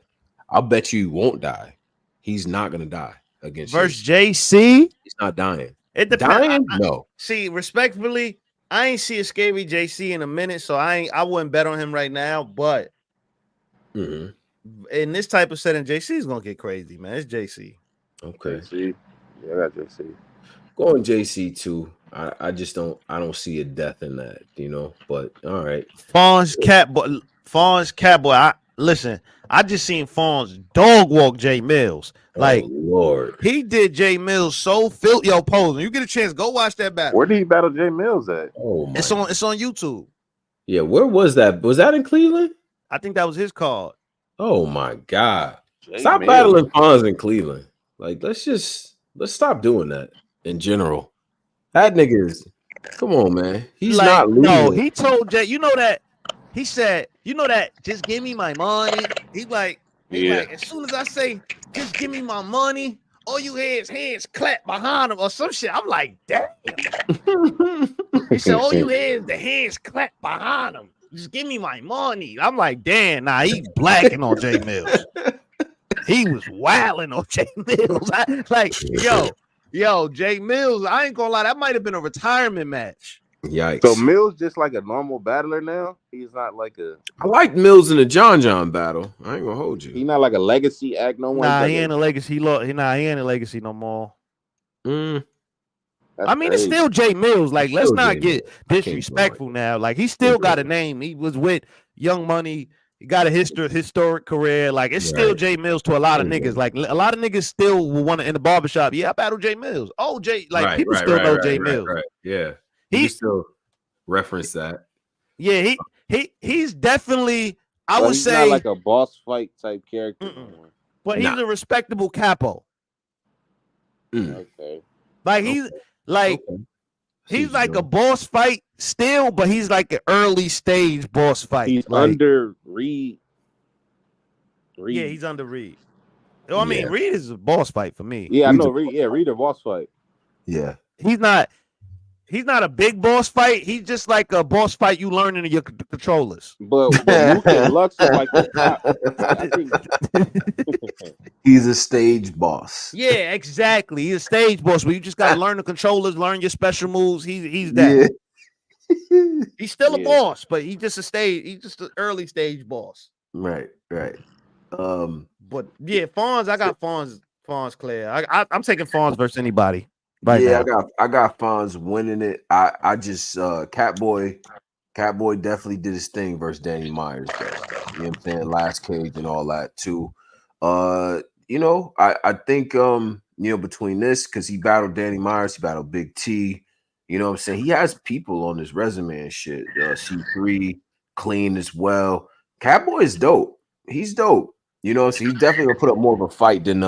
I'll bet you won't die. He's not gonna die against versus JC. He's not dying. It depends. No. See, respectfully, I ain't see a scary JC in a minute, so I wouldn't bet on him right now. But in this type of setting, JC is gonna get crazy, man. It's JC. Okay. JC. Yeah, I got JC. Going JC too. I just don't see a death in that, you know. But all right. Fawn's Catboy. Listen, I just seen Fawn's dog walk Jay Mills. Like, Lord, he did Jay Mills so filthy. Yo, pose. When you get a chance, go watch that battle. Where did he battle Jay Mills at? Oh my. It's on YouTube. Yeah, where was that? Was that in Cleveland? I think that was his card. Oh my God! Jay Stop Mills. battling Fonz in Cleveland. Like, let's stop doing that in general. That nigga is. Come on, man. He's like, not losing. No, he told Jay. You know that. He said, "You know that. Just give me my money." He's like, as soon as I say, "Just give me my money," all you hear is hands clap behind him or some shit. I'm like, damn. He said, all you hear is the hands clap behind him. Just give me my money. I'm like, damn. Nah, he blacking on Jay Mills. He was wilding on Jay Mills. Yo, Jay Mills. I ain't gonna lie. That might have been a retirement match. Yikes. So Mills just like a normal battler now? He's not like a... I like Mills in the John battle. I ain't gonna hold you. He's not like a legacy act no more? Nah, he ain't a legacy. He ain't a legacy no more. That's I mean, crazy. It's still Jay Mills. Like, let's not get disrespectful now. Like, he still got a name. He was with Young Money. He got a historic career. Like, it's still Jay Mills to a lot of niggas. Like, a lot of niggas still will want to in the barbershop. Yeah, I battle Jay Mills. Oh, Jay. Like, people still know Jay Mills. Right. Yeah. He still reference that. Yeah, he's definitely, I would say, not like a boss fight type character. But he's a respectable capo. Okay. Like he's like a boss fight still, but he's like an early stage boss fight. He's like, under Reed. Yeah, he's under Reed. Oh, I mean, Reed is a boss fight for me. Yeah, I know Reed. Yeah, Reed a boss fight. Yeah, he's not a big boss fight. He's just like a boss fight you learn in your controllers. But Luke and Lux is like the top. He's a stage boss. Yeah, exactly. He's a stage boss where you just gotta learn the controllers, learn your special moves. He's that. Yeah. He's still a boss, but he's just an early stage boss. Right. But yeah, Fonz, I got Fonz clear. I'm taking Fonz versus anybody. Right now. I got Fonz winning it. I just Catboy definitely did his thing versus Danny Myers, though. You know what I'm saying? Last cage and all that too. You know, I think you know, between this, because he battled Danny Myers, he battled Big T. You know what I'm saying? He has people on his resume and shit. C3 clean as well. Catboy is dope. He's dope. You know, so he's definitely gonna put up more of a fight than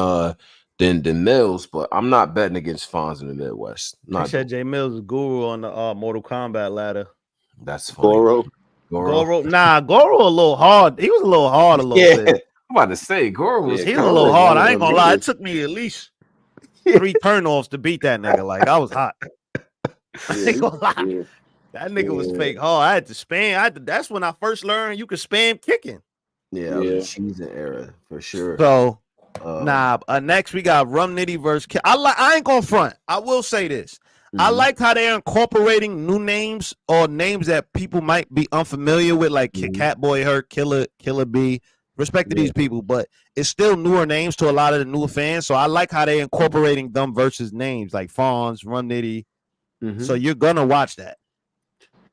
Mills, but I'm not betting against Fonz in the Midwest. He said Jay Mills is guru on the Mortal Kombat ladder. That's funny. Goro. Nah, Goro a little hard. He was a little hard a little bit. I'm about to say Goro was he was a little hard. I ain't gonna lie. It took me at least 3 turnoffs to beat that nigga. Like, I was hot. I ain't gonna lie. That nigga was fake hard. I had to spam. That's when I first learned you could spam kicking. Yeah, the cheesing era for sure. So next we got Rum Nitty versus I ain't gonna front. I will say this. I like how they're incorporating new names or names that people might be unfamiliar with, like Catboy Hurt, Killer B. Respect to these people, but it's still newer names to a lot of the newer fans. So I like how they're incorporating them versus names like Fonz, Rum Nitty. So you're gonna watch that.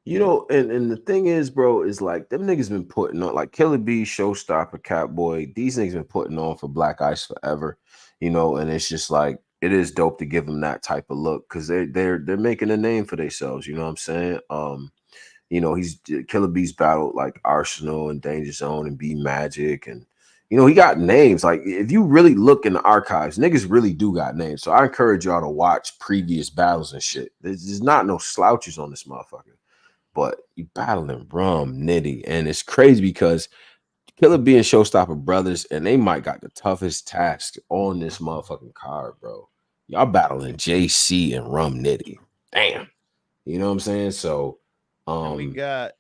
You know, and the thing is, bro, is like them niggas been putting on, like Killer B, Showstopper, Catboy. These niggas been putting on for Black Ice forever, you know. And it's just like it is dope to give them that type of look because they're making a name for themselves. You know what I'm saying? You know, Killer B's battled like Arsenal and Danger Zone and B Magic, and you know he got names. Like if you really look in the archives, niggas really do got names. So I encourage y'all to watch previous battles and shit. There's not no slouches on this motherfucker. But you battling Rum Nitty, and it's crazy because Killer B and Showstopper brothers, and they might got the toughest task on this motherfucking card, bro. Y'all battling JC and Rum Nitty. Damn. You know what I'm saying? So we got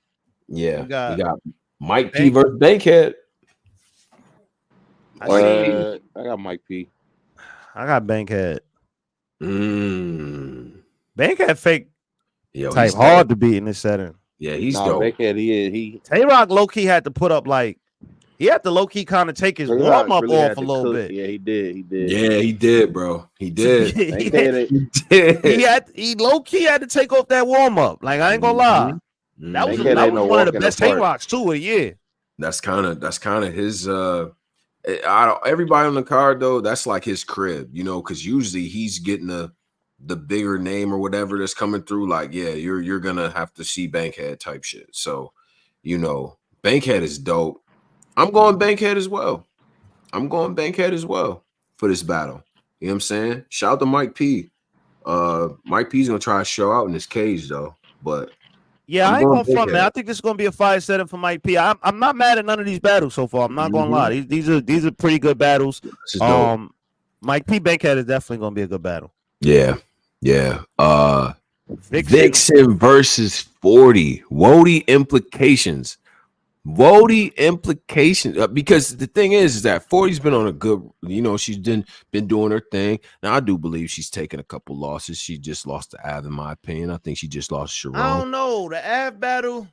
Mike P versus Bankhead. I got Mike P. I got Bankhead. Bankhead fake. Type hard to beat in this setting. Yeah, he's dope. Bankhead, he Tay-Rock low-key had to put up like he had to low-key kind of take his warm-up off a little bit. Yeah, he did. Yeah, he did, bro. He did. he low-key had to take off that warm-up. Like, I ain't gonna lie. That was one of the best Tay-Rocks too. That's kind of his everybody on the card though, that's like his crib, you know, because usually he's getting the bigger name or whatever that's coming through, like, yeah, you're gonna have to see Bankhead type shit. So, you know, Bankhead is dope. I'm going Bankhead as well for this battle. You know what I'm saying? Shout out to Mike P. Mike P's gonna try to show out in this cage though, but yeah, I ain't gonna front, man. I think this is gonna be a fire setting for Mike P. I'm not mad at none of these battles so far. I'm not gonna lie. These are pretty good battles. Mike P Bankhead is definitely gonna be a good battle. Yeah. Vixen versus 40. Wody implications. Because the thing is that 40's been on a good, you know, she's been doing her thing. Now I do believe she's taken a couple losses. She just lost to Av, in my opinion. I think she just lost Sharon. I don't know. The Av battle.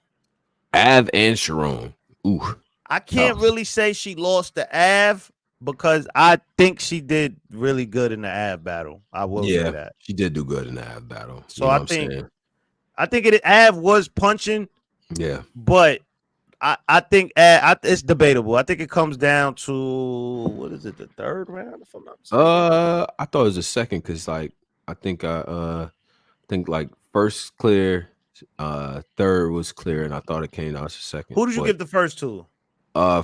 Av and Sharon. Ooh. I can't really say she lost to Av, because I think she did really good in the Av battle. I will say that. She did do good in the Av battle. So I think Av was punching. Yeah. But I think it's debatable. I think it comes down to, what is it, the third round? If I'm not mistaken? I thought it was the second, because like I think like first clear, third was clear, and I thought it came out as the second. Who did you give the first to?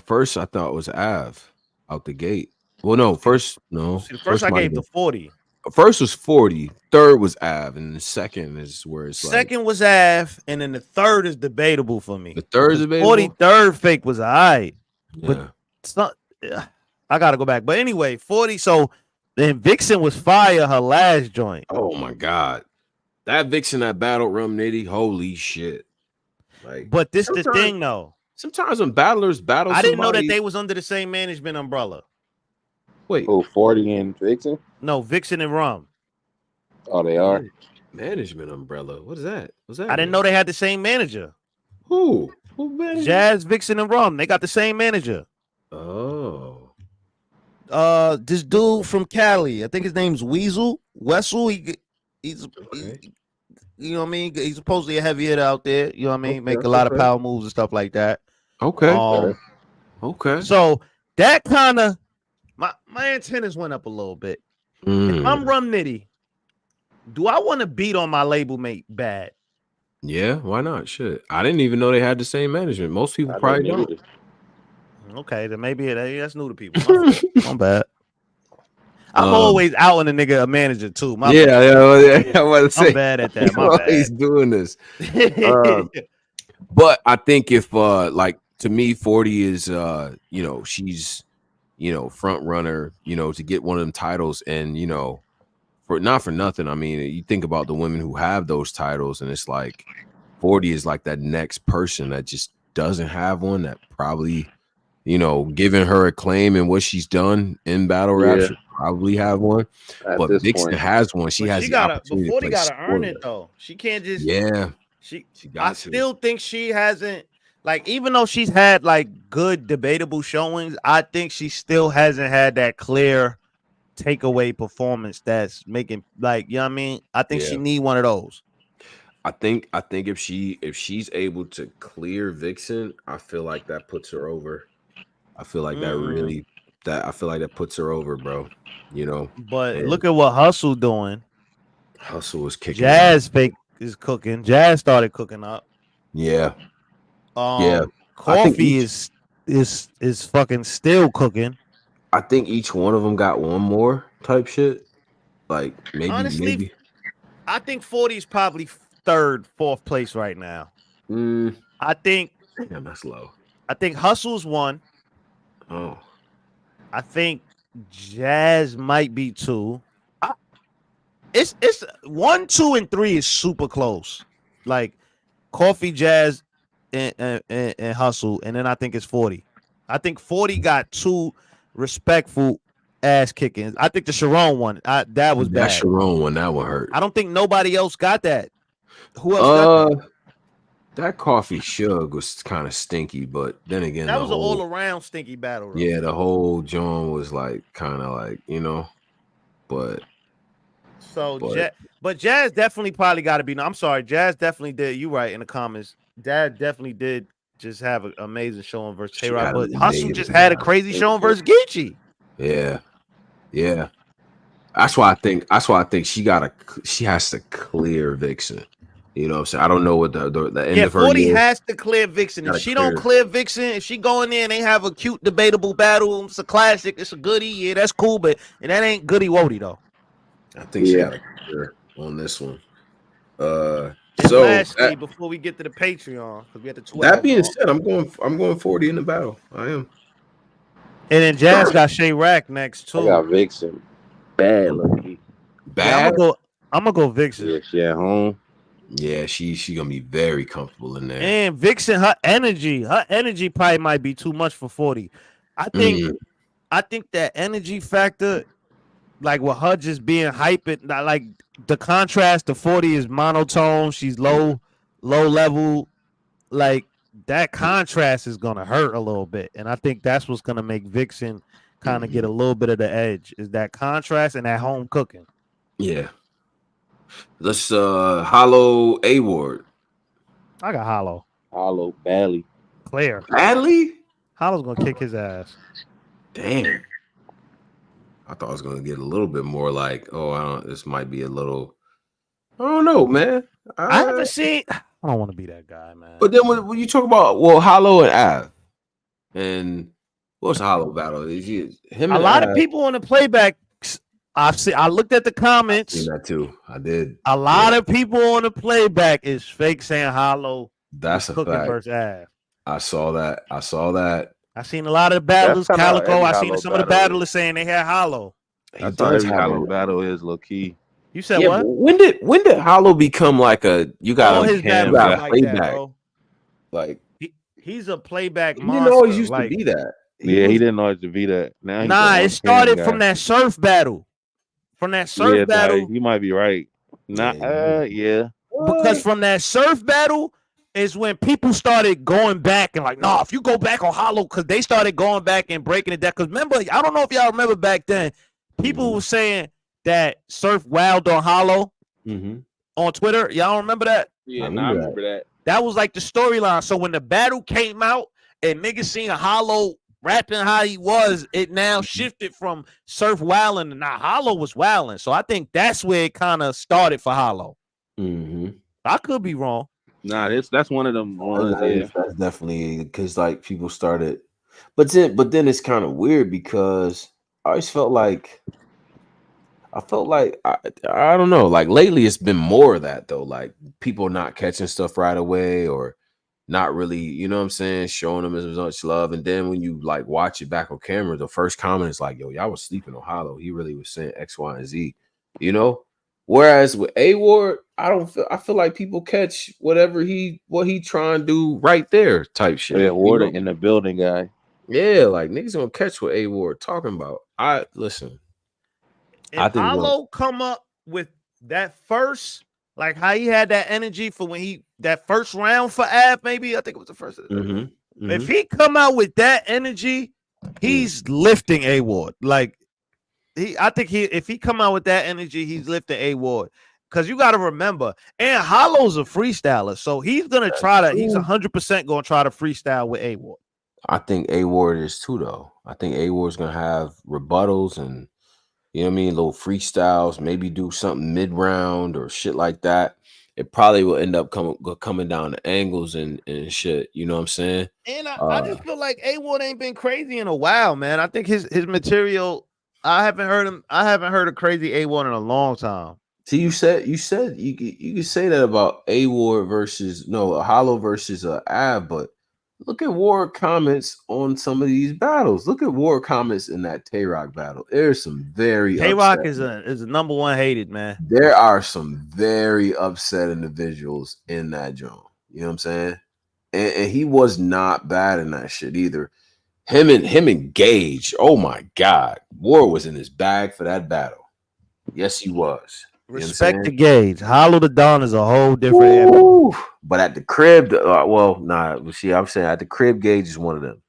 First I thought it was Av out the gate. Well, no, first no. See, the first I gave the 40. first was 40, third was Av, and the second is where it's second was Av, and then the third is debatable for me. The third is debatable. 43rd fake was all right, Yeah. but it's not. I gotta go back. But anyway, 40. So then Vixen was fire her last joint. Oh my god, that Vixen that battled Rum Nitty, holy shit! Like, but this the thing though. Sometimes when battlers battle, I didn't know that they was under the same management umbrella. Wait, 40 and Vixen? No, Vixen and Rum. Oh, they are management umbrella. What is that? What's that? I didn't know they had the same manager. Who managed? Jazz, Vixen, and Rum. They got the same manager. Oh. This dude from Cali. I think his name's Wessel. He's you know what I mean? He's supposedly a heavy hitter out there. You know what I mean? Make a lot of power moves and stuff like that. Okay. Okay. So that kind of my antennas went up a little bit. If I'm Rum Nitty, do I want to beat on my label mate bad? Yeah, why not? Shit. I didn't even know they had the same management. Most people probably don't. Okay, then maybe that's new to people. I'm bad. I'm always out on a nigga a manager too. Yeah. I was to say, I'm bad at that. My bad. He's doing this. But I think if like to me, 40 is she's front runner, to get one of them titles, and for not for nothing. I mean, you think about the women who have those titles, and it's like 40 is like that next person that just doesn't have one, that probably, giving her acclaim and what she's done in battle rap should probably have one. But Vixen has one. She has the opportunity. 40 got to earn it though. She can't just. Yeah. I still think she hasn't, like, even though she's had like good debatable showings, I think she still hasn't had that clear takeaway performance that's making, like, you know what I mean? I think she need one of those. I think if she's able to clear Vixen, I feel like that puts her over. I feel like that puts her over, bro. But look at what Hustle doing. Hustle was kicking. Jazz fake is cooking. Jazz started cooking up. Yeah. Coffee is fucking still cooking. I think each one of them got one more type shit. Like maybe. Honestly, I think 40 is probably third, fourth place right now. I think. Damn, that's low. I think Hustle's one. Oh. I think Jazz might be two. It's 1, 2, and 3 is super close. Like Coffee, Jazz, and Hustle, and then I think it's 40. I think 40 got two respectful ass kickings. I think the Sharon one, that was bad. That Sharon one, that one hurt. I don't think nobody else got that. Who else got that? That Coffee Shug was kind of stinky, but then again, that was an all-around stinky battle. Right? Yeah, the whole John was like kind of like, but. But Jazz definitely probably got to be. I'm sorry, Jazz definitely did. You right in the comments. Dad definitely did just have an amazing showing versus Tay-Rock, but Hustle just had a crazy showing versus Geechee. Yeah. That's why I think she has to clear Vixen. You know what I'm saying? I don't know what the end of her 40 has to clear Vixen. If she don't clear Vixen, if she go in there and they have a cute debatable battle, it's a classic, it's a goodie. Yeah, that's cool, but that ain't goody woody though. I think she got to clear on this one. So lastly, before we get to the Patreon, because we had the 12. That being said, I'm going 40 in the battle. I am. And then Jazz got Shay Rack next too. I got Vixen. Bad lucky. Bad. Yeah, I'm gonna go Vixen. Yeah, she at home. Yeah, she gonna be very comfortable in there. And Vixen, her energy probably might be too much for 40. I think that energy factor, like with her just being hyped, like the contrast to 40 is monotone. She's low level. Like that contrast is gonna hurt a little bit, and I think that's what's gonna make Vixen kind of get a little bit of the edge. Is that contrast and that home cooking? Yeah. Let's hollow A.WARD. I got Hollow. Hollow badly. Clear. Badly? Hollow's gonna kick his ass. Damn. I thought I was gonna get a little bit more like, this might be a little. I don't know, man. I haven't seen. I don't want to be that guy, man. But then when you talk about Hollow and Av, and what's the Hollow battle? A lot of people on the playback I looked at the comments. I seen that too. I did. A lot of people on the playback is fake saying Hollow. That's a fact. Versus Av. I saw that. I seen a lot of the battlers, Calicoe. I seen some of the battlers saying they had Hollow. That's how every Hollow battle is, low key. You said what? When did Hollow become like a you got his playback? That, like he's a playback monster. He didn't always used to be that. He didn't always to be that. Now it started from that surf battle. From that surf battle, you might be right. Because from that surf battle is when people started going back and like, no, if you go back on Hollow, because they started going back and breaking it down. Because remember, I don't know if y'all remember back then, people were saying that Surf wowed on Hollow on Twitter. Y'all remember that? Yeah, I remember that. That was like the storyline. So when the battle came out and niggas seen Hollow rapping how he was, it now shifted from Surf wilding and now Hollow was wilding. So I think that's where it kind of started for Hollow. I could be wrong. Nah, that's one of them ones. That's definitely because like people started, but then it's kind of weird because I always felt like I don't know, like lately it's been more of that though, like people not catching stuff right away or not really, you know what I'm saying, showing them as much love. And then when you like watch it back on camera, the first comment is like, yo, y'all was sleeping on Hollow. He really was saying X, Y, and Z, you know? Whereas with A.WARD, I feel like people catch what he trying to do right there type shit. Yeah, Ward in the building guy. Yeah, like niggas gonna catch what A.WARD talking about. Listen. If Hollow come up with that first, like how he had that energy for when that first round for Av, maybe I think it was the first. If he come out with that energy, he's lifting A.WARD. Like I think if he come out with that energy, he's lifting A.WARD. Because you got to remember, and Hollow's a freestyler, so he's gonna he's 100% gonna try to freestyle with A.WARD. I think A.WARD is too, though. I think A.WARD's gonna have rebuttals and you know what I mean, little freestyles, maybe do something mid-round or shit like that. It probably will end up coming down to angles and shit. You know what I'm saying? And I just feel like A.WARD ain't been crazy in a while, man. I think his material. I haven't heard a crazy A.WARD in a long time. See, you said you could say that about A.WARD versus Hollow versus Av, but look at Ward comments on some of these battles. Look at Ward comments in that Tay-Rock battle. There's some very Tay-Rock is a number one hated, man. There are some very upset individuals in that joint. You know what I'm saying? And he was not bad in that shit either. Him and Gage. Oh my God, Ward was in his bag for that battle. Yes, he was. Respect the Gage. Hollow the Dawn is a whole different animal. But at the crib, see, I'm saying at the crib, Gage is one of them.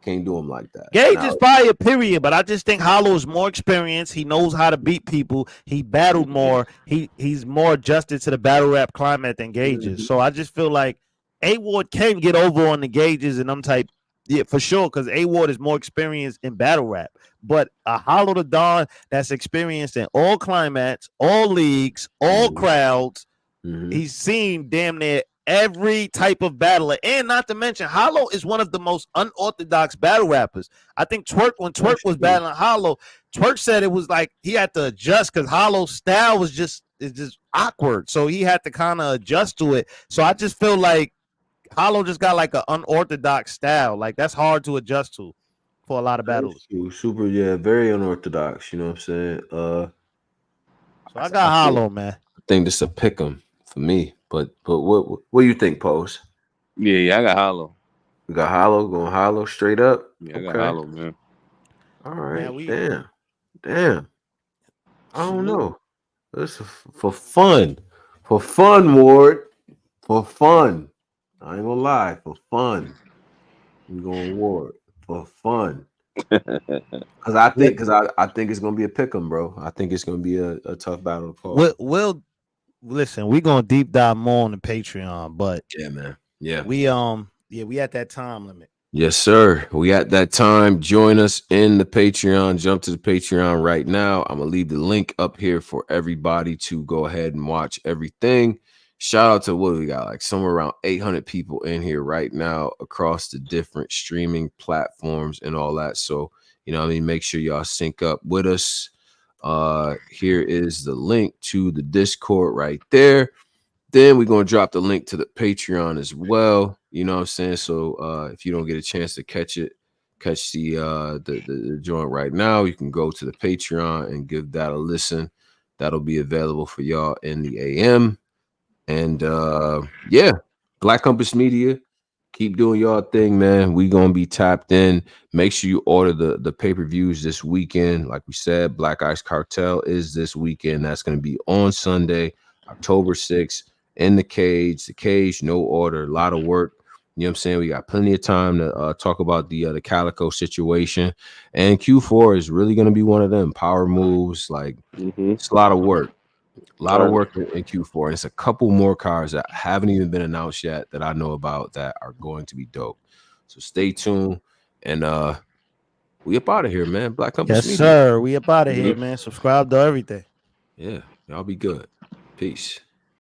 Can't do him like that. Gage is fire, period. But I just think Hollow is more experienced. He knows how to beat people. He battled more. He's more adjusted to the battle rap climate than Gage is. So I just feel like A.WARD can get over on the Gages and them type. Yeah, for sure, because A.WARD is more experienced in battle rap. But a Hollow the Dawn that's experienced in all climates, all leagues, all crowds. He's seen damn near every type of battler. And not to mention, Hollow is one of the most unorthodox battle rappers. I think when Twerk was battling Hollow, Twerk said it was like he had to adjust because Hollow's style is just awkward. So he had to kind of adjust to it. So I just feel like Hollow just got like an unorthodox style. Like that's hard to adjust to for a lot of battles. Super, yeah, very unorthodox. You know what I'm saying? So I got Hollow, man. I think this is a pick 'em for me. But what do you think, Pose? Yeah, I got Hollow. We got Hollow, going Hollow straight up. Yeah, I got Hollow, man. All right, damn. I don't know. This is for fun, Ward, for fun. I ain't gonna lie, for fun. I'm going Ward for fun. Because I think it's gonna be a pick 'em, bro. I think it's gonna be a tough battle to call. We'll listen. We're gonna deep dive more on the Patreon, but yeah, man. Yeah, we at that time limit. Yes, sir. We at that time. Join us in the Patreon. Jump to the Patreon right now. I'm gonna leave the link up here for everybody to go ahead and watch everything. Shout out to what we got, like somewhere around 800 people in here right now across the different streaming platforms and all that. So, you know what I mean? Make sure y'all sync up with us. Here is the link to the Discord right there. Then we're going to drop the link to the Patreon as well. You know what I'm saying? So if you don't get a chance to catch the joint right now, you can go to the Patreon and give that a listen. That'll be available for y'all in the AM. And yeah, Black Compass Media, keep doing y'all thing, man. We gonna be tapped in. Make sure you order the pay-per-views this weekend. Like we said, Black Ice Cartel is this weekend. That's gonna be on Sunday, October 6th, in the cage. The cage, no order, a lot of work. You know what I'm saying? We got plenty of time to talk about the Calicoe situation. And Q4 is really gonna be one of them power moves. Like it's a lot of work. A lot of work in Q4. And it's a couple more cars that haven't even been announced yet that I know about that are going to be dope. So stay tuned. And we up out of here, man. Black Compass Media. Yes, sir. We up out of here, man. Subscribe to everything. Yeah, y'all be good. Peace.